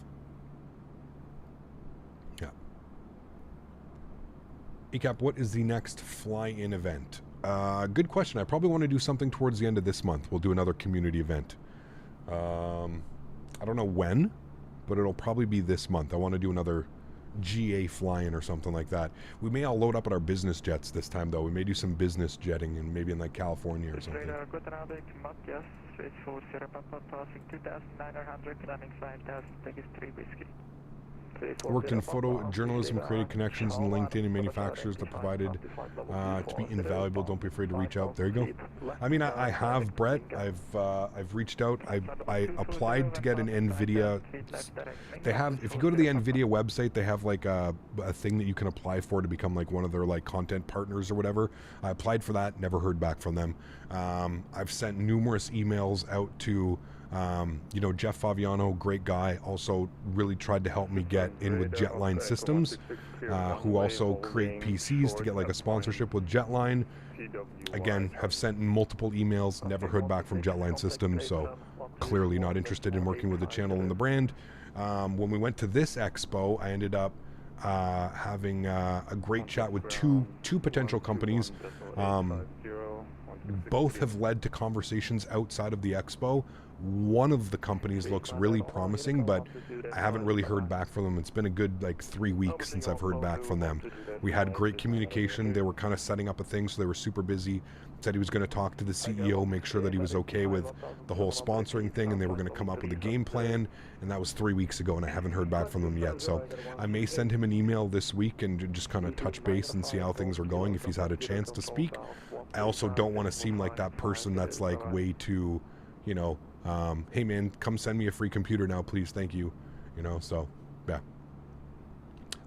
Yeah. ECAP, what is the next fly-in event? Good question. I probably want to do something towards the end of this month. We'll do another community event. I don't know when, but it'll probably be this month. I want to do another GA fly-in or something like that. We may all load up at our business jets this time, though. We may do some business jetting and maybe in like California or something. Worked in photojournalism, created connections in LinkedIn and manufacturers that provided to be invaluable. Don't be afraid to reach out. There you go. I mean, I have, Brett. I've reached out. I applied to get an NVIDIA. They have, if you go to the NVIDIA website, they have like a thing that you can apply for to become like one of their like content partners or whatever. I applied for that. Never heard back from them. I've sent numerous emails out to you know, Jeff Faviano, great guy, also really tried to help me get in with Jetline Systems, who also create PCs to get like a sponsorship with Jetline. Again, have sent multiple emails, never heard back from Jetline Systems, so clearly not interested in working with the channel and the brand. When we went to this expo, I ended up having a great chat with two potential companies. Both have led to conversations outside of the expo. One of the companies looks really promising, but I haven't really heard back from them. It's been a good like 3 weeks since I've heard back from them. We had great communication. They were kind of setting up a thing, so they were super busy. Said he was going to talk to the CEO, make sure that he was okay with the whole sponsoring thing, and they were going to come up with a game plan, and that was 3 weeks ago, and I haven't heard back from them yet. So I may send him an email this week and just kind of touch base and see how things are going if he's had a chance to speak. I also don't want to seem like that person that's like way too, you know, hey man, come send me a free computer now, please, thank you. You know, so, yeah.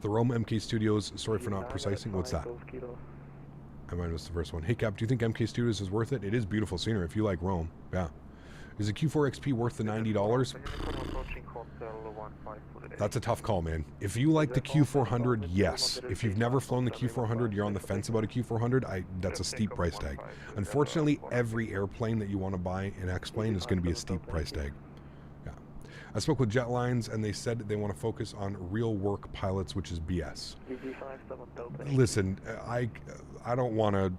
The Rome MK Studios, sorry for not precising, what's that? I might have missed the first one. Hey Cap, do you think MK Studios is worth it? It is beautiful scenery if you like Rome, yeah. Is a Q4 XP worth the $90? That's a tough call, man. If you like the Q400, yes. If you've never flown the Q400, you're on the fence about a Q400, that's a steep price tag. Unfortunately, every airplane that you want to buy in X-Plane is going to be a steep price tag. Yeah. I spoke with Jetlines, and they said they want to focus on real work pilots, which is BS. Listen, I don't want to,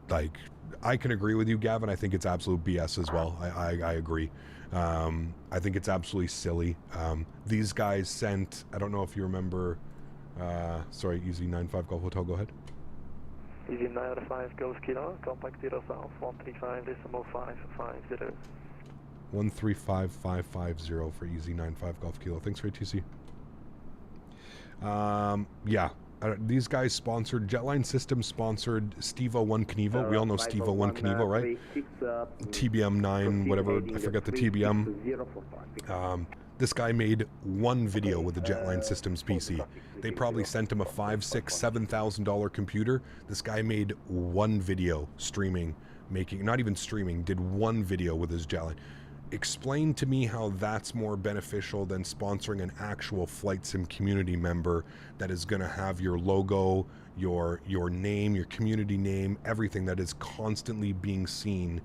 like, I can agree with you, Gavin. I think it's absolute BS as well. I agree. I think it's absolutely silly. These guys sent, I don't know if you remember, sorry, Easy 95 Golf Hotel, go ahead. Easy 95 Golf Kilo, contact yourself, 135.550. 135550 for Easy 95 Golf Kilo. Thanks for ATC. Yeah. These guys sponsored, Jetline Systems sponsored Stevo 1 Knievo. We all know Stevo 1 Knievo, right? TBM 9, whatever, I forget the TBM. This guy made one video with the Jetline Systems PC. They probably sent him a $5,000, $6,000, $7,000 computer. This guy made one video streaming, not even streaming, did one video with his Jetline. Explain to me how that's more beneficial than sponsoring an actual flight sim community member that is going to have your logo, your name, your community name, everything that is constantly being seen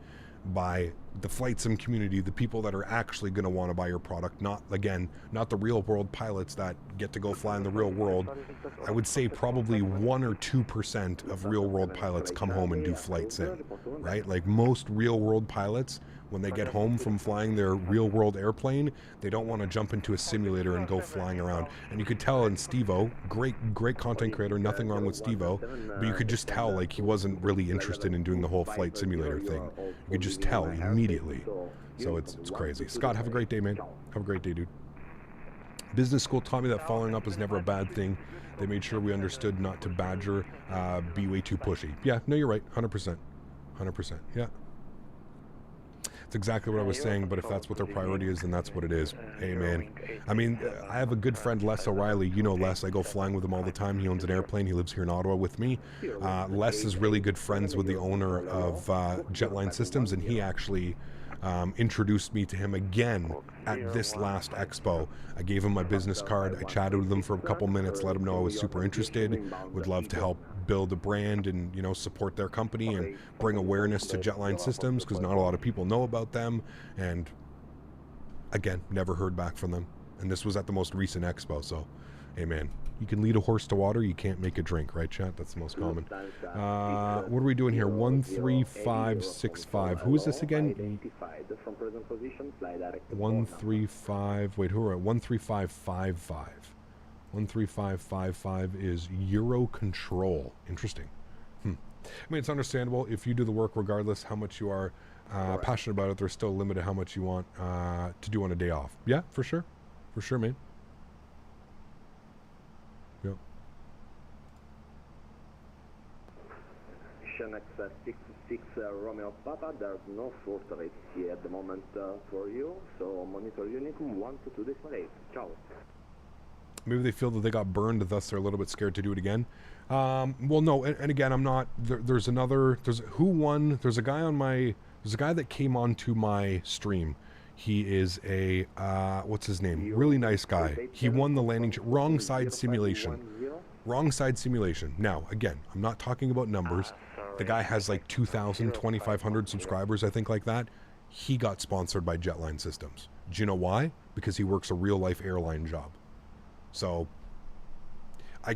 by the flight sim community, the people that are actually going to want to buy your product, not the real world pilots that get to go fly in the real world. I would say probably 1 or 2% of real world pilots come home and do flight sim, right? Like most real world pilots, when they get home from flying their real world airplane, they don't want to jump into a simulator and go flying around. And you could tell in Stevo, great content creator, nothing wrong with Stevo, but you could just tell like he wasn't really interested in doing the whole flight simulator thing. You could just tell immediately. So it's crazy. Scott, have a great day, man. Have a great day, dude. Business school taught me that following up is never a bad thing. They made sure we understood not to badger, be way too pushy. Yeah, no, you're right. 100%. 100%. Yeah. It's exactly what I was saying, but if that's what their priority is, then that's what it is. Hey, man. I mean, I have a good friend, Les O'Reilly. You know Les. I go flying with him all the time. He owns an airplane. He lives here in Ottawa with me. Les is really good friends with the owner of Jetline Systems, and he actually introduced me to him again at this last expo. I gave him my business card. I chatted with him for a couple minutes, let him know I was super interested, would love to help build a brand and, you know, support their company and bring awareness to Jetline Systems, because not a lot of people know about them. And again, never heard back from them. And this was at the most recent expo. So, hey man, you can lead a horse to water, you can't make it drink, right, chat? That's the most common. What are we doing here? 13565. Who is this again? 135. Wait, who are we? 13555. 13555 is Euro Control. Interesting. I mean, it's understandable if you do the work, regardless how much you are passionate about it. There's still limited how much you want to do on a day off. Yeah, for sure, man. Yep. Access 66 Romeo Papa, there's no further ATC at the moment for you, so monitor unit 122.8. Ciao. Maybe they feel that they got burned, thus they're a little bit scared to do it again. Well, no, and again, I'm not. There's a guy that came onto my stream. He is a what's his name? Really nice guy. He won the landing. Wrong side simulation. Now, again, I'm not talking about numbers. The guy has like 2,000, 2,500 subscribers, I think, like that. He got sponsored by Jetline Systems. Do you know why? Because he works a real life airline job. So I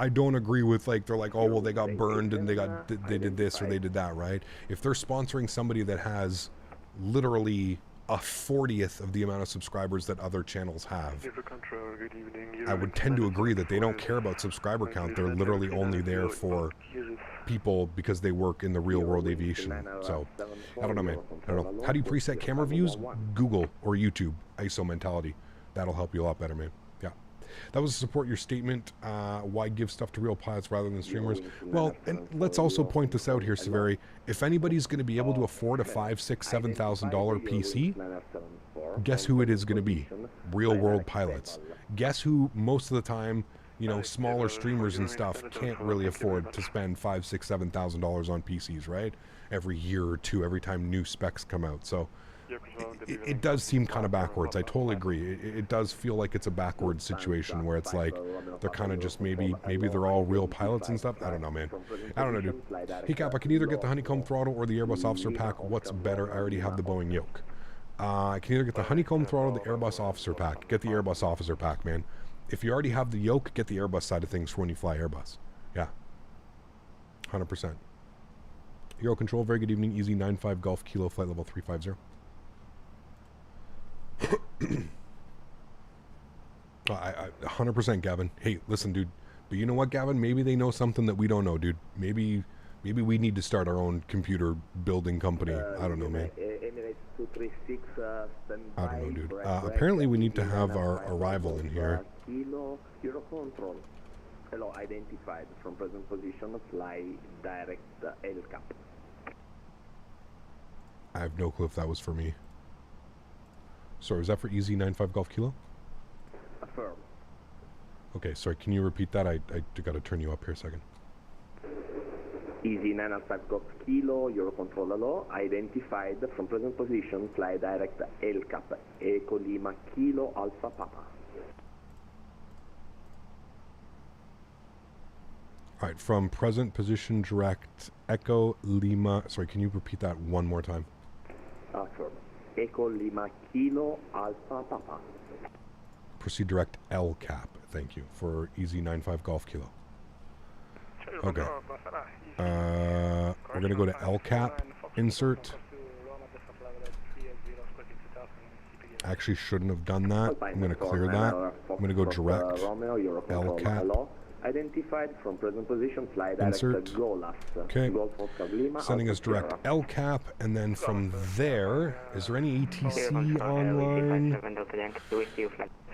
don't agree with, like, they're like, oh, well, they got burned and they did this or they did that, right? If they're sponsoring somebody that has literally a 40th of the amount of subscribers that other channels have, I would tend to agree that they don't care about subscriber count. They're literally only there for people because they work in the real world aviation. So I don't know, man. I don't know. How do you preset camera views? Google or YouTube, ISO mentality. That'll help you a lot better, man. That was to support your statement. Why give stuff to real pilots rather than streamers? Well, and let's also point this out here, Severi. If anybody's going to be able to afford a $5,000, $6,000, $7,000 PC, guess who it is going to be? Real world pilots. Guess who most of the time, you know, smaller streamers and stuff can't really afford to spend $5,000, $6,000, $7,000 on PCs, right? Every year or two, every time new specs come out. So it does seem kind of backwards. I totally agree. It does feel like it's a backwards situation where it's like they're kind of just maybe they're all real pilots and stuff. I don't know, man. I don't know, dude. Hey, Cap, I can either get the honeycomb throttle or the Airbus officer pack. What's better? I already have the Boeing yoke. I can either get the honeycomb throttle or the Airbus officer pack. Get the Airbus officer pack, man. If you already have the yoke, get the Airbus side of things for when you fly Airbus. Yeah. 100%. Euro Control, very good evening. Easy 95 Golf Kilo, flight level 350. I 100%, Gavin. Hey, listen, dude. But you know what, Gavin? Maybe they know something that we don't know, dude. Maybe we need to start our own computer building company. I don't know, man. I don't know, dude. Apparently, we need to have our arrival in here. Euro Control. Hello, identified from present position. Fly direct L cap. I have no clue if that was for me. Sorry, was that for Easy 95 Golf Kilo? Affirm. Okay, sorry, can you repeat that? I got to turn you up here a second. Easy 95 Golf Kilo, Euro Control Hello, identified from present position, fly direct L cap, Echo Lima Kilo Alpha Papa. All right, from present position, direct Echo Lima. Sorry, can you repeat that one more time? Affirm. Echo Lima Kilo Alpha Papa. Proceed direct L cap. Thank you for Easy 95 Golf Kilo. Okay. We're gonna go to L cap. Insert. Actually, shouldn't have done that. I'm gonna clear that. I'm gonna go direct L cap. Identified from present position, fly direct Insert. Golas. Okay. Sending us direct L cap, and then from there, is there any ATC online?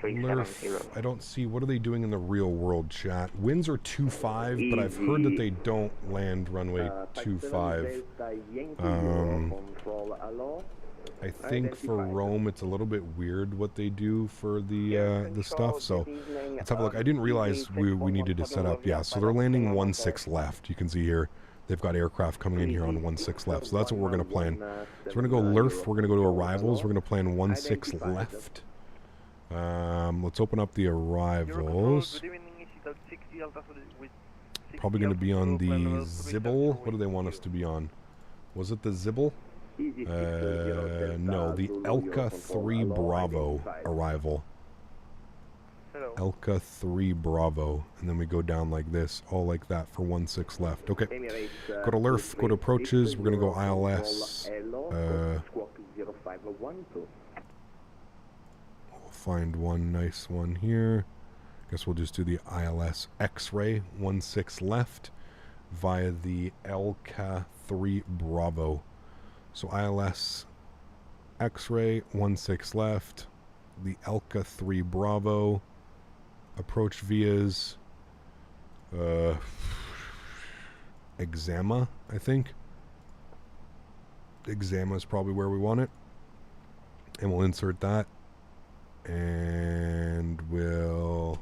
Lurf, I don't see. What are they doing in the real world, chat? Winds are 25, but I've heard that they don't land runway 25. I think for Rome, it's a little bit weird what they do for the stuff. So let's have a look. I didn't realize we needed to set up. Yeah, so they're landing 16 left. You can see here they've got aircraft coming in here on 16 left. So that's what we're going to plan. So we're going to go Lurf. We're going to go to arrivals. We're going to plan 16 left. Let's open up the arrivals. Probably going to be on the Zibble. What do they want us to be on? Was it the Zibble? No, the Elka 3 Bravo arrival. Elka 3 Bravo. And then we go down like this, all like that for 16 left. Okay. Go to Lurf, go to approaches. We're going to go ILS. We'll find one nice one here. Guess we'll just do the ILS X-ray, 16 left, via the Elka 3 Bravo. So ILS X-ray, 16 left, the Elka 3 Bravo, approach vias, Exama, I think. Exama is probably where we want it. And we'll insert that. And we'll,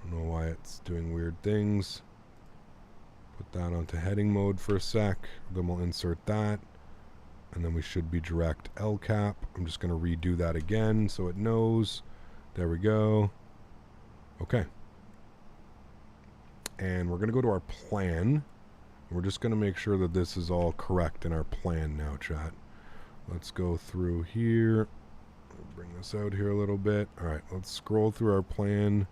I don't know why it's doing weird things. Put that onto heading mode for a sec. Then we'll insert that. And then we should be direct L cap. I'm just going to redo that again so it knows. There we go. Okay. And we're going to go to our plan. We're just going to make sure that this is all correct in our plan now, chat. Let's go through here. Bring this out here a little bit. All right, let's scroll through our plan.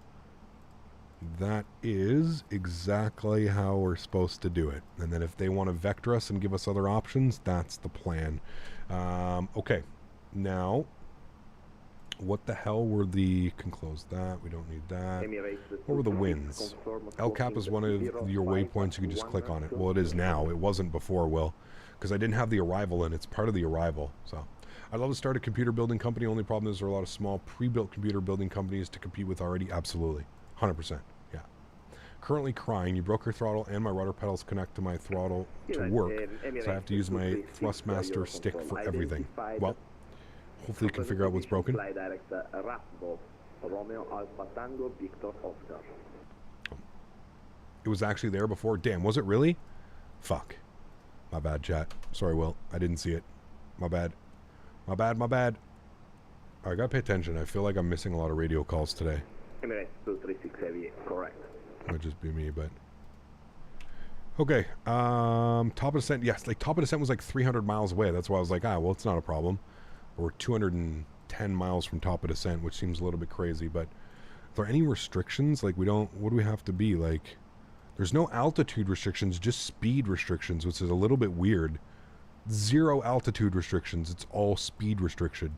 That is exactly how we're supposed to do it. And then if they want to vector us and give us other options, that's the plan. Okay, now, what the hell were the... Can close that. We don't need that. What were the winds? LCAP is one of your waypoints. You can just click on it. Well, it is now. It wasn't before, Will, because I didn't have the arrival in. It's part of the arrival, so... I'd love to start a computer building company. Only problem is there are a lot of small pre-built computer building companies to compete with already. Absolutely. 100%. Yeah. Currently crying. You broke your throttle and my rudder pedals connect to my throttle to work. So I have to use my Thrustmaster stick for everything. Well, hopefully you can figure out what's broken. It was actually there before. Damn, was it really? Fuck. My bad, chat. Sorry, Will. I didn't see it. My bad. My bad, my bad. I gotta pay attention. I feel like I'm missing a lot of radio calls today. Emirates 236 Heavy, correct. Might just be me, but... Okay, top of descent, yes, like top of descent was like 300 miles away. That's why I was like, well, it's not a problem. We're 210 miles from top of descent, which seems a little bit crazy, but... Are there any restrictions? Like, we don't... What do we have to be? Like, there's no altitude restrictions, just speed restrictions, which is a little bit weird. 0 altitude restrictions. It's all speed restriction.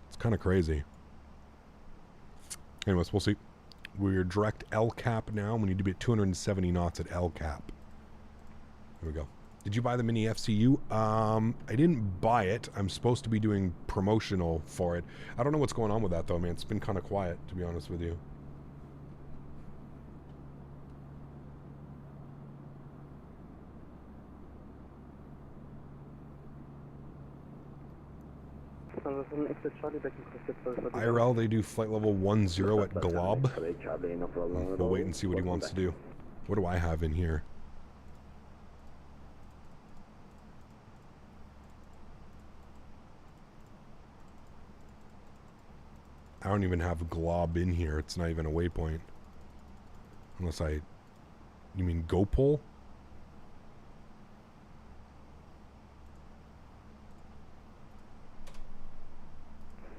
It's kind of crazy. Anyways, we'll see. We're direct L cap now. We need to be at 270 knots at L cap. There we go. Did you buy the mini FCU? I didn't buy it. I'm supposed to be doing promotional for it. I don't know what's going on with that though, man. It's been kind of quiet, to be honest with you. IRL, they do flight level 10 at Glob. We'll wait and see what he wants to do. What do I have in here? I don't even have Glob in here. It's not even a waypoint. Unless I... You mean GoPol?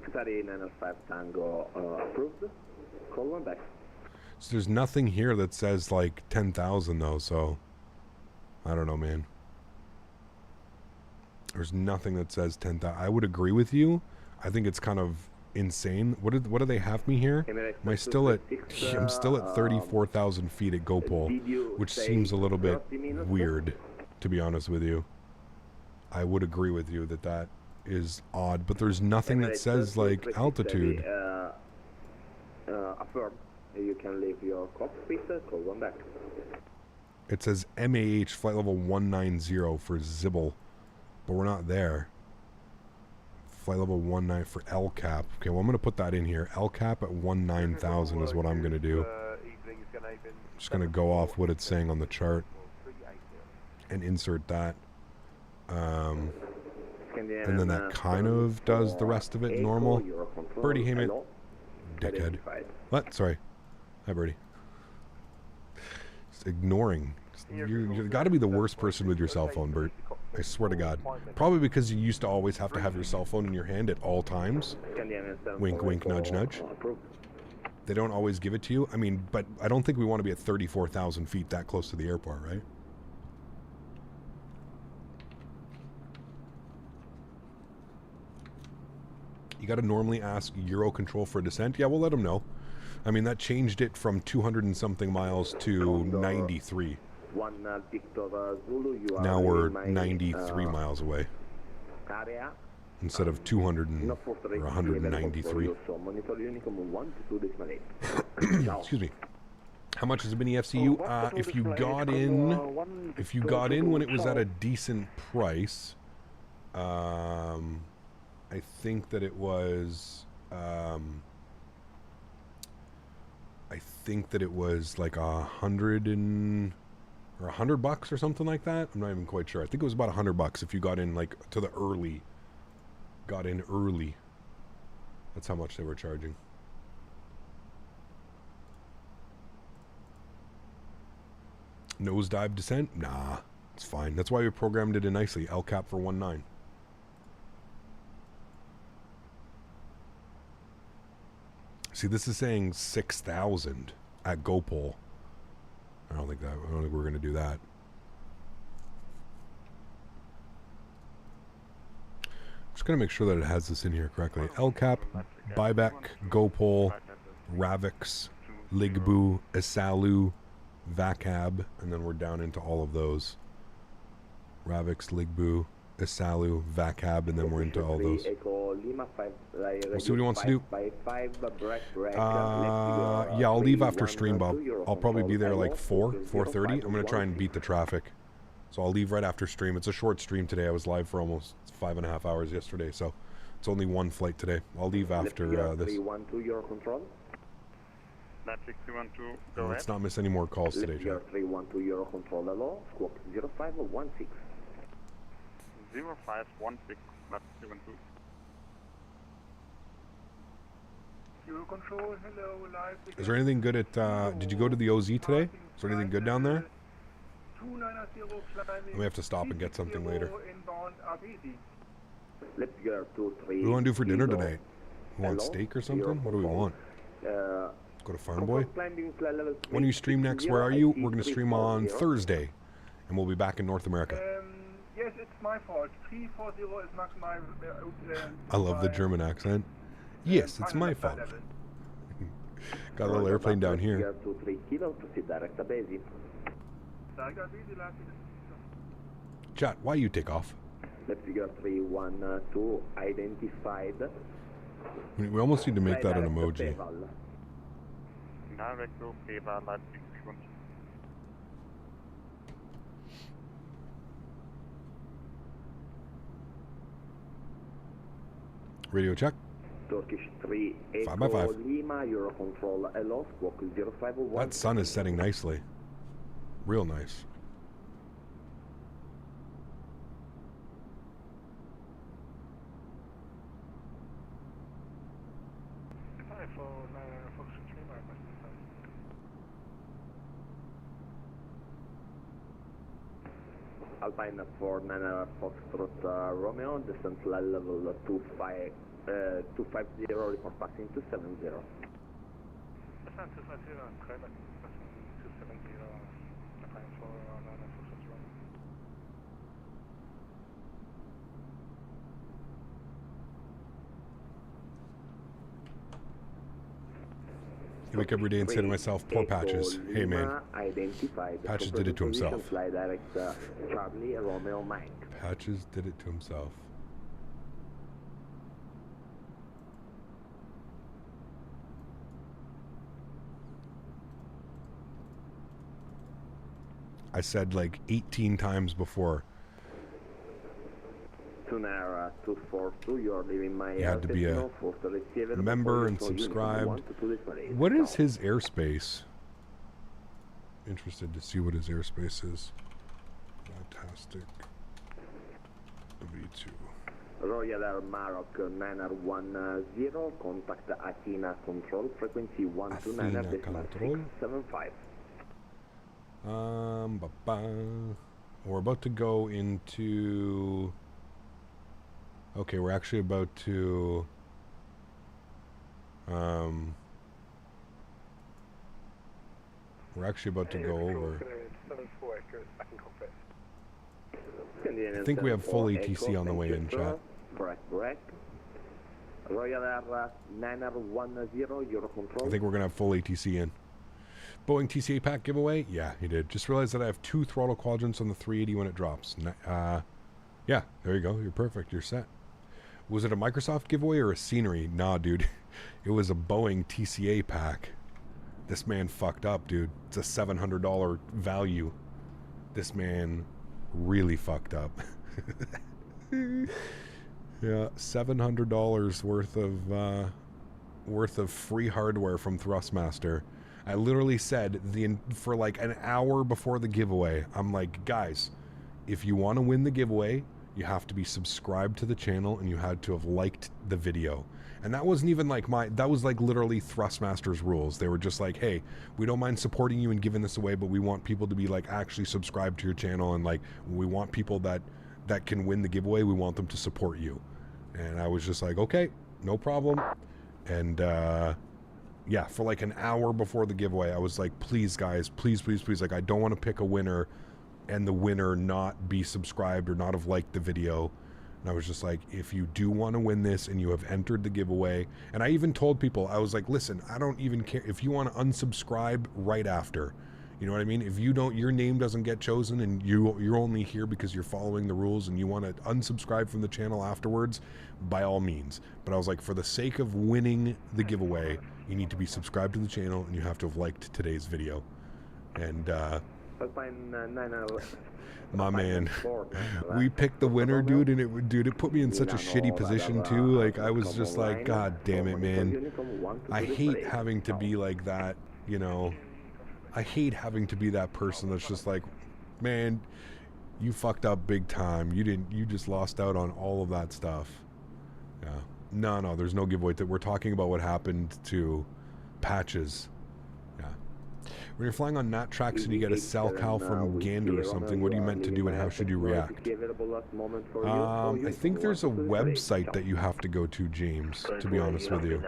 Study 905 Tango approved. Call one back. So there's nothing here that says like 10,000 though, so I don't know, man. There's nothing that says 10,000. I would agree with you. I think it's kind of insane. What do they have me here? Am I still at? I'm still at 34,000 feet at GoPol, which seems a little bit weird, to be honest with you. I would agree with you that that is odd, but there's nothing that says like altitude. Affirm. You can leave your cockpit. Call one back. It says MAH flight level 190 for Zibble, but we're not there. Flight level 19 for LCAP. Okay, well I'm gonna put that in here. LCAP at 19,000 is what I'm gonna do. I'm just gonna go off what it's saying on the chart and insert that. And then that kind of does the rest of it normal. Birdie, hey mate. Dickhead. What? Sorry. Hi, Birdie. Just ignoring. You've got to be the worst person with your cell phone, Bert. I swear to God. Probably because you used to always have to have your cell phone in your hand at all times. Wink, wink, nudge, nudge. They don't always give it to you. I mean, but I don't think we want to be at 34,000 feet that close to the airport, right? You got to normally ask Eurocontrol for descent. Yeah, we'll let them know. I mean, that changed it from 200 and something miles to 93. Now we're 93 miles away instead of 200 or 193. Excuse me. How much is a mini FCU? If you got in when it was at a decent price, I think that it was like $100 or something like that. I'm not even quite sure. I think it was about $100 if you got in like to the early. Got in early. That's how much they were charging. Nosedive descent? Nah, it's fine. That's why we programmed it in nicely. LCAP for 19. See, this is saying 6,000 at GoPol. I don't think we're going to do that. Just going to make sure that it has this in here correctly. LCAP, Buyback, GoPol, Ravix, Ligbu, Isalu, Vacab, and then we're down into all of those. Ravix, Ligbu, Isalu, Vacab, and then we're into all those. We'll see what he wants to do. Yeah, I'll leave after stream, Bob. I'll probably be there like 4:30. I'm going to try and beat the traffic. So I'll leave right after stream. It's a short stream today. I was live for almost 5.5 hours yesterday, so it's only one flight today. I'll leave after this. Let's not miss any more calls today, Jack. 312 Eurocontrol, hello, squawk 0516. 0516, not 312. Eurocontrol, hello, live. Is there anything good at, did you go to the OZ today? Is there anything good down there? 290 I may have to stop and get something later. Inbound RBD. Let's go to What do you want to do for dinner tonight? You want steak or something? What do we want? Go to Farm Boy? When you stream next, where are you? We're going to stream on Thursday, and we'll be back in North America. Yes, it's my fault. 340 is not my... I love the German accent. Yes, it's my fault. Got a little airplane down here. Chat, why you take off? Let's figure 312 identified. We almost need to make that an emoji. Direct to Peva, Leipzig, Radio check. Turkish 3 5 by 5. Lima, Eurocontrol, hello, squawk 051. That sun is setting nicely. Real nice. Alpine 49 Foxtrot Romeo, descent level 250, report passing 270. Descent 250, Quebec, 270, Alpine 49 Foxtrot Romeo. I wake every day and say to myself, poor Patches. Hey man, Patches did it to himself. Patches did it to himself. I said like 18 times before. You had to be a member and subscribed. What is his airspace? Interested to see what his airspace is. Fantastic. W2. Royal Air Maroc 910, contact Athena Control, frequency 129.675. We're about to go into... Okay, we're actually about to... we're actually about to go over... I think we have full ATC on the way in, chat. Royal Air 910, Eurocontrol. I think we're going to have full ATC in. Boeing TCA pack giveaway? Yeah, he did. Just realized that I have 2 throttle quadrants on the 380 when it drops. Yeah, there you go. You're perfect. You're set. Was it a Microsoft giveaway or a scenery? Nah, dude. It was a Boeing TCA pack. This man fucked up, dude. It's a $700 value. This man really fucked up. Yeah, $700 worth of free hardware from Thrustmaster. I literally said for like an hour before the giveaway, I'm like, guys, if you want to win the giveaway, you have to be subscribed to the channel and you had to have liked the video. And that wasn't even like that was like literally Thrustmaster's rules. They were just like, hey, we don't mind supporting you and giving this away, but we want people to be like actually subscribed to your channel, and like we want people that can win the giveaway, we want them to support you. And I was just like, okay, no problem. And yeah, for like an hour before the giveaway, I was like, please guys, please, like I don't want to pick a winner and the winner not be subscribed or not have liked the video. And I was just like, if you do want to win this and you have entered the giveaway, and I even told people, I was like, listen, I don't even care if you want to unsubscribe right after. You know what I mean? If you don't, your name doesn't get chosen and you're only here because you're following the rules and you want to unsubscribe from the channel afterwards, by all means. But I was like, for the sake of winning the giveaway, you need to be subscribed to the channel and you have to have liked today's video. And my man, we picked the winner, dude, and it put me in such a shitty position too. Like I was just like, god damn it, man. I hate having to be like that, you know. I hate having to be that person that's just like, man, you fucked up big time. You just lost out on all of that stuff. Yeah. No, there's no giveaway. We're talking about what happened to Patches. Yeah. When you're flying on Nat tracks and you get a cell cow from Gander or something, what are you meant to do and how should you react? I think there's a website that you have to go to, James, to be honest with you.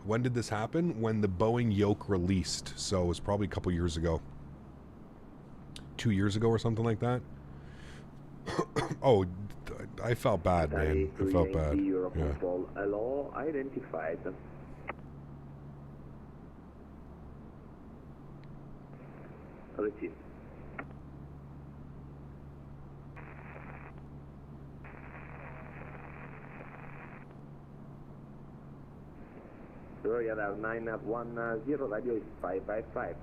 When did this happen? When the Boeing yoke released. So it was probably a couple years ago. 2 years ago or something like that. Oh, I felt bad, man. I felt bad. Yeah. Hello, identified. Receive. Royal 910, radio is 555.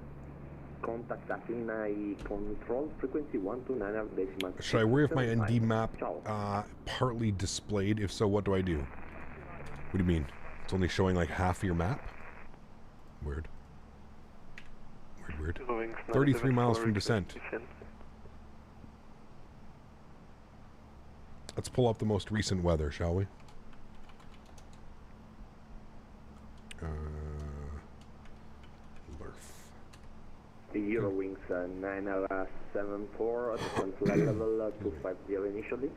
Contact Athena control frequency 129.decimal. Should I worry if my ND map partly displayed? If so, what do I do? What do you mean? It's only showing like half of your map? Weird. Weird. 33 miles from descent. Let's pull up the most recent weather, shall we? Eurowings 974 level 250 initially.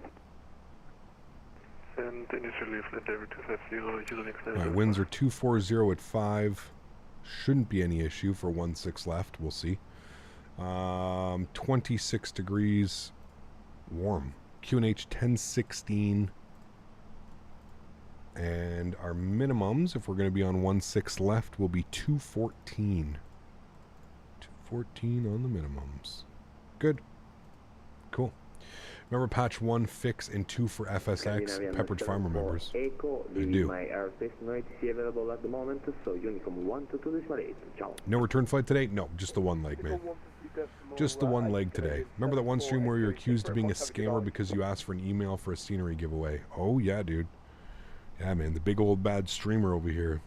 And initially flight level 250, Eurowings 9. Alright, winds are 240 at 5. Shouldn't be any issue for 16 left. We'll see. 26 degrees. Warm. QNH 1016. And our minimums, if we're going to be on 16 left, will be 214. 214 on the minimums. Good. Cool. Remember patch 1 fix and 2 for FSX, Pepperidge Farmer members. I do. My airspace no ATC available at the moment, so Unicom 122.8. Ciao. No return flight today? No, just the one leg, man. Just the one leg today. Remember that one stream where you're accused of being a scammer because you asked for an email for a scenery giveaway? Oh, yeah, dude. Yeah, man, the big old bad streamer over here.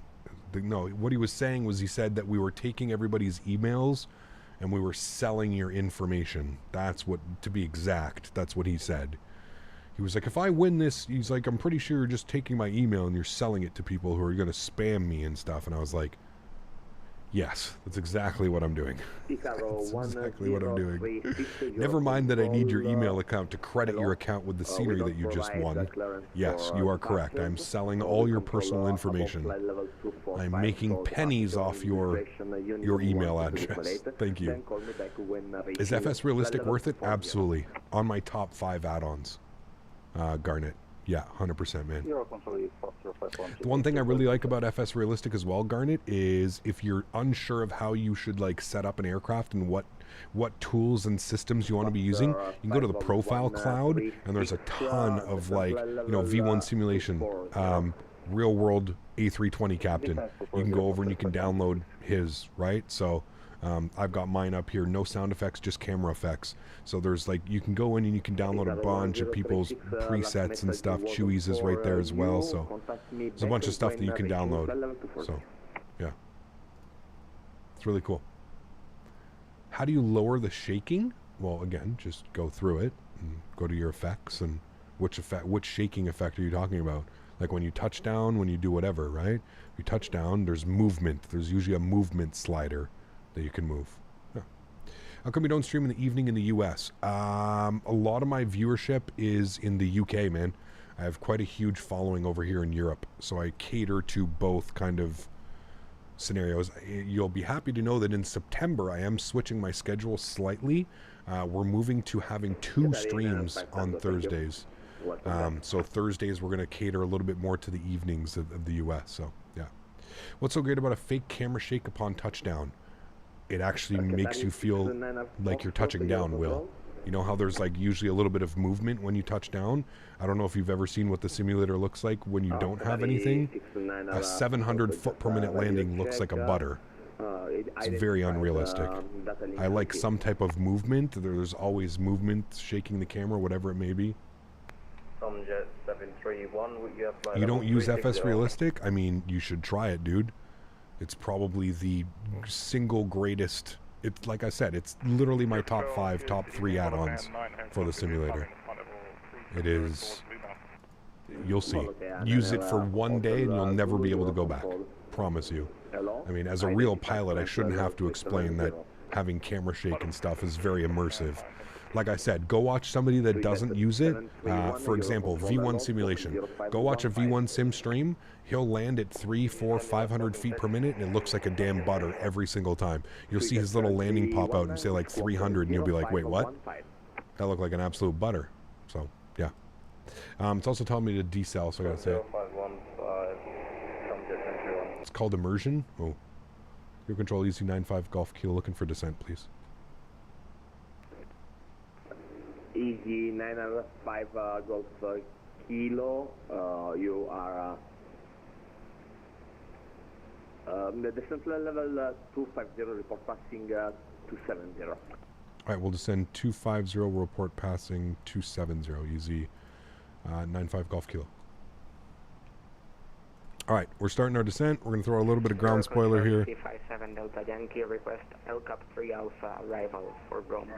No, what he was saying was he said that we were taking everybody's emails and we were selling your information. That's what, to be exact, that's what he said. He was like, if I win this, he's like, I'm pretty sure you're just taking my email and you're selling it to people who are going to spam me and stuff. And I was like, yes, that's exactly what I'm doing. That's exactly what I'm doing. Never mind that I need your email account to credit your account with the scenery that you just won. Yes, you are correct. I'm selling all your personal information. I'm making pennies off your email address. Thank you. Is FS Realistic worth it? Absolutely. On my top 5 add-ons. Garnet. Yeah, 100%, man. The one thing I really like about FS Realistic as well, Garnet, is if you're unsure of how you should like set up an aircraft and what tools and systems you want to be using, you can go to the profile cloud and there's a ton of like, you know, V1 simulation, real world A320 captain. You can go over and you can download his, right? So I've got mine up here, no sound effects, just camera effects. So there's like, you can go in and you can download a bunch of people's presets and stuff. Chewy's is right there as well. So there's a bunch of stuff that you can download. So yeah, it's really cool. How do you lower the shaking? Well, again, just go through it and go to your effects and which shaking effect are you talking about? Like when you touch down, when you do whatever, right? If you touch down, there's movement. There's usually a movement slider that you can move. Yeah. How come you don't stream in the evening in the US? A lot of my viewership is in the UK, man. I have quite a huge following over here in Europe, so I cater to both kind of scenarios. You'll be happy to know that in September I am switching my schedule slightly. We're moving to having 2 streams on Thursdays. So Thursdays we're going to cater a little bit more to the evenings of the US. So yeah. What's so great about a fake camera shake upon touchdown? It actually makes you feel like you're touching down, Will. You know how there's like usually a little bit of movement when you touch down? I don't know if you've ever seen what the simulator looks like when you don't have anything. A 700 foot per minute landing looks like a butter. It's very unrealistic. I like some type of movement. There's always movement, shaking the camera, whatever it may be. You don't use FS Realistic? I mean, you should try it, dude. It's probably the single greatest it's like I said, it's literally my top 5, top 3 add-ons for the simulator. It is, you'll see. Use it for one day and you'll never be able to go back. Promise you. I mean, as a real pilot, I shouldn't have to explain that having camera shake and stuff is very immersive. Like I said, go watch somebody that doesn't use it. For example, V1 simulation. Go watch a V1 sim stream. He'll land at 300, 400, 500 feet per minute, and it looks like a damn butter every single time. You'll see his little landing pop out and say like 300, and you'll be like, wait, what? That looked like an absolute butter. So, yeah. It's also telling me to decel, so I gotta say it. It's called immersion. Oh. Your control, easy 95 Golf Kilo, looking for descent, please. Easy 905 Golf Kilo, you are the descent level 250, report passing 270. Alright, we'll descend 250, report passing 270, easy 95 Golf Kilo. Alright, we're starting our descent. We're going to throw a little bit of ground spoiler here. 57 Delta Yankee, request LCAP 3 Alpha arrival for Rome.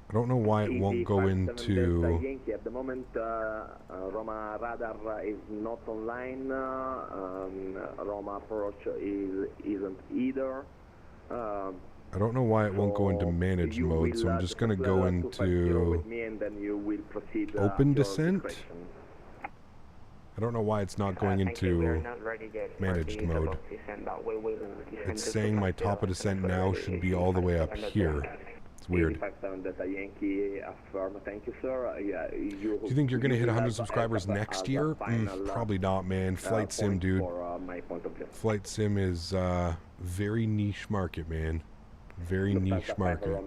I don't know why it won't go into... Yankee at the moment, Roma radar is not online, Roma approach isn't either. I don't know why it won't go into managed mode, so I'm just going to go into open descent. I don't know why it's not going into managed mode. It's saying my top of descent now should be all the way up here. It's weird. Do you think you're going to hit 100 subscribers next year? Probably not, man. Flight sim, dude. Flight sim is very niche market, man. Very niche market.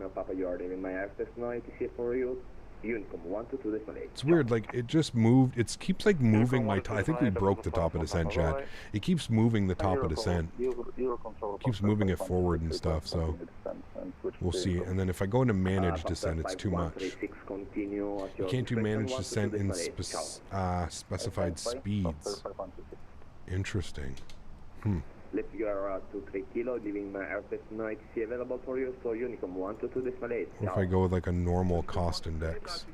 It's weird, like, it just moved, it keeps, like, moving my top. I think we broke the top of descent, chat. It keeps moving the top of descent. It keeps moving it forward and stuff, so we'll see. And then if I go into manage descent, it's too much. You can't do manage descent in specified speeds. Interesting. Left you are 23 kilo, leaving my airbus no ATC available for you, so Unicom 122 decimal 8. What if I go with like a normal cost index?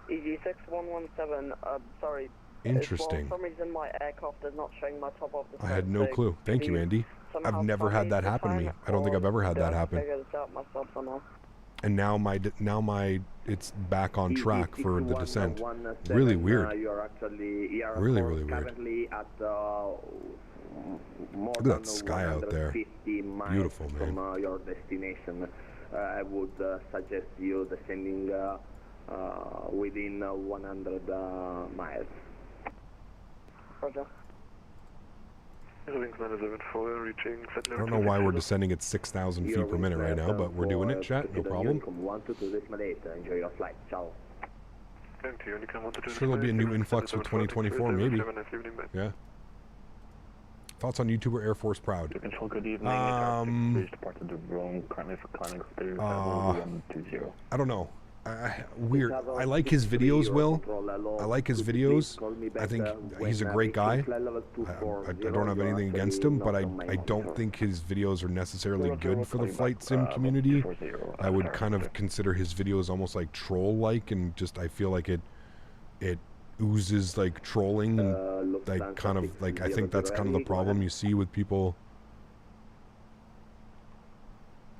EG6117, sorry. Interesting. For some reason my aircraft is not showing my top of the I had no clue. Thank you, Andy. I've never had that happen to me. I don't think I've ever had that happen. And now my it's back on track for the descent. Really weird. Really weird. Look at that sky out there. Beautiful, man. From your destination, I would suggest you descending within 100 miles. Roger. I don't know why we're descending at 6,000 feet per minute right now, but we're doing it, chat, no problem. Enjoy your flight. Ciao. Sure there'll be a new influx with 2024, maybe. Yeah. Thoughts on YouTuber Air Force Proud? I don't know. Weird. I like his videos, Will. I like his videos. I think he's a great guy. I don't have anything against him, but I don't think his videos are necessarily good for the flight sim community. I would kind of consider his videos almost like troll-like, and just I feel like it oozes like trolling, and like kind of like I think that's kind of the problem you see with people.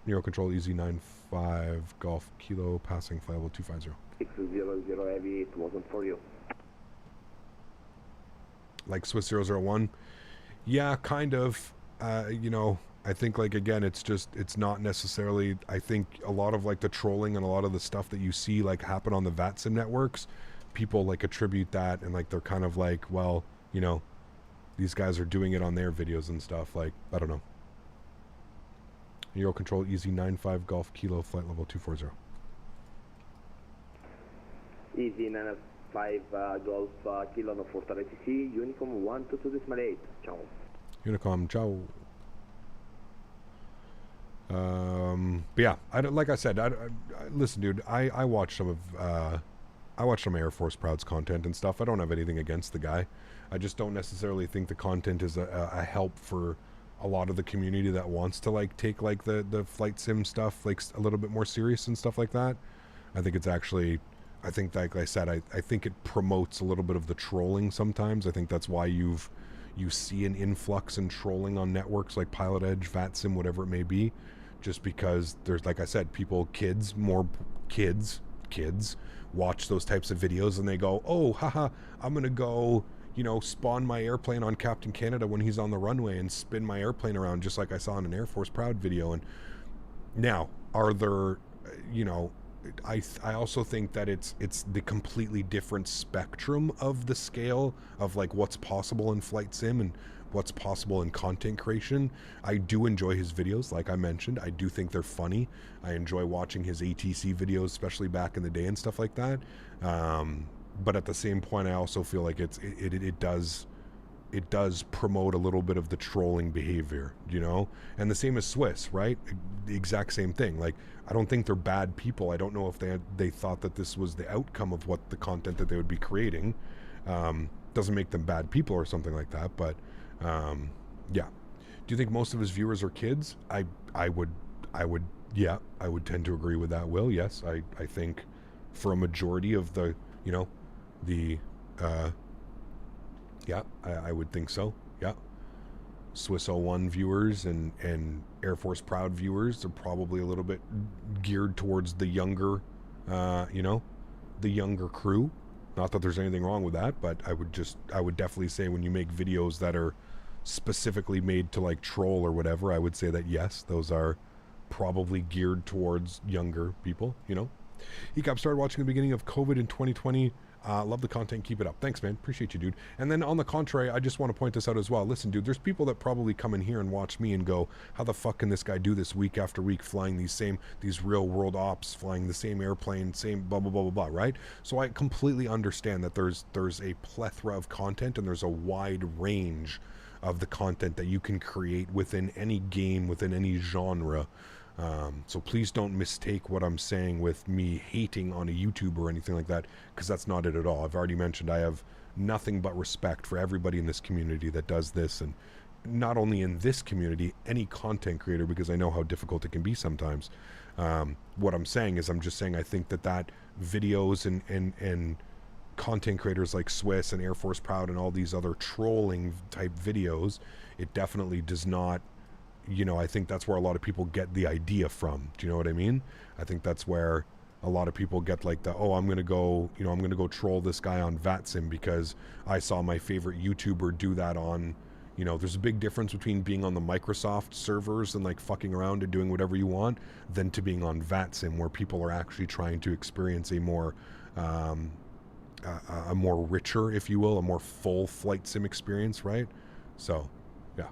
Nero Control Easy 95 Golf Kilo passing flight level 250. 600 heavy, it wasn't for you. Like Swiss 001? Yeah, kind of. You know, I think like again, it's not necessarily. I think a lot of like the trolling and a lot of the stuff that you see like happen on the VATSIM networks, people like attribute that, and like they're kind of like, well, you know, these guys are doing it on their videos and stuff. Like, I don't know. Euro Control Easy 95 Golf Kilo flight level 240. Easy 95 Golf Kilo no 4 ATC, Unicom 122 decimal 8. Ciao. Unicom, ciao. But yeah, like I said, listen, dude, I watched some of Air Force Proud's content and stuff. I don't have anything against the guy. I just don't necessarily think the content is a help for a lot of the community that wants to like take like the flight sim stuff like a little bit more serious and stuff like that. I think it's actually, I think like I said, I think it promotes a little bit of the trolling sometimes. I think that's why you see an influx in trolling on networks like Pilot Edge, VatSim, whatever it may be, just because there's, like I said, more kids watch those types of videos and they go, oh, haha, I'm gonna go, you know, spawn my airplane on Captain Canada when he's on the runway and spin my airplane around just like I saw in an Air Force Proud video. And now, are there, you know, I also think that it's the completely different spectrum of the scale of like what's possible in flight sim and what's possible in content creation. I do enjoy his videos, like I mentioned. I do think they're funny. I enjoy watching his ATC videos, especially back in the day and stuff like that. But at the same point, I also feel like it does promote a little bit of the trolling behavior, you know? And the same as Swiss, right? The exact same thing. Like, I don't think they're bad people. I don't know if they thought that this was the outcome of what the content that they would be creating. Doesn't make them bad people or something like that, but yeah. Do you think most of his viewers are kids? I would tend to agree with that, Will. Yes, I think for a majority of the, you know, the yeah, I would think so. Yeah. Swiss 01 viewers and Air Force Proud viewers are probably a little bit geared towards the younger, you know, the younger crew. Not that there's anything wrong with that, but I would definitely say when you make videos that are specifically made to like troll or whatever, I would say that yes, those are probably geared towards younger people, you know. Ecop started watching the beginning of COVID in 2020. Love the content, keep it up. Thanks, man, appreciate you, dude. And then on the contrary, I just want to point this out as well. Listen, dude, there's people that probably come in here and watch me and go, how the fuck can this guy do this week after week, flying these real world ops, flying the same airplane, same blah blah blah blah blah, right? So I completely understand that there's a plethora of content and there's a wide range of the content that you can create within any game, within any genre. So please don't mistake what I'm saying with me hating on a YouTuber or anything like that, because that's not it at all. I've already mentioned I have nothing but respect for everybody in this community that does this, and not only in this community, any content creator, because I know how difficult it can be sometimes. What I'm saying is, I'm just saying I think that videos and content creators like Swiss and Air Force Proud and all these other trolling type videos, it definitely does not, you know, I think that's where a lot of people get the idea from. Do you know what I mean? I think that's where a lot of people get like the, oh, I'm going to go troll this guy on VatSim because I saw my favorite YouTuber do that on, you know, there's a big difference between being on the Microsoft servers and like fucking around and doing whatever you want than to being on VatSim where people are actually trying to experience a more richer, if you will, a more full flight sim experience, right? So, yeah.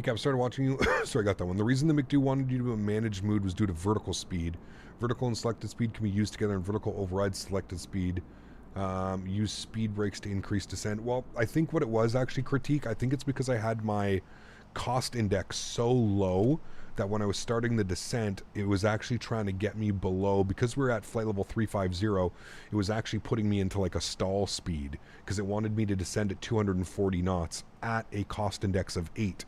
I started watching you. Sorry, I got that one. The reason the McDo wanted you to do a managed mood was due to vertical speed. Vertical and selected speed can be used together, and vertical overrides selected speed. Use speed brakes to increase descent. Well, I think what it was actually, Critique, I think it's because I had my cost index so low that when I was starting the descent, it was actually trying to get me below, because we're at flight level 350, it was actually putting me into like a stall speed, because it wanted me to descend at 240 knots at a cost index of 8.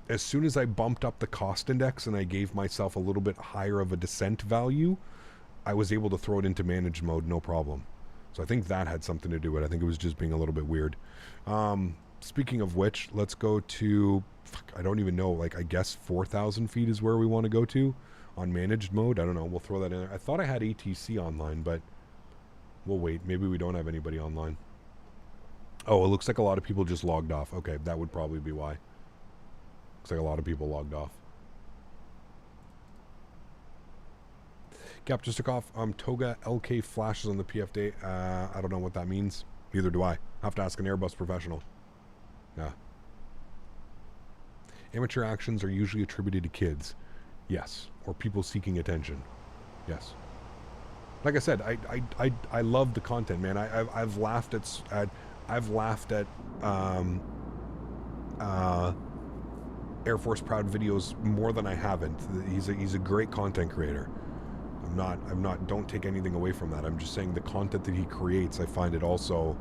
As soon as I bumped up the cost index and I gave myself a little bit higher of a descent value, I was able to throw it into managed mode, no problem. So I think that had something to do with it. I think it was just being a little bit weird. Speaking of which, let's go to, I don't even know, like I guess 4,000 feet is where we want to go to on managed mode. I don't know. We'll throw that in there. I thought I had ATC online, but we'll wait. Maybe we don't have anybody online. Oh, it looks like a lot of people just logged off. Okay, that would probably be why. Looks like a lot of people logged off. Cap just took off. Toga LK flashes on the PF day. I don't know what that means. Neither do I. Have to ask an Airbus professional. Yeah. Amateur actions are usually attributed to kids. Yes. Or people seeking attention. Yes. Like I said, I love the content, man. I've laughed at Air Force Proud videos more than I haven't. He's a great content creator. I'm not, don't take anything away from that. I'm just saying the content that he creates, I find it also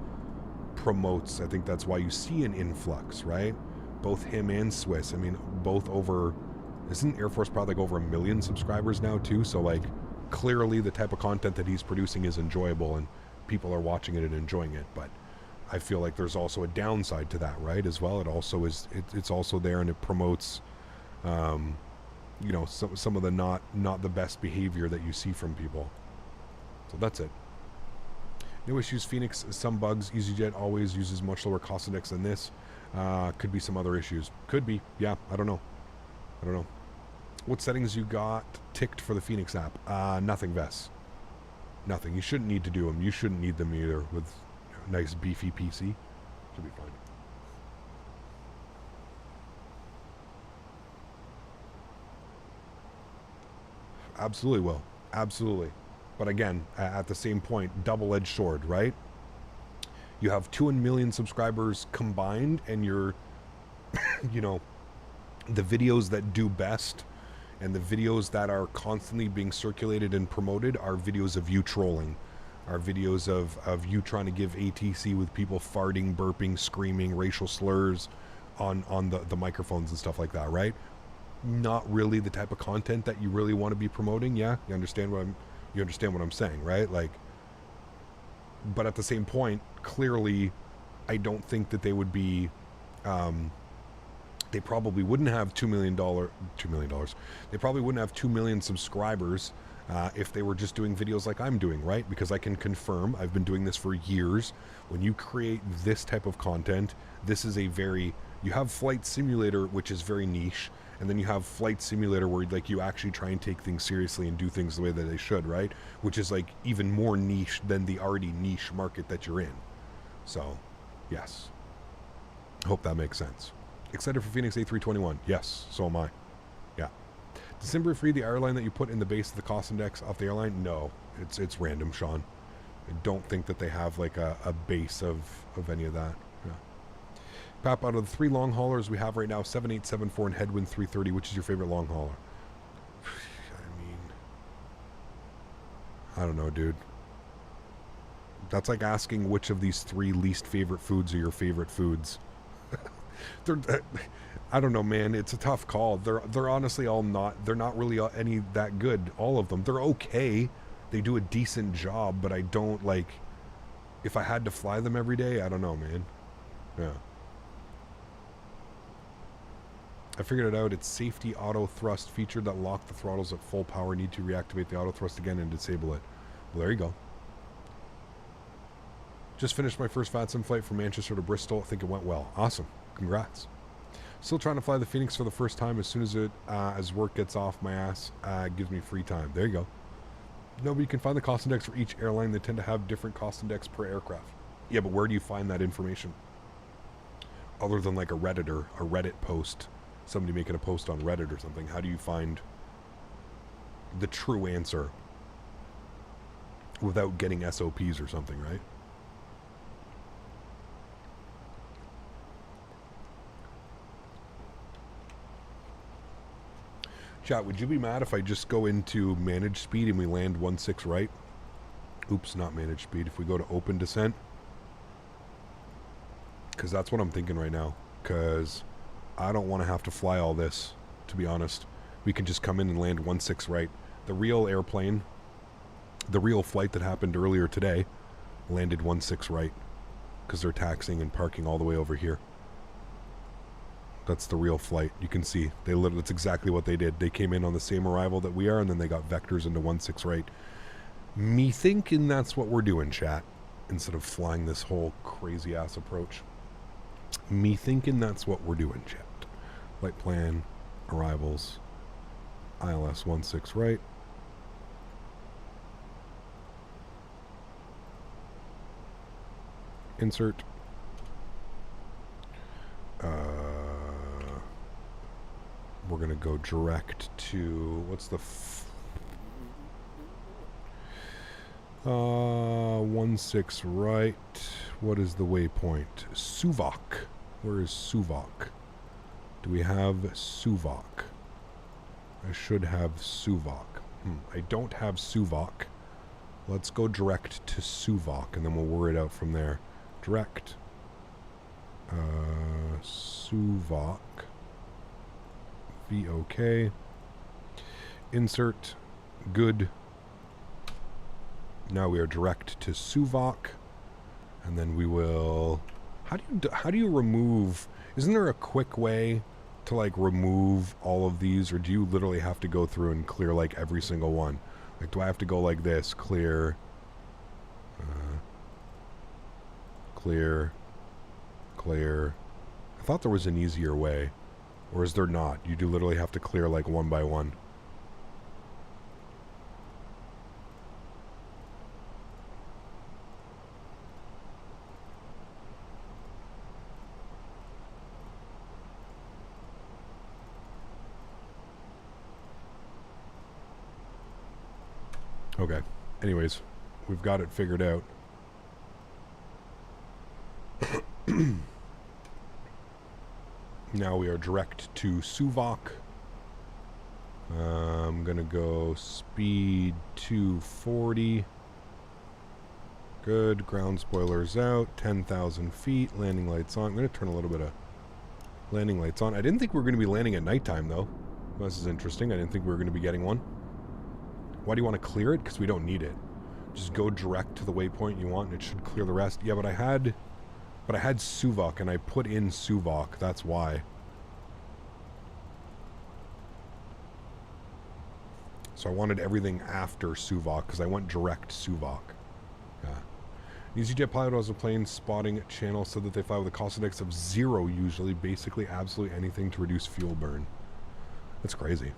promotes. I think that's why you see an influx, right? Both him and Swiss. I mean, both over, isn't Air Force Proud like over 1 million subscribers now too? So like, clearly the type of content that he's producing is enjoyable and people are watching it and enjoying it. But I feel like there's also a downside to that, right? As well, it also is. It's also there, and it promotes, you know, some of the not the best behavior that you see from people. So that's it. No issues. Fenix, some bugs. easyJet always uses much lower cost index than this. Could be some other issues. Could be. Yeah. I don't know. What settings you got ticked for the Fenix app? Nothing, Vess. Nothing. You shouldn't need to do them. You shouldn't need them either with nice beefy PC. Should be fine. Absolutely will. Absolutely. But again, at the same point, double-edged sword, right? You have 2 million subscribers combined, and you're, you know, the videos that do best and the videos that are constantly being circulated and promoted are videos of you trolling, are videos of you trying to give ATC with people farting, burping, screaming, racial slurs on the microphones and stuff like that, right? Not really the type of content that you really want to be promoting. Yeah, you understand what I'm saying, right? Like, but at the same point, clearly, I don't think that they would be. They probably wouldn't have $2 million. They probably wouldn't have 2 million subscribers if they were just doing videos like I'm doing, right? Because I can confirm, I've been doing this for years. When you create this type of content, this is a very, you have Flight Simulator, which is very niche, and then you have Flight Simulator where like you actually try and take things seriously and do things the way that they should, right? Which is like even more niche than the already niche market that you're in. So, yes. Hope that makes sense. Excited for Fenix A321? Yes, so am I. Yeah. Does Simber free the airline that you put in the base of the cost index off the airline? No, it's random, Sean. I don't think that they have like a base of any of that. Yeah. Pap, out of the 3 long haulers we have right now, 7874 and Headwind 330, which is your favorite long hauler? I mean, I don't know, dude. That's like asking which of these 3 least favorite foods are your favorite foods. I don't know, man. It's a tough call. They're honestly all not. They're not really any that good. All of them. They're okay. They do a decent job, but I don't like. If I had to fly them every day, I don't know, man. Yeah. I figured it out. It's safety auto thrust feature that lock the throttles at full power. Need to reactivate the auto thrust again and disable it. Well, there you go. Just finished my first Faten flight from Manchester to Bristol. I think it went well. Awesome. Congrats. Still trying to fly the Fenix for the first time. As soon as as work gets off my ass, gives me free time. There you go. No, but you can find the cost index for each airline. They tend to have different cost index per aircraft. Yeah, but where do you find that information? Other than like a Reddit post, somebody making a post on Reddit or something. How do you find the true answer without getting SOPs or something, right? Chat, would you be mad if I just go into managed speed and we land 1.6 right? Oops, not managed speed. If we go to open descent. Because that's what I'm thinking right now. Because I don't want to have to fly all this, to be honest. We can just come in and land 1.6 right. The real airplane, the real flight that happened earlier today, landed 1.6 right. Because they're taxiing and parking all the way over here. That's the real flight. You can see that's exactly what they did. They came in on the same arrival that we are, and then they got vectors into 1.6 right. Me thinking that's what we're doing, chat, instead of flying this whole crazy ass approach. Me thinking that's what we're doing, chat. Flight plan, arrivals, ILS 1.6 right. Insert. We're going to go direct to, what's the 1.6 right. What is the waypoint? Suvok. Where is Suvok? Do we have Suvok? I should have Suvok. I don't have Suvok. Let's go direct to Suvok, and then we'll worry it out from there. Direct. Suvok. VOK. Insert. Good. Now we are direct to Suvok, and then we will... How do you remove... Isn't there a quick way to, like, remove all of these, or do you literally have to go through and clear, like, every single one? Like, do I have to go like this? Clear. Clear. Clear. I thought there was an easier way. Or is there not? You do literally have to clear, like, one by one. Okay. Anyways, we've got it figured out. Now we are direct to Suvok. I'm gonna go speed 240. Good. Ground spoilers out. 10,000 feet. Landing lights on. I'm gonna turn a little bit of landing lights on. I didn't think we were gonna be landing at nighttime though. This is interesting. I didn't think we were gonna be getting one. Why do you want to clear it? Because we don't need it. Just go direct to the waypoint you want and it should clear the rest. Yeah, but I had Suvok and I put in Suvok. That's why. So I wanted everything after Suvok because I went direct Suvok. Yeah. easyJet pilot was a plane spotting channel said that they fly with a cost index of 0 usually. Basically absolutely anything to reduce fuel burn. That's crazy.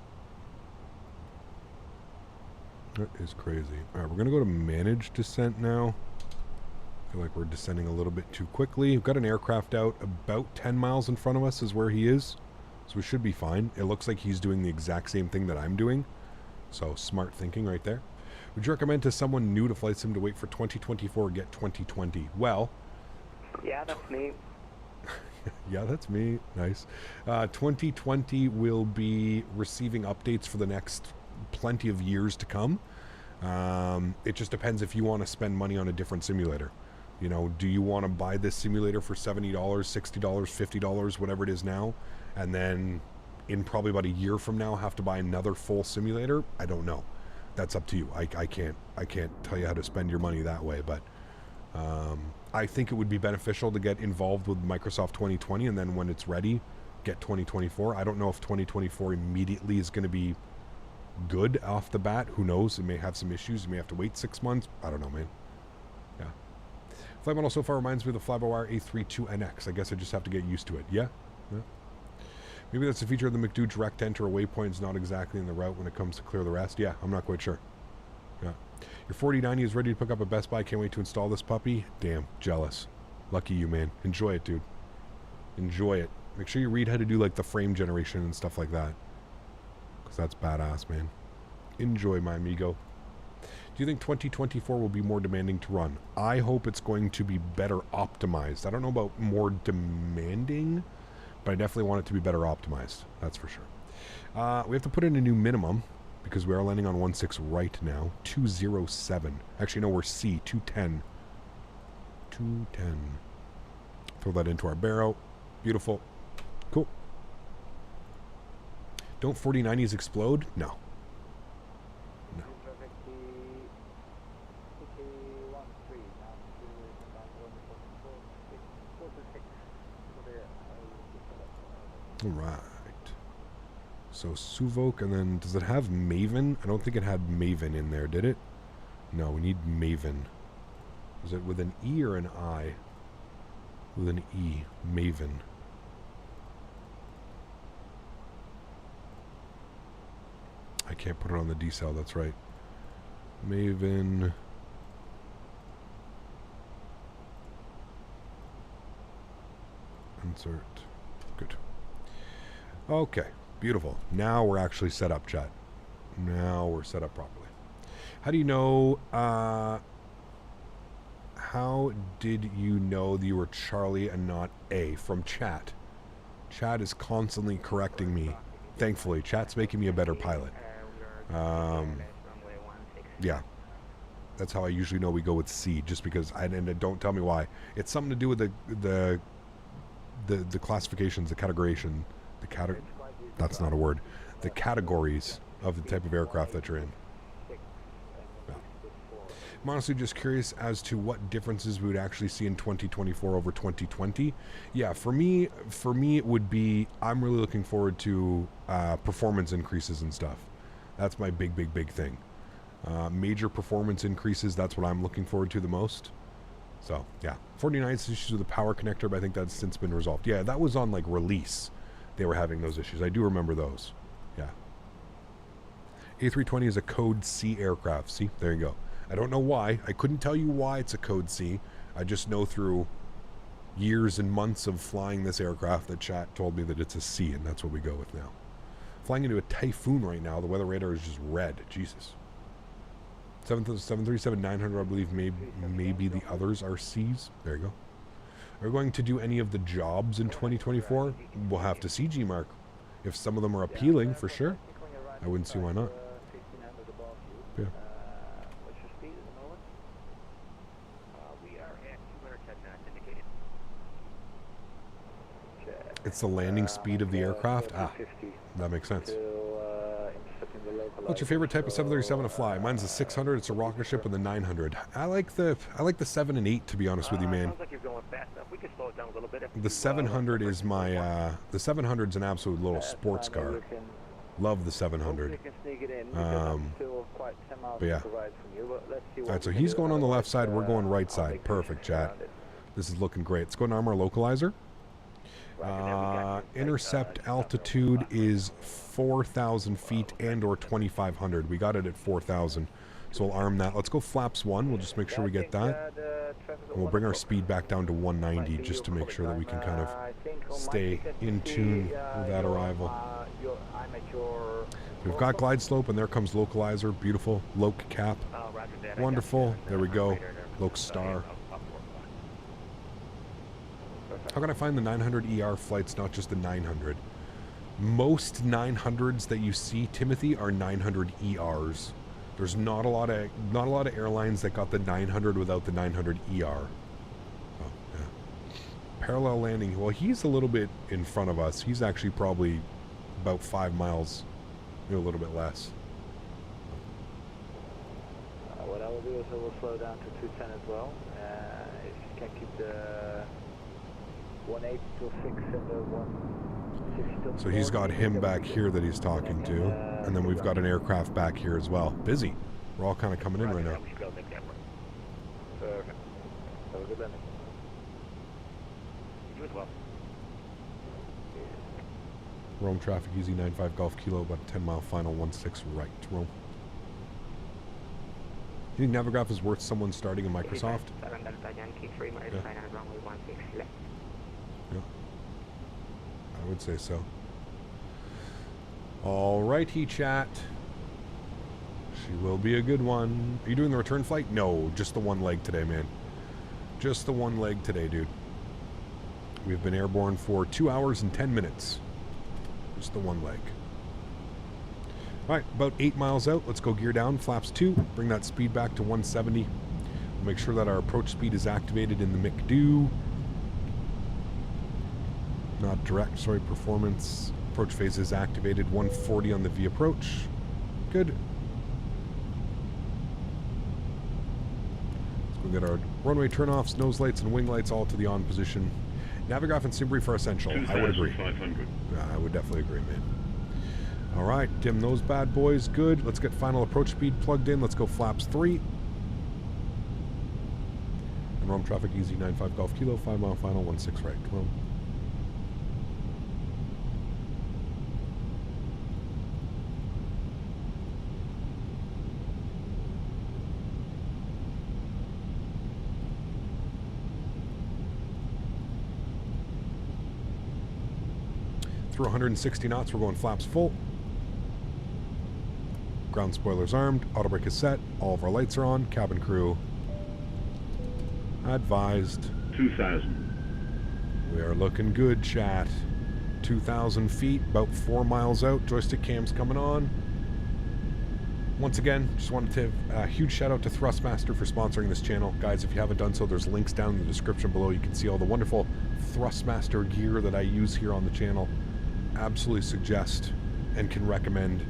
That is crazy. Alright, we're going to go to manage descent now. I feel like we're descending a little bit too quickly. We've got an aircraft out about 10 miles in front of us is where he is. So we should be fine. It looks like he's doing the exact same thing that I'm doing. So smart thinking right there. Would you recommend to someone new to flight sim to wait for 2024 or get 2020? Well... Yeah, that's me. Yeah, that's me. Nice. 2020 will be receiving updates for the next... plenty of years to come. It just depends if you want to spend money on a different simulator. You know, do you want to buy this simulator for $70, $60, $50, whatever it is now, and then in probably about a year from now have to buy another full simulator? I don't know. That's up to you. I can't tell you how to spend your money that way, but I think it would be beneficial to get involved with Microsoft 2020 and then when it's ready, get 2024. I don't know if 2024 immediately is going to be good off the bat. Who knows? It may have some issues. You may have to wait 6 months. I don't know, man. Yeah. Flight model so far reminds me of the fly-by-wire A320NX. I guess I just have to get used to it. Yeah. Yeah. Maybe that's a feature of the McDo direct enter. A waypoint's not exactly in the route when it comes to clear the rest. Yeah, I'm not quite sure. Yeah. Your 4090 is ready to pick up at Best Buy. Can't wait to install this puppy. Damn, jealous. Lucky you, man. Enjoy it, dude. Enjoy it. Make sure you read how to do like the frame generation and stuff like that. That's badass, man. Enjoy, my amigo. Do you think 2024 will be more demanding to run? I hope it's going to be better optimized. I don't know about more demanding, but I definitely want it to be better optimized. That's for sure. We have to put in a new minimum because we are landing on 16 right now. 207. Actually, no, we're C. 210. 210. Throw that into our barrow. Beautiful. Cool. Don't 4090s explode? No. No. Alright. So Suvok, and then does it have Maven? I don't think it had Maven in there, did it? No, we need Maven. Is it with an E or an I? With an E. Maven. I can't put it on the decel, that's right. Maven. Insert. Good. Okay, beautiful. Now we're actually set up, chat. Now we're set up properly. How do you know, how did you know that you were Charlie and not A? From chat. Chat is constantly correcting me. Thankfully, chat's making me a better pilot. Yeah. That's how I usually know we go with C, just because and don't tell me why. It's something to do with the classifications, the categorization, that's not a word. The categories of the type of aircraft that you're in. Yeah. I'm honestly just curious as to what differences we would actually see in 2024 over 2020. Yeah, for me it would be, I'm really looking forward to performance increases and stuff. That's my big thing. Major performance increases, that's what I'm looking forward to the most. So, yeah. 49 issues with the power connector, but I think that's since been resolved. Yeah, that was on, like, release. They were having those issues. I do remember those. Yeah. A320 is a Code C aircraft. See? There you go. I don't know why. I couldn't tell you why it's a Code C. I just know through years and months of flying this aircraft that chat told me that it's a C, and that's what we go with now. Flying into a typhoon right now. The weather radar is just red. Jesus. 737-900, I believe maybe the others are C's. There you go. Are we going to do any of the jobs in 2024? We'll have to see, G-Mark. If some of them are appealing, for sure. I wouldn't see why not. Yeah. What's your speed at the moment? We are at 210 knots indicated. It's the landing speed of the aircraft? Ah, that makes sense. What's your favorite type of 737 to fly? Mine's the 600. It's a rocket ship with the 900. I like the 7 and 8, to be honest with you, man. Sounds like you're going fast enough. We can slow it down a little bit. The 700 is my the 700's an absolute little sports car. Love the 700. But yeah. Alright, so he's going on the left side. We're going right side. Perfect, chat. This is looking great. Let's go to armor localizer. Intercept altitude is 4,000 feet and or 2,500. We got it at 4,000. So we'll arm that. Let's go flaps 1. We'll just make sure we get that. And we'll bring our speed back down to 190 just to make sure that we can kind of stay in tune with that arrival. We've got glide slope, and there comes localizer. Beautiful. Loc cap. Wonderful. There we go. Loc star. How can I find the 900 ER flights, not just the 900? Most 900s that you see, Timothy, are 900 ERs. There's not a lot of airlines that got the 900 without the 900 ER. Oh, yeah. Parallel landing. Well, he's a little bit in front of us. He's actually probably about 5 miles, maybe a little bit less. What I will do is I will slow down to 210 as well. If you can keep the 18 till 6 and the 160 till 4. So he's got him back here that he's talking to, and then we've got an aircraft back here as well. Busy. We're all kind of coming in right now. Perfect. Have a good landing. You as well. Rome traffic, easy 95 Golf Kilo, about a 10-mile final, 16 right. Rome. Do you think Navigraph is worth someone starting in Microsoft? Yeah. I would say so. Alrighty, chat. She will be a good one. Are you doing the return flight? No, just the one leg today, man. Just the one leg today, dude. We've been airborne for 2 hours and 10 minutes. Just the one leg. Alright, about 8 miles out. Let's go gear down. Flaps 2. Bring that speed back to 170. We'll make sure that our approach speed is activated in the McDo. Not direct, sorry, performance. Approach phase is activated. 140 on the V approach. Good. Let's go get our runway turnoffs, nose lights, and wing lights all to the on position. Navigraph and Simbury for essential. I would agree. I would definitely agree, man. All right, dim those bad boys. Good. Let's get final approach speed plugged in. Let's go flaps 3. And Rome traffic, easy 95 Golf Kilo, 5-mile final, 16 right. Rome. Through 160 knots, we're going flaps full. Ground spoilers armed, auto brake is set, all of our lights are on, cabin crew advised. 2000. We are looking good, chat. 2,000 feet, about 4 miles out. Joystick cam's coming on. Once again, just wanted to give a huge shout out to Thrustmaster for sponsoring this channel. Guys, if you haven't done so, there's links down in the description below. You can see all the wonderful Thrustmaster gear that I use here on the channel. Absolutely suggest and can recommend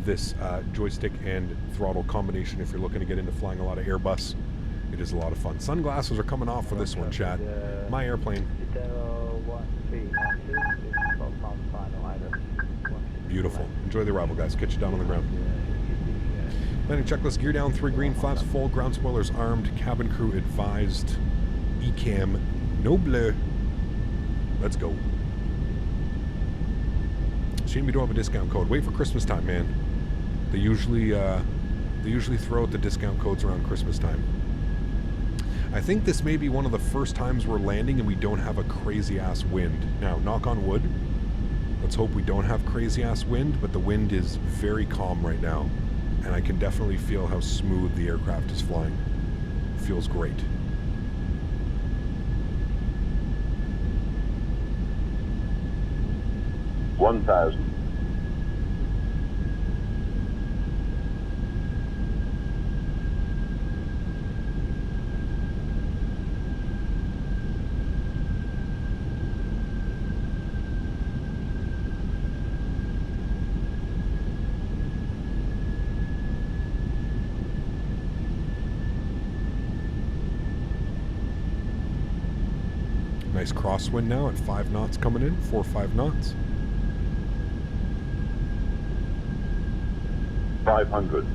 this joystick and throttle combination if you're looking to get into flying a lot of Airbus. It is a lot of fun. Sunglasses are coming off for this one, chat. My airplane. Beautiful. Enjoy the arrival, guys. Catch you down on the ground. Landing checklist, gear down, 3 green, flaps full, ground spoilers armed, cabin crew advised, ECAM, no bleu. Let's go. Shame you don't have a discount code. Wait for Christmas time, man. They usually throw out the discount codes around Christmas time. I think this may be one of the first times we're landing and we don't have a crazy ass wind. Now, knock on wood. Let's hope we don't have crazy ass wind, but the wind is very calm right now. And I can definitely feel how smooth the aircraft is flying. It feels great. $1,000. Nice crosswind now at 5 knots coming in, 4 or 5 knots. 500.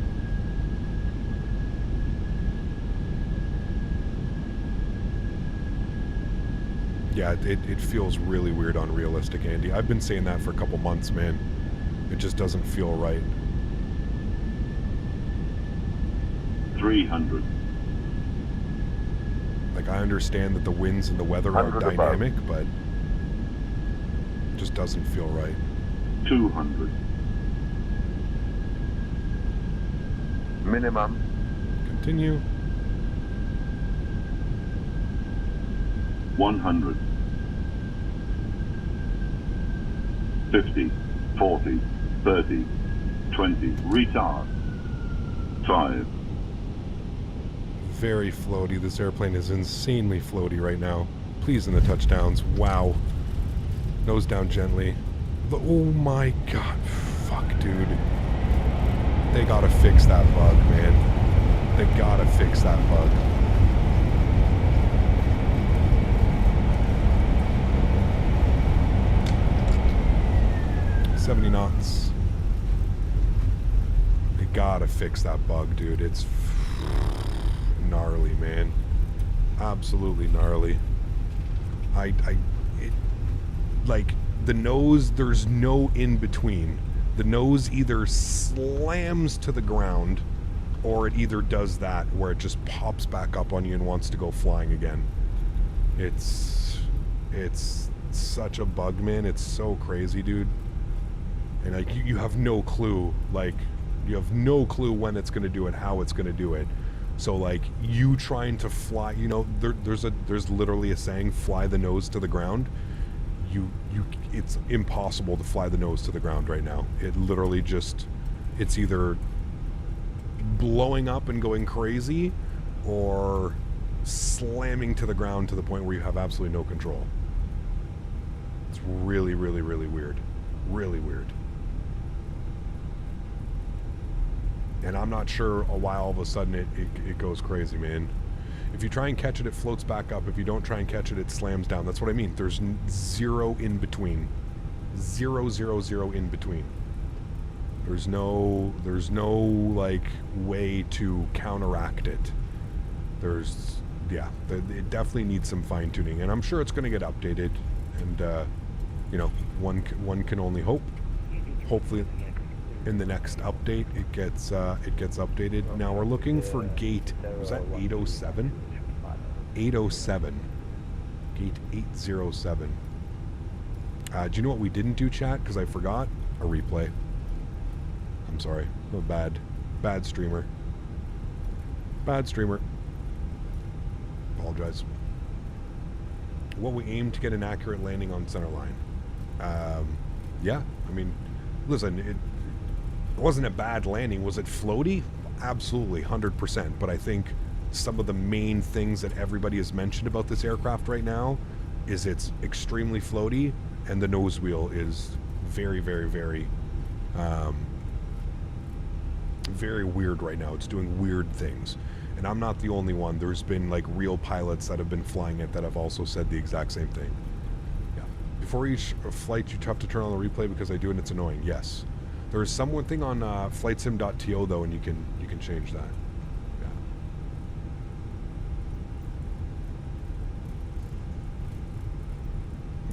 Yeah, it feels really weird unrealistic, Andy. I've been saying that for a couple months, man. It just doesn't feel right. 300. Like, I understand that the winds and the weather are dynamic, but it just doesn't feel right. 200. Minimum. Continue. 100. 50. 40. 30. 20. Retard. 5. Very floaty. This airplane is insanely floaty right now. Please in the touchdowns. Wow. Nose down gently. Oh my god. Fuck, dude. They gotta fix that bug, man. They gotta fix that bug. $70 knots. They gotta fix that bug, dude. It's gnarly, man. Absolutely gnarly. Like, the nose, there's no in between. The nose either slams to the ground or it either does that where it just pops back up on you and wants to go flying again. It's such a bug, man. It's so crazy, dude. And like, you have no clue, like, you have no clue when it's going to do it, how it's going to do it. So like, you trying to fly, you know, there's literally a saying, fly the nose to the ground. It's impossible to fly the nose to the ground right now. It literally just, it's either blowing up and going crazy or slamming to the ground to the point where you have absolutely no control. It's really, really, really weird. Really weird. And I'm not sure why all of a sudden it goes crazy, man. If you try and catch it, it floats back up. If you don't try and catch it, it slams down. That's what I mean. There's zero in between. 0, 0, 0 in between. There's no like way to counteract it. It definitely needs some fine tuning, and I'm sure it's going to get updated. And you know, one can only hope. Hopefully, in the next update, it gets updated. Now we're looking for gate. Was that 807? 807. Gate 807. Do you know what we didn't do, chat? Because I forgot a replay. I'm sorry. I'm a bad streamer. Bad streamer. Apologize. What we aim to get an accurate landing on center line. Yeah, I mean, listen, it wasn't a bad landing. Was it floaty? Absolutely, 100%. But I think some of the main things that everybody has mentioned about this aircraft right now is it's extremely floaty, and the nose wheel is very, very, very, very weird right now. It's doing weird things. And I'm not the only one. There's been like real pilots that have been flying it that have also said the exact same thing. Yeah. Before each flight, you have to turn on the replay because I do, and it's annoying. Yes. There's one thing on flightsim.to though, and you can change that.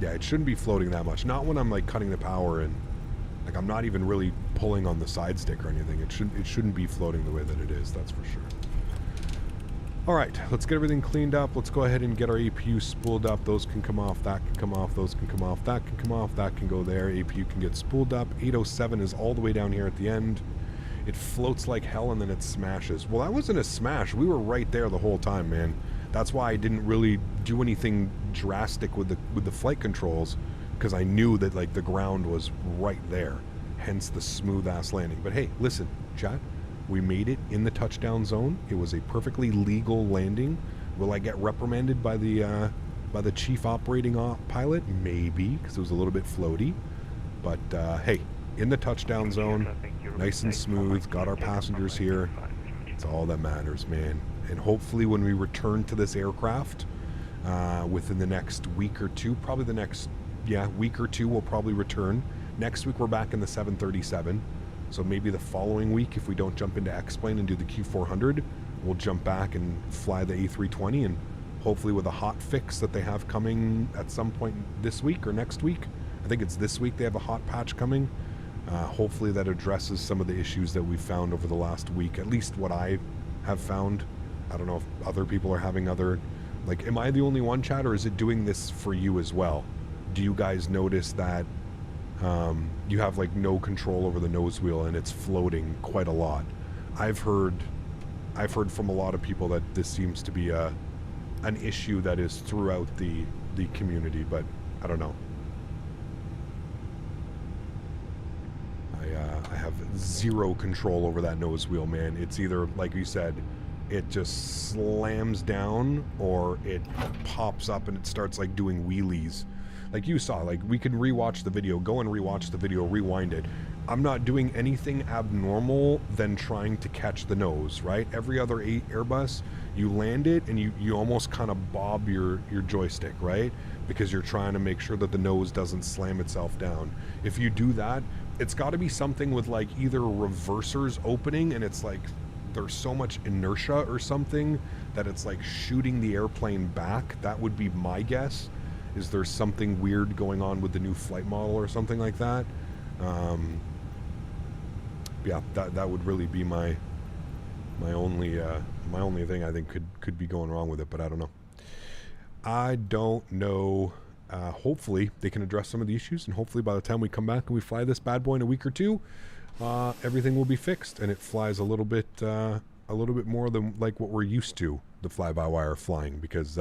Yeah. Yeah, it shouldn't be floating that much. Not when I'm like cutting the power and like I'm not even really pulling on the side stick or anything. It shouldn't be floating the way that it is. That's for sure. All right, let's get everything cleaned up. Let's go ahead and get our APU spooled up. Those can come off, that can come off, those can come off, that can come off, that can go there. APU can get spooled up. 807 is all the way down here at the end. It floats like hell and then it smashes. Well, that wasn't a smash. We were right there the whole time, man. That's why I didn't really do anything drastic with the flight controls, because I knew that like the ground was right there. Hence the smooth ass landing. But hey, listen, chat. We made it in the touchdown zone. It was a perfectly legal landing. Will I get reprimanded by the chief operating pilot? Maybe, because it was a little bit floaty. But hey, in the touchdown zone, nice and smooth. Got our passengers here. It's all that matters, man. And hopefully when we return to this aircraft within the next week or two, probably the next week or two, we'll probably return. Next week we're back in the 737. So maybe the following week, if we don't jump into X-Plane and do the Q400, we'll jump back and fly the A320, and hopefully with a hot fix that they have coming at some point this week or next week. I think it's this week they have a hot patch coming. Hopefully that addresses some of the issues that we've found over the last week, at least what I have found. I don't know if other people are having other... Like, am I the only one, chat, or is it doing this for you as well? Do you guys notice that you have like no control over the nose wheel and it's floating quite a lot? I've heard from a lot of people that this seems to be an issue that is throughout the community, but I don't know. I have zero control over that nose wheel, man. It's either, like you said, it just slams down, or it pops up and it starts like doing wheelies. Like you saw, like we can rewatch the video, go and rewatch the video, rewind it. I'm not doing anything abnormal than trying to catch the nose, right? Every other Airbus, you land it and you almost kind of bob your joystick, right? Because you're trying to make sure that the nose doesn't slam itself down. If you do that, it's got to be something with like either reversers opening and it's like there's so much inertia or something that it's like shooting the airplane back. That would be my guess. Is there something weird going on with the new flight model or something like that? Yeah, that would really be my only thing I think could be going wrong with it, but I don't know. I don't know. Hopefully they can address some of the issues, and hopefully by the time we come back and we fly this bad boy in a week or two, everything will be fixed and it flies a little bit more than like what we're used to, the fly-by-wire flying, because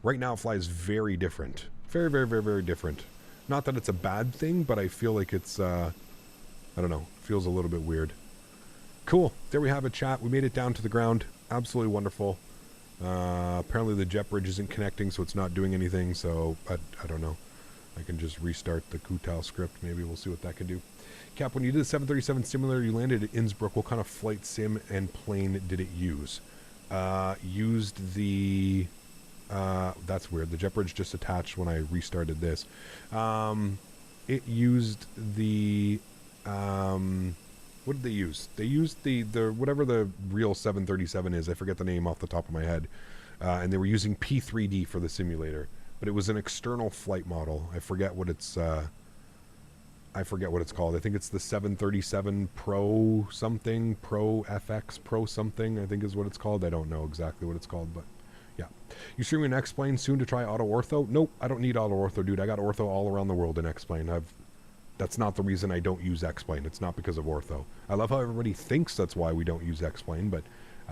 right now it flies very different. Very, very, very, very different. Not that it's a bad thing, but I feel like it's, I don't know, feels a little bit weird. Cool. There we have it, chat. We made it down to the ground. Absolutely wonderful. Apparently the jet bridge isn't connecting, so it's not doing anything, so I don't know. I can just restart the Kutal script. Maybe we'll see what that can do. Cap, when you did the 737 simulator, you landed at Innsbruck. What kind of flight sim and plane did it use? Used the... that's weird. The jet bridge just attached when I restarted this. It used the... what did they use? They used the whatever the real 737 is. I forget the name off the top of my head. And they were using P3D for the simulator. But it was an external flight model. I forget what it's called. I think it's the 737 Pro something, Pro FX, Pro something, I think is what it's called. I don't know exactly what it's called, but yeah. You streaming an X-Plane soon to try auto ortho? Nope, I don't need auto ortho, dude. I got ortho all around the world in X-Plane. That's not the reason I don't use X-Plane. It's not because of ortho. I love how everybody thinks that's why we don't use X-Plane, but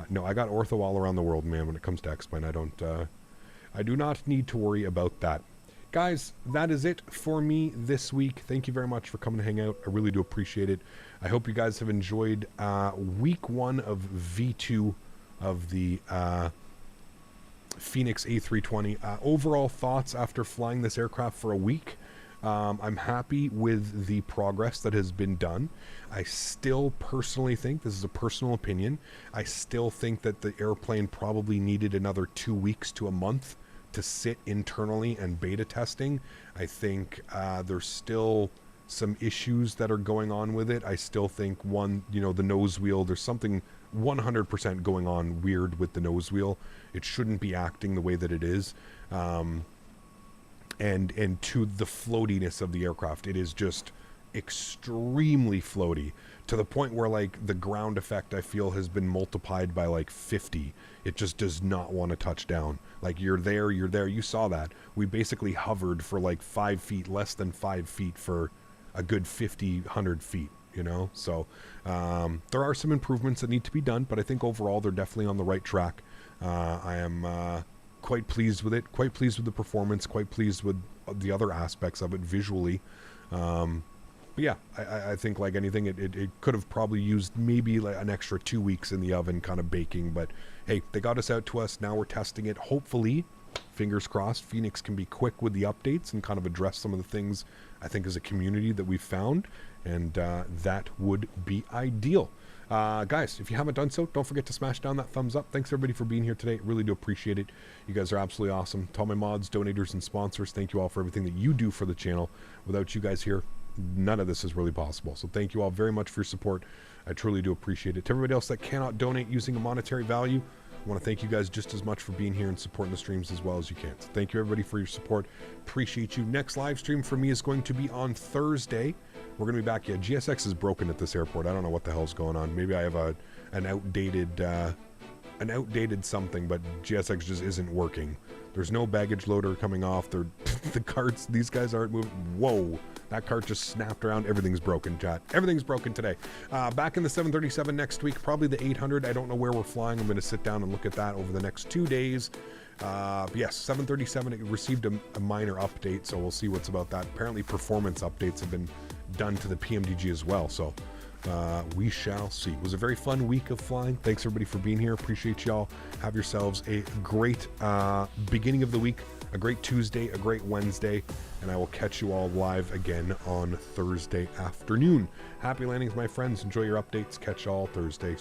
no, I got ortho all around the world, man. When it comes to X-Plane, I do not need to worry about that. guys, that is it for me this week. Thank you very much for coming to hang out. I really do appreciate it. I hope you guys have enjoyed week 1 of V2 of the Fenix A320. Overall thoughts after flying this aircraft for a week. I'm happy with the progress that has been done. I still personally think, this is a personal opinion, I still think that the airplane probably needed another 2 weeks to a month to sit internally and beta testing. I think there's still some issues that are going on with it. I still think the nose wheel, there's something 100% going on weird with the nose wheel. It shouldn't be acting the way that it is. And to the floatiness of the aircraft, it is just extremely floaty, to the point where like the ground effect I feel has been multiplied by like 50. It just does not want to touch down. Like you're there, you saw that. We basically hovered for like 5 feet, less than 5 feet for a good 50, 100 feet, you know? So there are some improvements that need to be done, but I think overall they're definitely on the right track. I am quite pleased with it, quite pleased with the performance, quite pleased with the other aspects of it visually. But yeah, I think like anything, it could have probably used maybe like an extra 2 weeks in the oven kind of baking, but hey, they got us out to us. Now we're testing it. Hopefully, fingers crossed, Fenix can be quick with the updates and kind of address some of the things I think as a community that we've found, and that would be ideal. Guys, if you haven't done so, don't forget to smash down that thumbs up. Thanks everybody for being here today. Really do appreciate it. You guys are absolutely awesome. To all my mods, donators, and sponsors, thank you all for everything that you do for the channel. Without you guys here, none of this is really possible. So thank you all very much for your support. I truly do appreciate it. To everybody else that cannot donate using a monetary value, I want to thank you guys just as much for being here and supporting the streams as well as you can. So thank you everybody for your support. Appreciate you. Next live stream for me is going to be on Thursday. We're going to be back. Yeah, GSX is broken at this airport. I don't know what the hell's going on. Maybe I have an outdated something, but GSX just isn't working. There's no baggage loader coming off. The carts, these guys aren't moving. Whoa, that cart just snapped around. Everything's broken, chat. Everything's broken today. Back in the 737 next week, probably the 800. I don't know where we're flying. I'm going to sit down and look at that over the next 2 days. But yes, 737, it received a minor update, so we'll see what's about that. Apparently performance updates have been done to the PMDG as well, so we shall see. It was a very fun week of flying. Thanks everybody for being here. Appreciate y'all. Have yourselves a great beginning of the week, a great Tuesday, a great Wednesday, and I will catch you all live again on Thursday afternoon. Happy landings, my friends. Enjoy your updates. Catch y'all Thursday.